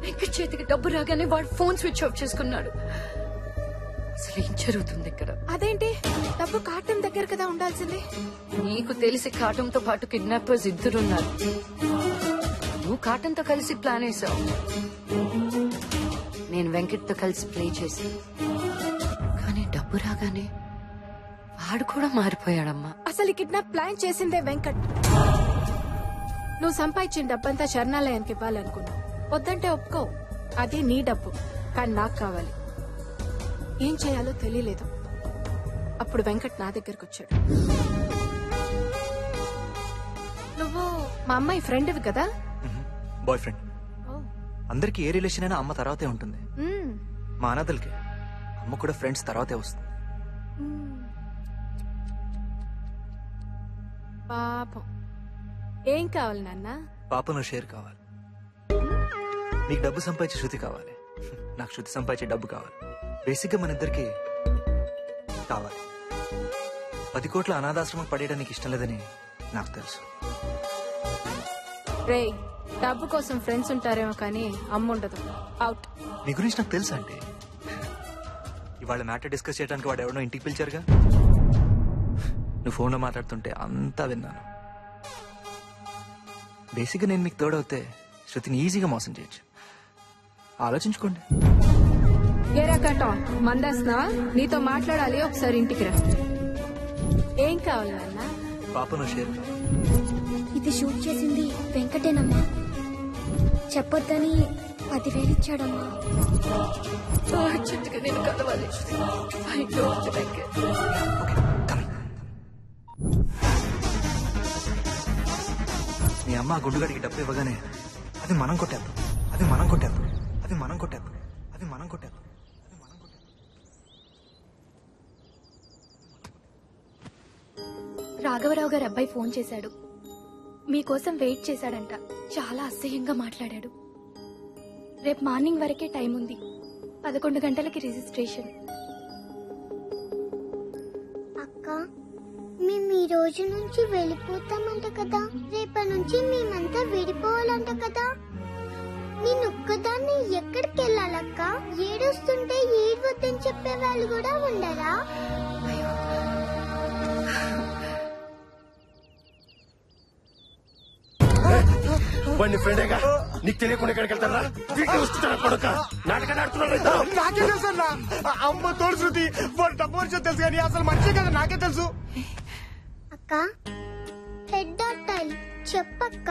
వెంకట్ చేతికి డబ్బు రాగానే వాడు ఫోన్ స్విచ్ ఆఫ్ చేసుకున్నాడు. అసలు ఏం జరుగుతుంది ఇక్కడ? అదేంటి, డబ్బు కాటం దగ్గర కదా ఉండాల్సింది. నీకు తెలిసి కాటంతో పాటు కిడ్నాపర్స్ ఇద్దరున్నారు. నువ్వు కాటంతో కలిసి ప్లాన్ వేసావు. నేను వెంకట్ తో కలిసి ప్లే చేసి, కానీ డబ్బు రాగానే వాడు కూడా మారిపోయాడమ్మా. అసలు ఈ కిడ్నాప్ ప్లాన్ చేసిందే వెంకట్. నువ్వు సంపాదించిన డబ్బంతా శరణాలయానికి ఇవ్వాలనుకున్నావు. వద్దంటే ఒప్పుకో, అది నీ డబ్బు, కానీ నాకు కావాలి. ఏం చేయాలో తెలియలేదు. అప్పుడు వెంకట్ నా దగ్గరకు వచ్చాడు. నువ్వు మా అమ్మాయి ఫ్రెండ్వి కదా? Boy friend. అందరికి ఏ రిలేషన్ అయినా అమ్మ తర్వాతే ఉంటుంది. మా అనాథలకి అమ్మ కూడా ఫ్రెండ్స్ తర్వాతే వస్తుంది. పాపం. ఏం కావాలి నాన్న? పాపను షేర్ కావాలి. నీకు డబ్బు సంపాదించే శృతి కావాలి, నాకు శృతి సంపాదించే డబ్బు కావాలి. బేసిక్ గా మన ఇద్దరికి కావాలి. 10 కోట్ల అనాథాశ్రమం పడేయడానికి ఇష్టం లేదని నాకు తెలుసు. రేయ్, డబ్బు కోసం ఫ్రెండ్స్ ఉంటారేమో కానీ అమ్మ ఉండదు. అవుట్. నీ గురించి నాకు తెలుసా అంటే? ఇవాళ మ్యాటర్ డిస్కస్ చేయడానికి వాడు ఎవడో ఇంటికి పిలిచారుగా. నువ్వు ఫోన్లో మాట్లాడుతుంటే అంతా విన్నాను. బేసిక్గా నేను మీకు తోడవుతే శృతిని ఈజీగా మోసం చేయొచ్చు. ఆలోచించుకోండి. ఏరా కటాన్, మందేస్తున్నావా? నీతో మాట్లాడాలి, ఒకసారి ఇంటికి రా. ఏం కావాలి నాన్న? పాపను షేర్. ఇది షూట్ చేసింది వెంకటేనమ్మా. చెప్పొద్దని 10,000 ఇచ్చాడమ్మా. అర్జెంటుగా నేను కలవాలి. మీ అమ్మ గుండుగాడికి డబ్బు ఇవ్వగానే అది మనం కొట్టేద్దాం, అది మనం కొట్టేద్దాం, అది మనం కొట్టేద్దాం, అది మనం కొట్టేద్దాం. రాఘవరావు గారి అబ్బాయి ఫోన్ చేశాడు. మీకోసం వెయిట్ చేశాడంట. చాలా అసహ్యంగా మాట్లాడాడు. రేపు మార్నింగ్ వరకే టైం ఉంది. 11 గంటలకి రిజిస్ట్రేషన్. అక్క మేము ఈ రోజు నుంచి వెళ్ళిపోతామంట కదా, రేపటి నుంచి మేమంతా విడిపోవాలంట కదా. నేను ఒక్కదాన్ని ఎక్కడికి వెళ్ళాలక్క? ఏడుస్తుంటే ఏడవద్దని చెప్పే వాళ్ళు కూడా ఉండరా? వాడిని ఫ్రెండేగా, నీకు తెలియకుండా ఎక్కడికి వెళ్తారా? వీటిని వస్తుంటారా కొడుక? నాటకాలు ఆడుతున్నారు. నాకే తెలుసు అన్న. అమ్మ తోడు శృతి వాడు డబ్బు మనిషి తెలుసు కానీ అసలు మనిషే కదా నాకే తెలుసు. అక్క హెడ్ డాక్టర్ చెప్పక్క,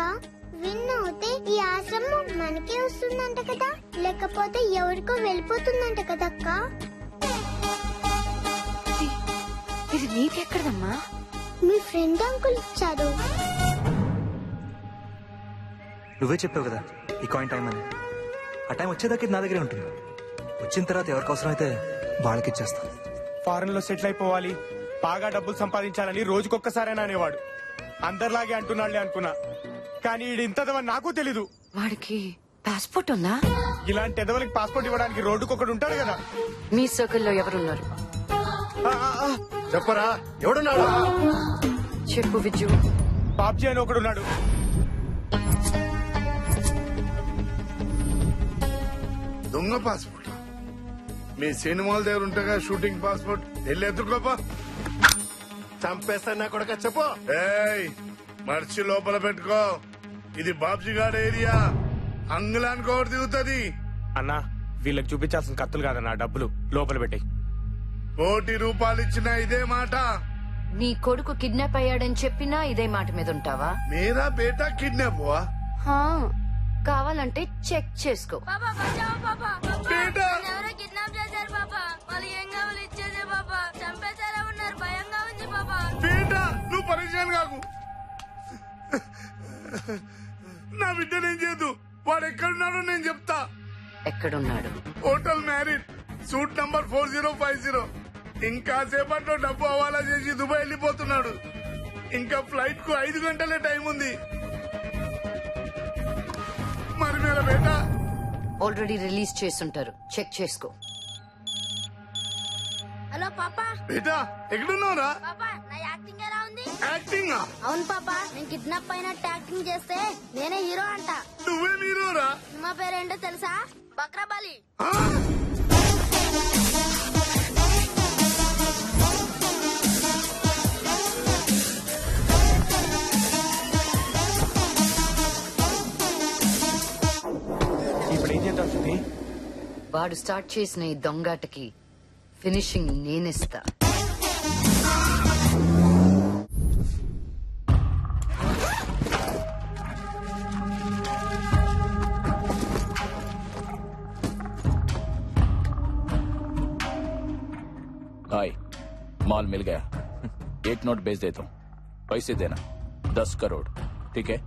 విన్ అవుతే ఈ ఆశ్రమం మనకే వస్తుందంట కదా, లేకపోతే ఎవరికో వెళ్ళిపోతుందంట కదక్క. ఇది నీకెక్కడమ్మా? మీ ఫ్రెండ్ అంకుల్ ఇచ్చారు. నువ్వే చెప్పావు కదా ఈ కాయిన్ టైం అని. ఆ టైం వచ్చేదాకా ఇది నా దగ్గరే ఉంటుంది. వచ్చిన తర్వాత ఎవరికి అవసరం అయితే వాళ్ళకి ఇచ్చేస్తాను. ఫారెన్ లో సెటిల్ అయిపోవాలి, బాగా డబ్బులు సంపాదించాలని రోజుకొక్కసారైనా అనేవాడు. అందరిలాగే అంటున్నాడులే అనుకున్నా, కానీ ఈడు ఇంతదవని నాకు తెలీదు. వాడికి పాస్పోర్ట్ ఉందా? ఇలాంటి ఎదవలకి పాస్పోర్ట్ ఇవ్వడానికి రోడ్డుకొకడు ఉంటాడు కదా. మీ సర్కిల్లో ఎవరున్నారు? చెప్పరా, ఎవడున్నాడు? చెప్పు విజ్జు. బాబ్జీ అని ఒకడున్నాడు. దొంగ పాస్పోర్ట్ మీ సినిమాల దగ్గర ఉంటగా షూటింగ్ పాస్పోర్ట్ వెళ్ళి ఎత్తుకోపా. చంపేస్తాను నా కొడుక. చెప్పు. ఏయ్ మర్చి లోపల పెట్టుకో, ఇది బాబ్జీ గారి ఏరియా. అంగుళానికి ఒకటి దిగుతుంది. అన్నా వీళ్ళకి చూపించాల్సిన కత్తులు కాదన్నా, డబ్బులు లోపల పెట్టాయి. ₹1,00,000 ఇచ్చినా ఇదే మాట. నీ కొడుకు కిడ్నాప్ అయ్యాడని చెప్పినా ఇదే మాట మీద ఉంటావా? మేరా బేటా కిడ్నాప్ హువా. హా, కావాలంటే చెక్ చేసుకో. ఎవరో కిడ్నాప్ చేశారు పాపా. వాళ్ళు ఏం కావాలి ఇచ్చేదే పాపా. చంపేశారా ఉన్నారు, భయంగా ఉంది పాపా. బేటా నువ్వు పరేషాన్ కాకు. నా బిడ్డ నేను చేయదు. వాడు ఎక్కడున్నాడో నేను చెప్తా. ఎక్కడున్నాడు? Hotel married, suit number 4050. ఇంకా సేపట్లో డబ్బు హవాలా చేసి దుబాయ్ వెళ్ళిపోతున్నాడు. ఇంకా ఫ్లైట్ కు 5 గంటలే టైం ఉంది. మరి మేరా బేటా ఆల్రెడీ రిలీజ్ చేస్తుంటారు, చెక్ చేసుకో. హలో పాపా. బేటా ఎక్కడున్నావురా? పాపా నా యాక్టింగ్ ఎలా ఉంది? యాక్టింగ్? అవును పాపా, నేను కిడ్నాప్ అయినట్టు యాక్టింగ్ చేస్తే నేనే హీరో అంట. నువ్వేం హీరోరా? సినిమా పేరేంటో తెలుసా? బక్రాబాలి. ఇప్పుడు ఏం చేద్దాం శృతి? వాడు స్టార్ట్ చేసిన ఈ దొంగాటకి ఫినిషింగ్ నేనిస్తా. हाय, माल मिल गया. 1 नोट भेज देता हूँ, पैसे देना 10 करोड़. ठीक है?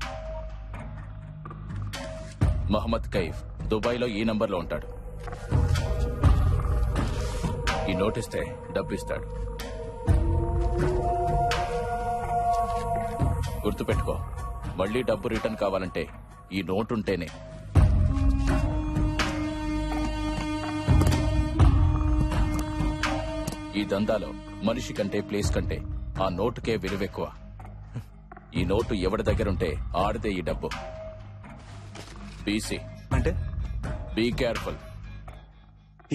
మహమ్మద్ కైఫ్ దుబాయ్లో ఈ నంబర్లో ఉంటాడు. ఈ నోటిస్తే డబ్బు ఇస్తాడు. గుర్తుపెట్టుకో, మళ్ళీ డబ్బు రిటర్న్ కావాలంటే ఈ నోట్ ఉంటేనే. ఈ దందాలో మనిషి కంటే ప్లేస్ కంటే ఆ నోటుకే విలువెక్కువ. ఈ నోటు ఎవరి దగ్గరుంటే ఆడితే ఈ డబ్బు. బీసీ అంటే బీ కేర్ఫుల్.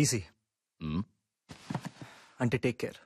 ఈసీ అంటే టేక్ కేర్.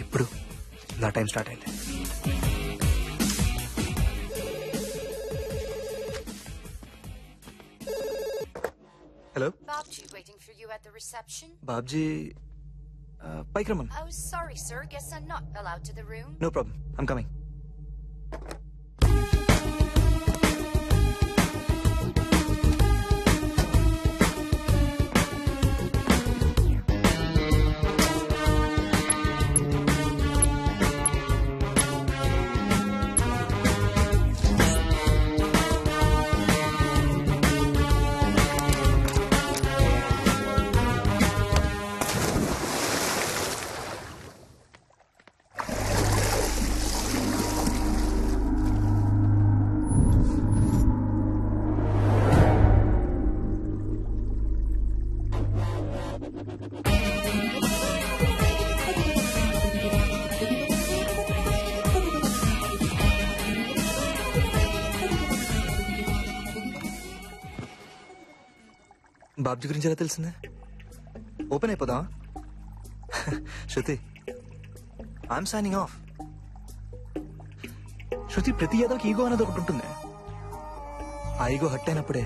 ఇప్పుడు నా టైం స్టార్ట్ అయింది. Hello Babji waiting for you at the reception. Babji పైకి రమ్మను. Oh, sorry, sir. Guess I'm not allowed to the room. No problem, I'm coming. Babji గురించి ఎలా తెలిసిందే? ఓపెన్ అయిపోదా? Shruti, I'm signing off. Shruti, ప్రతి ఏదోకి ఈగో అనేది ఒకటి ఉంటుంది. ఆ ఈగో హట్ అయినప్పుడే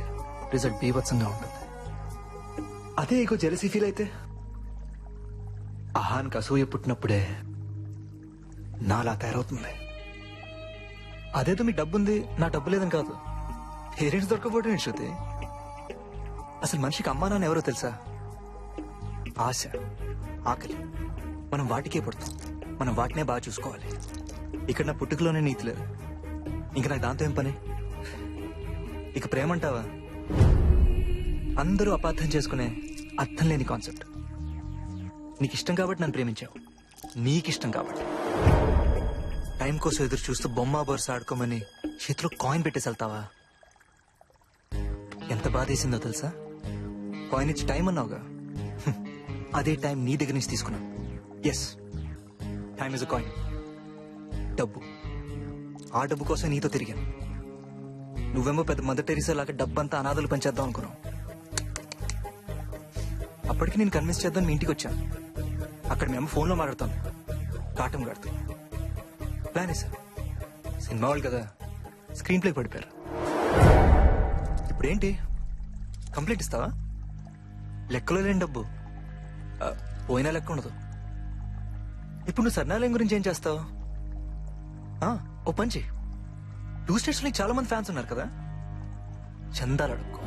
రిజల్ట్ బీభత్సంగా ఉంటుంది. అదే ఈగో జెలసీ ఫీల్ అయితే, అహానికి అసూయ పుట్టినప్పుడే నాలా తయారవుతుంది. అదేదో మీ డబ్బుంది, నా డబ్బు లేదని కాదు. పేరెంట్స్ దొరకపోవడం ఏంటి శృతి? అసలు మనిషికి అమ్మా నాన్న ఎవరో తెలుసా? ఆశ, ఆకలి. మనం వాటికే పడుతాం, మనం వాటినే బాగా చూసుకోవాలి. ఇక్కడ నా పుట్టుకలోనే నీతి లేదు, ఇంకా నాకు దాంతో ఏం పని? ఇక ప్రేమ అంటావా? అందరూ అపార్థం చేసుకునే అర్థం లేని కాన్సెప్ట్. నీకు ఇష్టం కాబట్టి నన్ను ప్రేమించావు, నీకిష్టం కాబట్టి. టైం కోసం ఎదురు చూస్తూ బొమ్మ బొరుస ఆడుకోమని చేతిలో కాయిన్ పెట్టేసి వెళ్తావా? ఎంత బాధేసిందో తెలుసా? కాయిన్ ఇచ్చి టైం అన్నావుగా, అదే టైం నీ దగ్గర నుంచి తీసుకున్నా. Yes, time is a coin. డబ్బు, ఆ డబ్బు కోసం నీతో తిరిగాను. నువ్వేమో పెద్ద మదర్ టెరిసా లాగా డబ్బంతా అనాథలు పంచేద్దాం అనుకున్నావు. అప్పటికి నేను కన్విన్స్ చేద్దాం మీ ఇంటికి వచ్చాను. అక్కడ మేము ఫోన్లో మాట్లాడుతాను, కాటం కడుతూ. ప్లాన్ వేసా. సినిమా వాళ్ళు కదా, స్క్రీన్ ప్లే పడిపోయారు. ఇప్పుడేంటి, కంప్లైంట్ ఇస్తావా? లెక్కలో లేని డబ్బు, పోయినా లెక్క ఉండదు. ఇప్పుడు నువ్వు సర్నాలయం గురించి ఏం చేస్తావు? ఓ పంచి, 2 స్టేట్స్ లో చాలా మంది ఫ్యాన్స్ ఉన్నారు కదా, చందాలు అడుక్కో.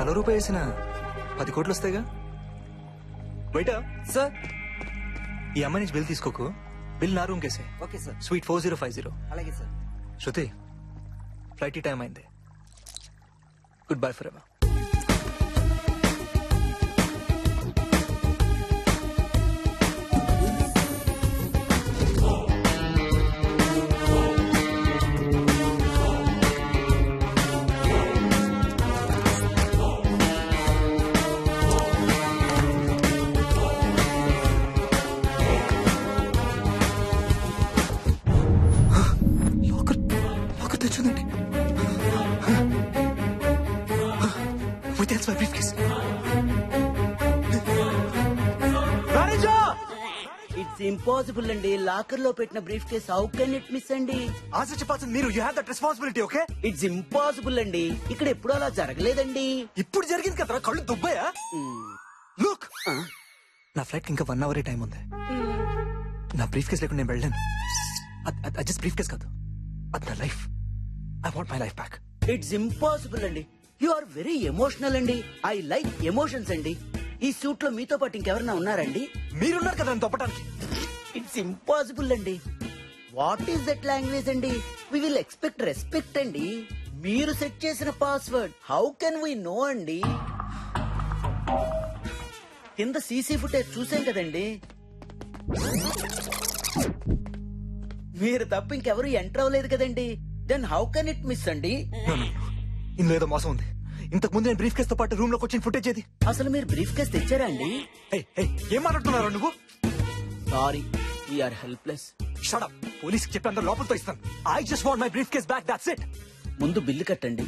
₹1 వేసిన 10 కోట్లు వస్తాయిగా. బయట సార్, ఈ అమ్మాయి నుంచి బిల్ తీసుకోకు. బిల్ నా రూమ్ కేసే. Okay sir. స్వీట్ 4050. అలాగే సార్. శృతి, ఫ్లైట్ టైం అయింది. Goodbye forever. తెచ్చుందండి. That's my briefcase. It's impossible అండి. లాకర్ లో పెట్టిన briefcase how can it miss అండి? ఆన్సర్ చెప్పాల్సింది మీరు. You have that responsibility. Okay, it's impossible అండి. ఇక్కడ ఎప్పుడు అలా జరగలేదండి. ఇప్పుడు జరిగింది కదా, కళ్ళు దుబ్బయా? లుక్, నా ఫ్లైట్ ఇంకా 1 hour టైం ఉంది. నా బ్రీఫ్ కేస్ లేకుండా నేను వెళ్ళాను. అది జస్ట్ బ్రీఫ్ కేస్ కాదు, అది నా life. I want my life back. It's impossible అండి. యు ఆర్ వెరీ ఎమోషనల్ అండి. ఐ లైక్ ఎమోషన్స్ అండి. ఈ సూట్ లో మీతో పాటు ఇంకెవరన్నా ఉన్నారండి? మీరున్నారు కదా తప్పటానికి. ఇట్స్ ఇంపాసిబుల్ అండి. వాట్ ఈస్ దట్ లాంగ్వేజ్ అండి? వి విల్ ఎక్స్పెక్ట్ రెస్పెక్ట్ అండి. మీరు సెట్ చేసిన password how can we know అండి? కింద సీసీ ఫుటేజ్ చూసాం కదండి. మీరు తప్ప ఇంకెవరు ఎంటర్ అవ్వలేదు కదండి. Then how can it miss అండి? ఇందులో ఏదో మోసం ఉంది. ఇంతకు ముందు నేను బ్రీఫ్ కేస్ తో పాటు రూమ్ లోకి వచ్చిన ఫుటేజ్ ఏది? అసలు మీరు బ్రీఫ్ కేస్ తెచ్చారా అండి? ఏం మాట్లాడుతున్నారు నువ్వు? Sorry, we're helpless. Shut up. Police చెప్పి అందరూ లోపలితో ఇస్తాను. I just want my briefcase back, that's it. ముందు బిల్లు కట్టండి,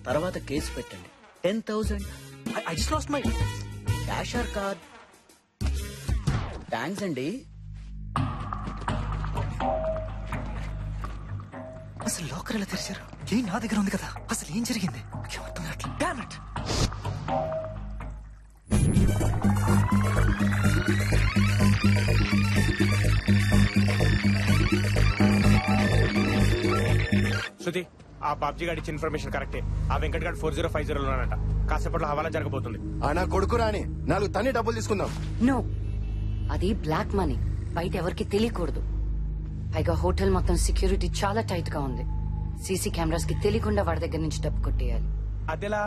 తర్వాత కేసు పెట్టండి. 10,000. I just lost my cash or card? Thanks అండి. అసలు లాకర్ ఎలా తెరిచారు? ఏం నా దగ్గర ఉంది కదా, అసలు ఏం జరిగింది అర్థం కావట్లేదు. Damn it. శృతి ఆ బాబ్జీ గారి ఇచ్చిన ఇన్ఫర్మేషన్ కరెక్టే. ఆ వెంకట్ గారు 4050 లోనంట. కాసేపట్లో హవాలా జరగబోతుంది. నా కొడుకు రాని 4 తన్ని డబ్బులు తీసుకుందాం. నో, అది బ్లాక్ మనీ, బయట ఎవరికి తెలియకూడదు. పైగా హోటల్ మొత్తం సెక్యూరిటీ చాలా టైట్ గా ఉంది. సీసీ కెమెరాస్ కి తెలియకుండా వాడి దగ్గర నుంచి డబ్బు కొట్టేయాలి. అదెలా?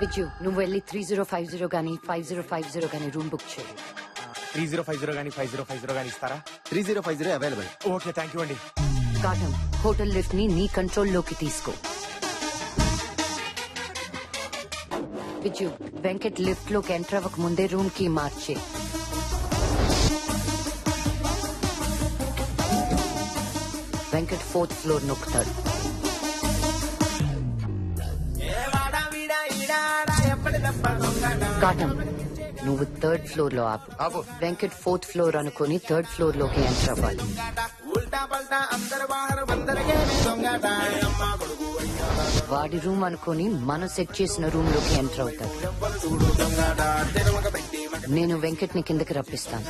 విజు, నువ్వు వెళ్ళి 3050 గానీ 5050 గానీ రూమ్ బుక్ చేయి. 3050 గానీ 5050 గానీ ఇస్తారా? 3050 అవైలబుల్. ఓకే, థ్యాంక్ యూ అండి. కాటం, హోటల్ లిఫ్ట్ ని నీ కంట్రోల్లోకి తీసుకో. విజు, వెంకట్ లిఫ్ట్ లోకి ఎంటర్ అవ్వక ముందే రూమ్ కి మార్చే. Venkat 4th floor నొక్కుతాడు. కాటం, నువ్వు 3rd ఫ్లోర్ లో ఆపు. వెంకట్ 4th ఫ్లోర్ అనుకుని 3rd ఫ్లోర్ లోకి ఎంటర్ అవ్వాలి. వాడి రూమ్ అనుకుని మనం సెట్ చేసిన రూమ్ లోకి ఎంటర్ అవుతాడు. నేను వెంకట్ ని కిందకి రప్పిస్తాను.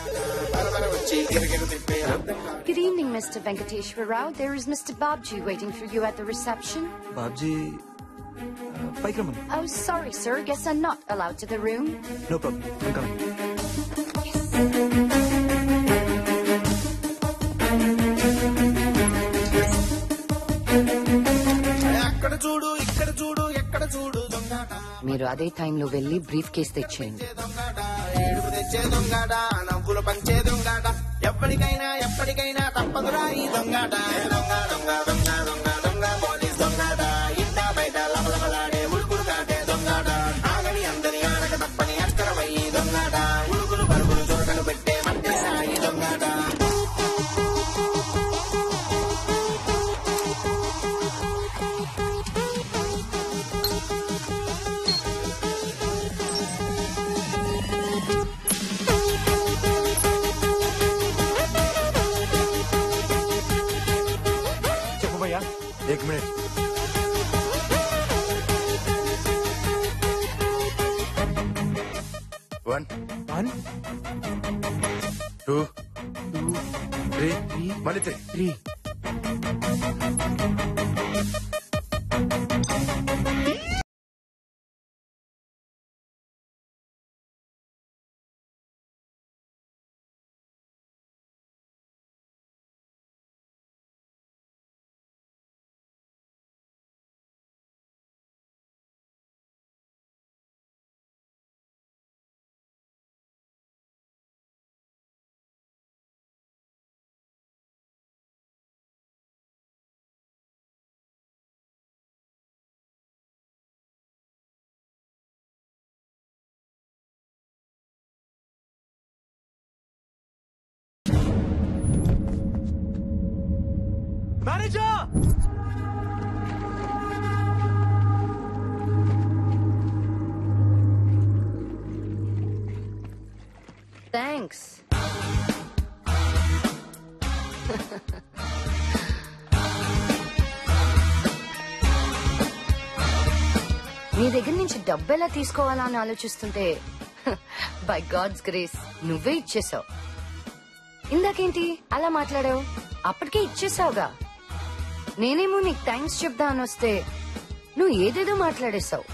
Good evening, Mr. Venkateshwar Rao. There is Mr. Babji waiting for you at the reception. Babji పైకి రమ్మని. Oh, sorry, sir. Guess I'm not allowed to the room. No problem, I'm coming. మీరు అదే టైంలో వెళ్ళి బ్రీఫ్ కేస్ తెచ్చేయండి. నవ్వులు పంచే దొంగాట, ఎప్పటికైనా ఎప్పటికైనా తప్పదురా ఈ దొంగాట. దొంగ దొంగ దొంగ దొంగ పోలీస్ దొంగాట, ఇంట బయట లబలబలాడే ఉడుకుడు కాటే దొంగాట. ఆగని అందరి ఆనక తప్పని అస్కరమయ్యి దొంగాట, ఉడుకులు పరుగులు చురకలు పెట్టే మట్టి సాయి దొంగాట. చెప్పు భయ్యా. 1 మినిట్. One, 2, 3, మళ్ళీ 3. మేనేజర్! థ్యాంక్స్. నీ దగ్గర నుంచి డబ్బు ఎలా తీసుకోవాలా అని ఆలోచిస్తుంటే బై గాడ్స్ గ్రేస్ నువ్వే ఇచ్చేసావు. ఇందాకేంటి అలా మాట్లాడావు? అప్పటికే ఇచ్చేసావుగా. నేనేమో నీకు థ్యాంక్స్ చెప్దా అని వస్తే నువ్వు ఏదేదో మాట్లాడేశావు.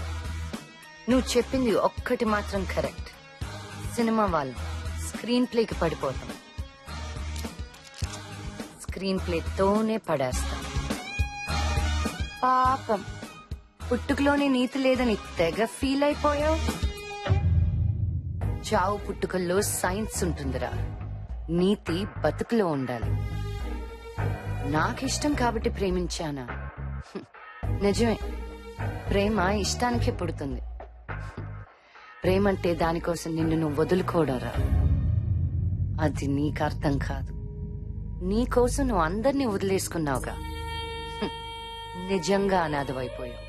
నువ్వు చెప్పింది ఒక్కటి మాత్రం కరెక్ట్. సినిమా వాళ్ళు స్క్రీన్ ప్లేకి పడిపోతాం, స్క్రీన్ ప్లేతోనే పడేస్తాం. పాపం పుట్టుకలోనే నీతి లేదని తెగ ఫీల్ అయిపోయావు. చావు పుట్టుకల్లో సైన్స్ ఉంటుందిరా, నీతి బతుకులో ఉండాలి. నాకిష్టం కాబట్టి ప్రేమించానా? నిజమే, ప్రేమ ఇష్టానికే పుడుతుంది. ప్రేమంటే దానికోసం నిన్ను నువ్వు వదులుకోవడరా. అది నీకు అర్థం కాదు. నీకోసం నువ్వు అందరినీ వదిలేసుకున్నావుగా. నిజంగా అనాథమైపోయావు.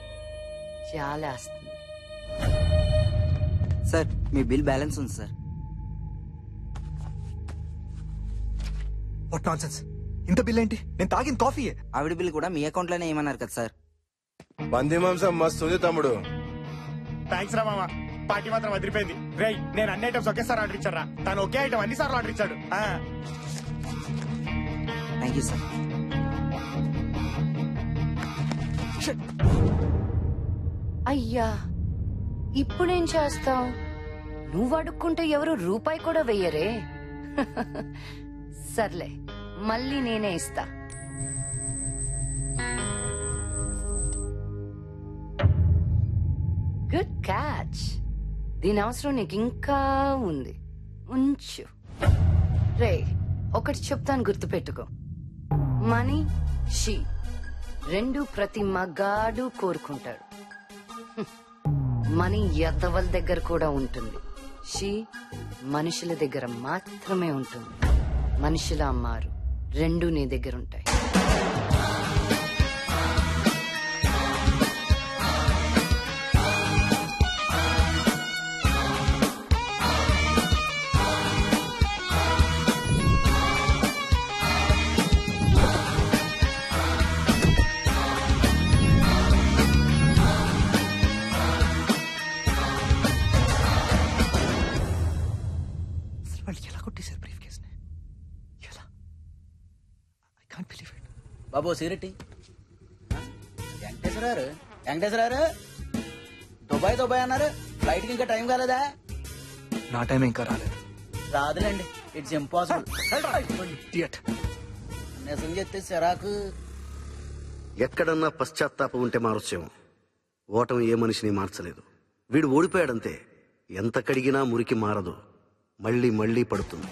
చాలా వస్తుంది. సార్ మీ బిల్ బ్యాలెన్స్ ఉంది సార్. What nonsense! ఇంత బిల్ ఏంటి? నేను తాగిన కాఫీయే. ఆవిడ బిల్ కూడా మీ అకౌంట్ లోనే ఏమన్నారు కదా సార్. పంది మాంసం మస్తు ఉంది తమ్ముడు. థ్యాంక్స్ రా మామ, పార్టీ మాత్రం అదిరిపోయింది. రేయ్, నేను అన్ని ఐటమ్స్ ఒకేసారి ఆర్డర్ ఇచ్చారా? తను ఒకే ఐటమ్ అన్ని సార్లు ఆర్డర్ ఇచ్చాడు. Thank you sir. అయ్యా ఇప్పుడేం చేస్తావు? నువ్వు అడుక్కుంటే ఎవరు రూపాయి కూడా వెయ్యరే. సర్లే మళ్ళీ నేనే ఇస్తా. Good catch. దీని అవసరం నీకు ఇంకా ఉంది, ఉంచు. రే ఒకటి చెప్తాను, గుర్తుపెట్టుకో. మనీ, షీ రెండు ప్రతి మగాడు కోరుకుంటాడు. మనీ ఎద్దవల దగ్గర కూడా ఉంటుంది, షీ మనుషుల దగ్గర మాత్రమే ఉంటుంది. మనుషుల అమ్మారు రెండు నీ దగ్గర ఉంటాయి. వాళ్ళు ఎలా కొట్టేశారు బ్రీఫ్ కేసుని? ఎలా? I can't believe it. బాబు సిగరెట్ వెంకటేశ్వరారు దుబాయ్ అన్నారు. ఫ్లైట్ కి ఇంకా టైం కాలేదా? నా టైం ఇంకా రాలేదు. రాదులేండి, ఇట్స్ ఇంపాసిబుల్. నిజం చెప్తే సిరాకు. ఎక్కడన్నా పశ్చాత్తాపం ఉంటే మారొచ్చేమో. ఓటమి ఏ మనిషిని మార్చలేదు. వీడు ఓడిపోయాడంతే. ఎంత కడిగినా మురికి మారదు, మళ్ళీ మళ్ళీ పడుతుంది.